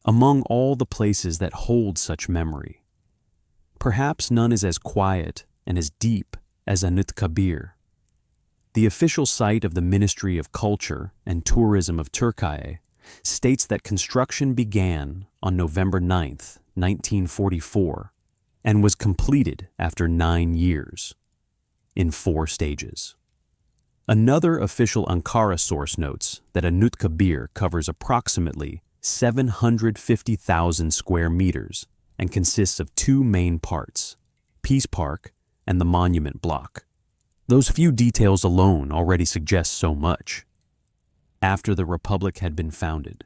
Among all the places that hold such memory, perhaps none is as quiet and as deep as Anıtkabir. The official site of the Ministry of Culture and Tourism of Turkey states that construction began on November 9th, 1944, and was completed after 9 years, in 4 stages. Another official Ankara source notes that Anıtkabir covers approximately 750,000 square meters and consists of 2 main parts, Peace Park and the Monument Block. Those few details alone already suggest so much. After the Republic had been founded,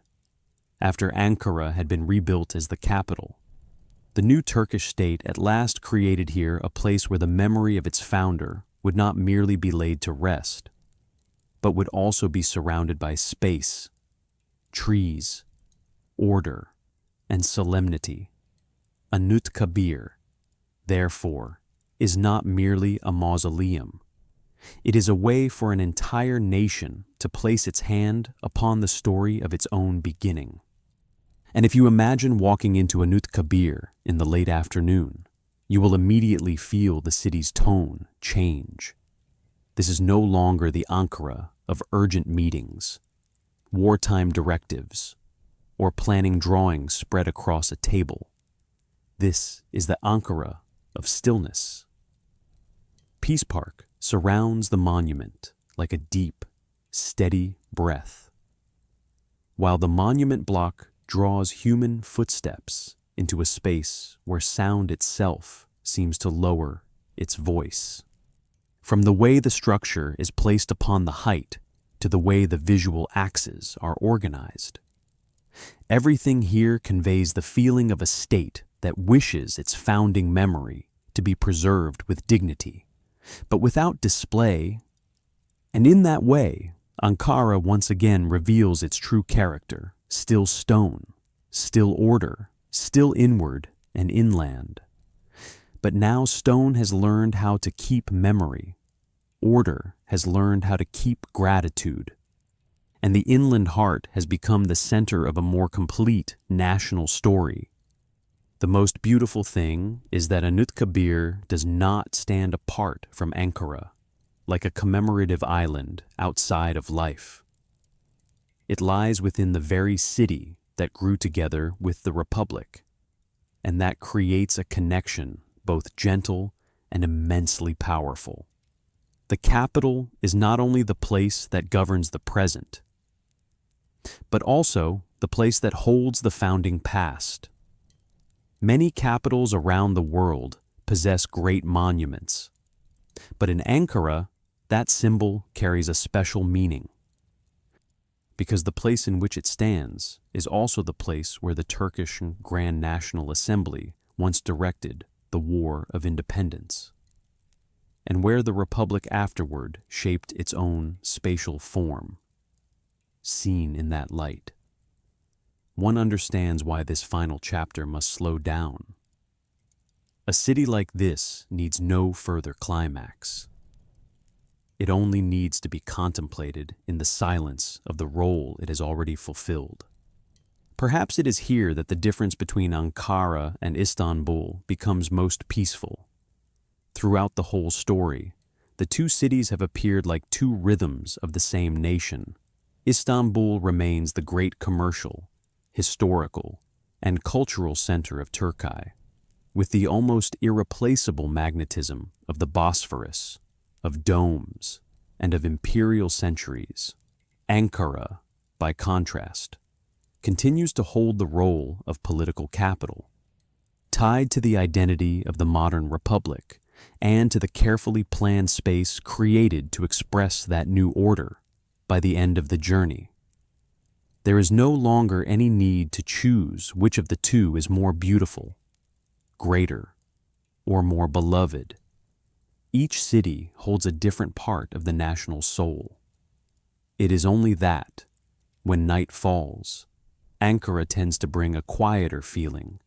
after Ankara had been rebuilt as the capital, the new Turkish state at last created here a place where the memory of its founder would not merely be laid to rest, but would also be surrounded by space, trees, order, and solemnity. Anıtkabir, therefore, is not merely a mausoleum. It is a way for an entire nation to place its hand upon the story of its own beginning. And if you imagine walking into Anıtkabir in the late afternoon, you will immediately feel the city's tone change. This is no longer the Ankara of urgent meetings, wartime directives, or planning drawings spread across a table. This is the Ankara of stillness. Peace Park surrounds the monument like a deep, steady breath, while the monument block draws human footsteps into a space where sound itself seems to lower its voice. From the way the structure is placed upon the height to the way the visual axes are organized, everything here conveys the feeling of a state that wishes its founding memory to be preserved with dignity, but without display. And in that way, Ankara once again reveals its true character, still stone, still order, still inward and inland. But now stone has learned how to keep memory, order has learned how to keep gratitude, and the inland heart has become the center of a more complete national story. The most beautiful thing is that Anıtkabir does not stand apart from Ankara, like a commemorative island outside of life. It lies within the very city that grew together with the Republic, and that creates a connection both gentle and immensely powerful. The The capital is not only the place that governs the present, but also the place that holds the founding past. Many capitals around the world possess great monuments, but in Ankara, that symbol carries a special meaning, because the place in which it stands is also the place where the Turkish Grand National Assembly once directed the War of Independence, and where the Republic afterward shaped its own spatial form. Seen in that light, one understands why this final chapter must slow down. A city like this needs no further climax. It only needs to be contemplated in the silence of the role it has already fulfilled. Perhaps it is here that the difference between Ankara and Istanbul becomes most peaceful. Throughout the whole story, the two cities have appeared like two rhythms of the same nation. Istanbul remains the great commercial, historical, and cultural center of Turkey, with the almost irreplaceable magnetism of the Bosphorus, of domes, and of imperial centuries. Ankara, by contrast, continues to hold the role of political capital, tied to the identity of the modern republic and to the carefully planned space created to express that new order by the end of the journey. There is no longer any need to choose which of the two is more beautiful, greater, or more beloved. Each city holds a different part of the national soul. It is only that, when night falls, Ankara tends to bring a quieter feeling,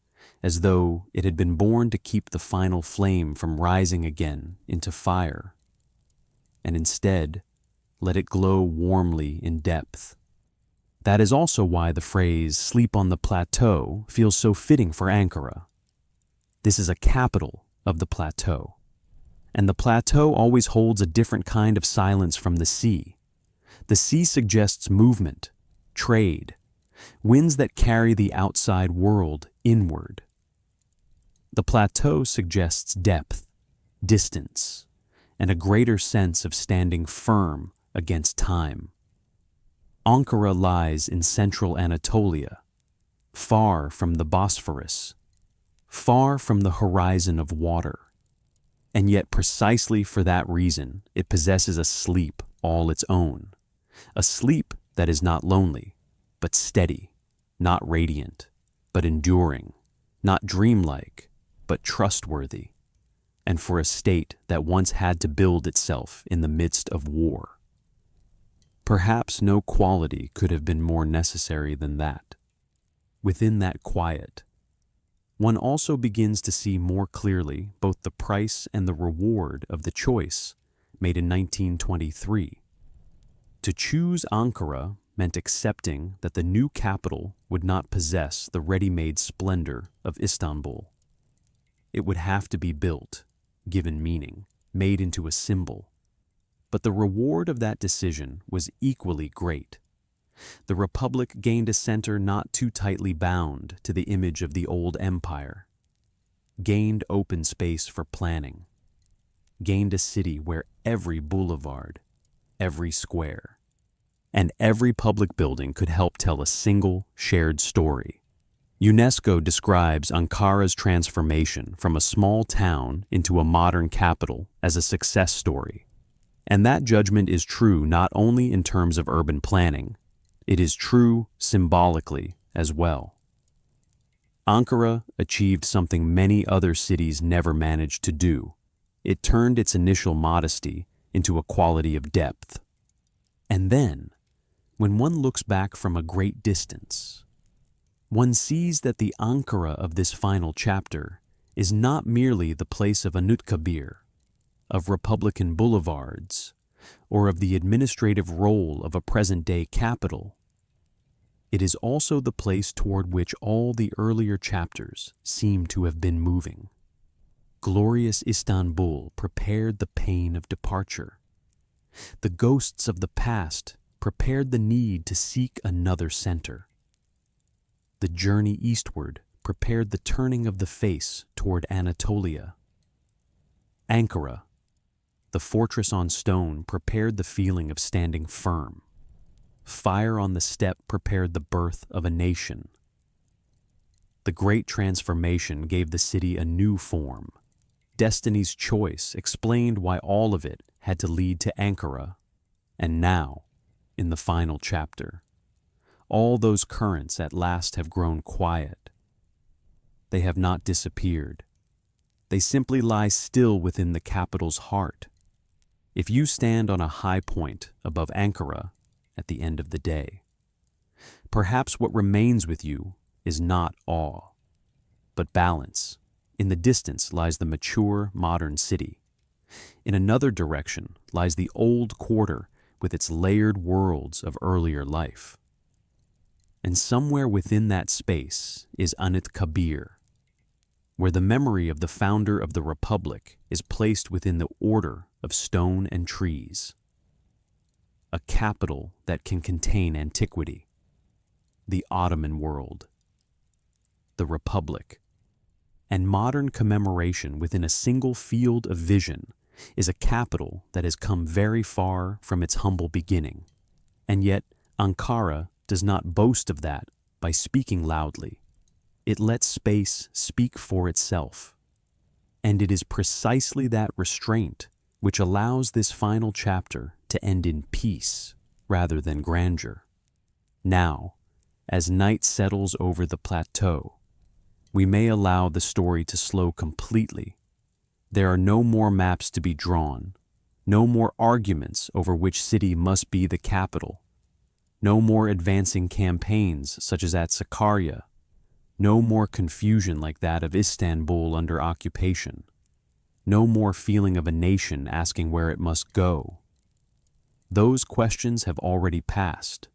as though it had been born to keep the final flame from rising again into fire, and instead let it glow warmly in depth. That is also why the phrase "sleep on the plateau" feels so fitting for Ankara. This is a capital of the plateau, and the plateau always holds a different kind of silence from the sea. The sea suggests movement, trade, winds that carry the outside world inward. The plateau suggests depth, distance, and a greater sense of standing firm against time. Ankara lies in central Anatolia, far from the Bosphorus, far from the horizon of water. And yet precisely for that reason, it possesses a sleep all its own, a sleep that is not lonely, but steady, not radiant, but enduring, not dreamlike, but trustworthy, and for a state that once had to build itself in the midst of war. Perhaps no quality could have been more necessary than that. Within that quiet, one also begins to see more clearly both the price and the reward of the choice made in 1923. To choose Ankara meant accepting that the new capital would not possess the ready-made splendor of Istanbul. It would have to be built, given meaning, made into a symbol. But the reward of that decision was equally great. The Republic gained a center not too tightly bound to the image of the old empire, gained open space for planning, gained a city where every boulevard, every square, and every public building could help tell a single shared story. UNESCO describes Ankara's transformation from a small town into a modern capital as a success story. And that judgment is true not only in terms of urban planning, it is true symbolically as well. Ankara achieved something many other cities never managed to do. It turned its initial modesty into a quality of depth. And then, when one looks back from a great distance, one sees that the Ankara of this final chapter is not merely the place of Anıtkabir, of Republican boulevards, or of the administrative role of a present-day capital. It is also the place toward which all the earlier chapters seem to have been moving. Glorious Istanbul prepared the pain of departure. The ghosts of the past prepared the need to seek another center. The journey eastward prepared the turning of the face toward Anatolia. Ankara, The fortress on stone prepared the feeling of standing firm. Fire on the steppe prepared the birth of a nation. The great transformation gave the city a new form. Destiny's choice explained why all of it had to lead to Ankara. And now, in the final chapter, all those currents at last have grown quiet. They have not disappeared. They simply lie still within the capital's heart. If you stand on a high point above Ankara at the end of the day, perhaps what remains with you is not awe, but balance. In the distance lies the mature, modern city. In another direction lies the old quarter with its layered worlds of earlier life. And somewhere within that space is Anıt Kabir, where the memory of the founder of the Republic is placed within the order of stone and trees. A capital that can contain antiquity, the Ottoman world, the Republic, and modern commemoration within a single field of vision is a capital that has come very far from its humble beginning. And yet, Ankara does not boast of that by speaking loudly. It lets space speak for itself. And it is precisely that restraint which allows this final chapter to end in peace rather than grandeur. Now, as night settles over the plateau, we may allow the story to slow completely. There are no more maps to be drawn, no more arguments over which city must be the capital, no more advancing campaigns such as at Sakarya, no more confusion like that of Istanbul under occupation, no more feeling of a nation asking where it must go. Those questions have already passed.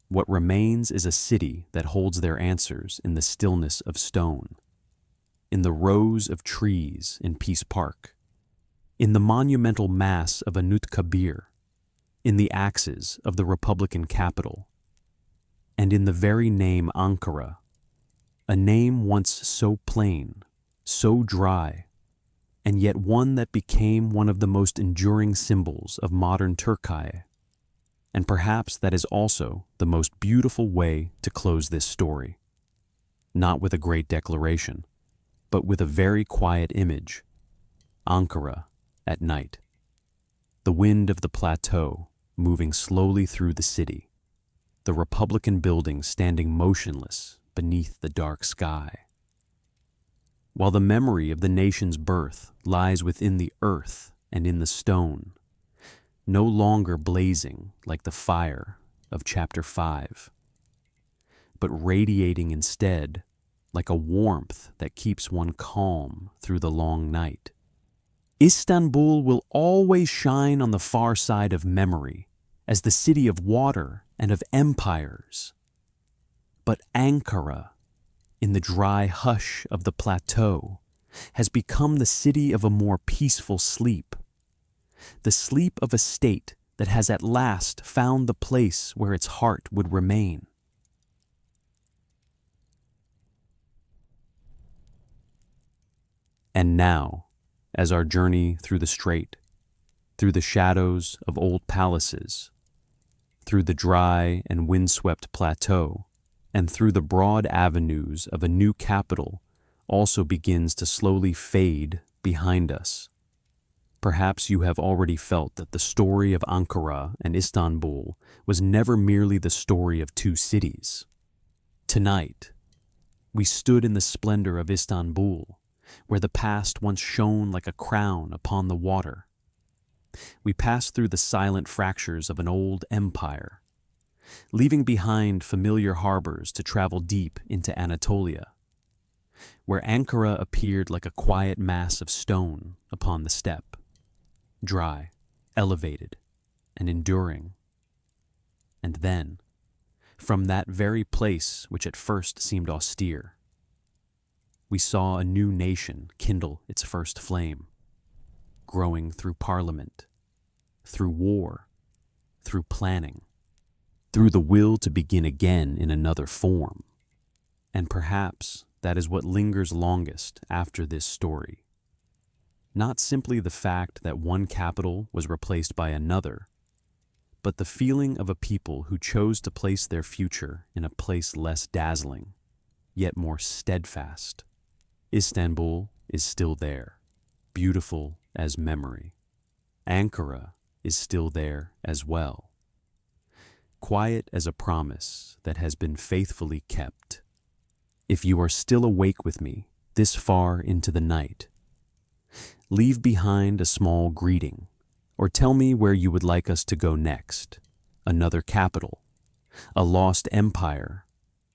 What remains is a city that holds their answers in the stillness of stone, in the rows of trees in Peace Park, in the monumental mass of Anıt Kabir, in the axes of the Republican capital, and in the very name Ankara, a name once so plain, so dry, and yet one that became one of the most enduring symbols of modern Turkey. And perhaps that is also the most beautiful way to close this story. Not with a great declaration, but with a very quiet image. Ankara at night. The wind of the plateau moving slowly through the city. The Republican buildings standing motionless beneath the dark sky. While the memory of the nation's birth lies within the earth and in the stone, no longer blazing like the fire of chapter 5, but radiating instead like a warmth that keeps one calm through the long night. Istanbul will always shine on the far side of memory as the city of water and of empires. But Ankara, in the dry hush of the plateau, has become the city of a more peaceful sleep. The sleep of a state that has at last found the place where its heart would remain. And now, as our journey through the strait, through the shadows of old palaces, through the dry and windswept plateau, and through the broad avenues of a new capital also begins to slowly fade behind us. Perhaps you have already felt that the story of Ankara and Istanbul was never merely the story of two cities. Tonight, we stood in the splendor of Istanbul, where the past once shone like a crown upon the water. We passed through the silent fractures of an old empire, leaving behind familiar harbors to travel deep into Anatolia, where Ankara appeared like a quiet mass of stone upon the steppe, dry, elevated, and enduring. And then, from that very place which at first seemed austere, we saw a new nation kindle its first flame, growing through parliament, through war, through planning, through the will to begin again in another form. And perhaps that is what lingers longest after this story. Not simply the fact that one capital was replaced by another, but the feeling of a people who chose to place their future in a place less dazzling, yet more steadfast. Istanbul is still there, beautiful as memory. Ankara is still there as well, quiet as a promise that has been faithfully kept. If you are still awake with me this far into the night, leave behind a small greeting, or tell me where you would like us to go next. Another capital, a lost empire,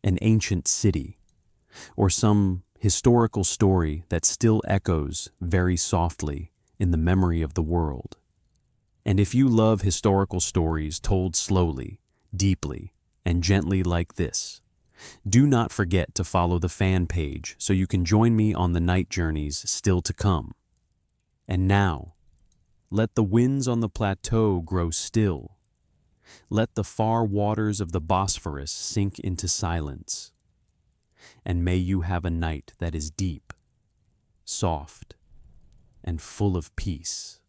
an ancient city, or some historical story that still echoes very softly in the memory of the world. And if you love historical stories told slowly, deeply, and gently like this, do not forget to follow the fan page so you can join me on the night journeys still to come. And now, let the winds on the plateau grow still. Let the far waters of the Bosphorus sink into silence. And may you have a night that is deep, soft, and full of peace.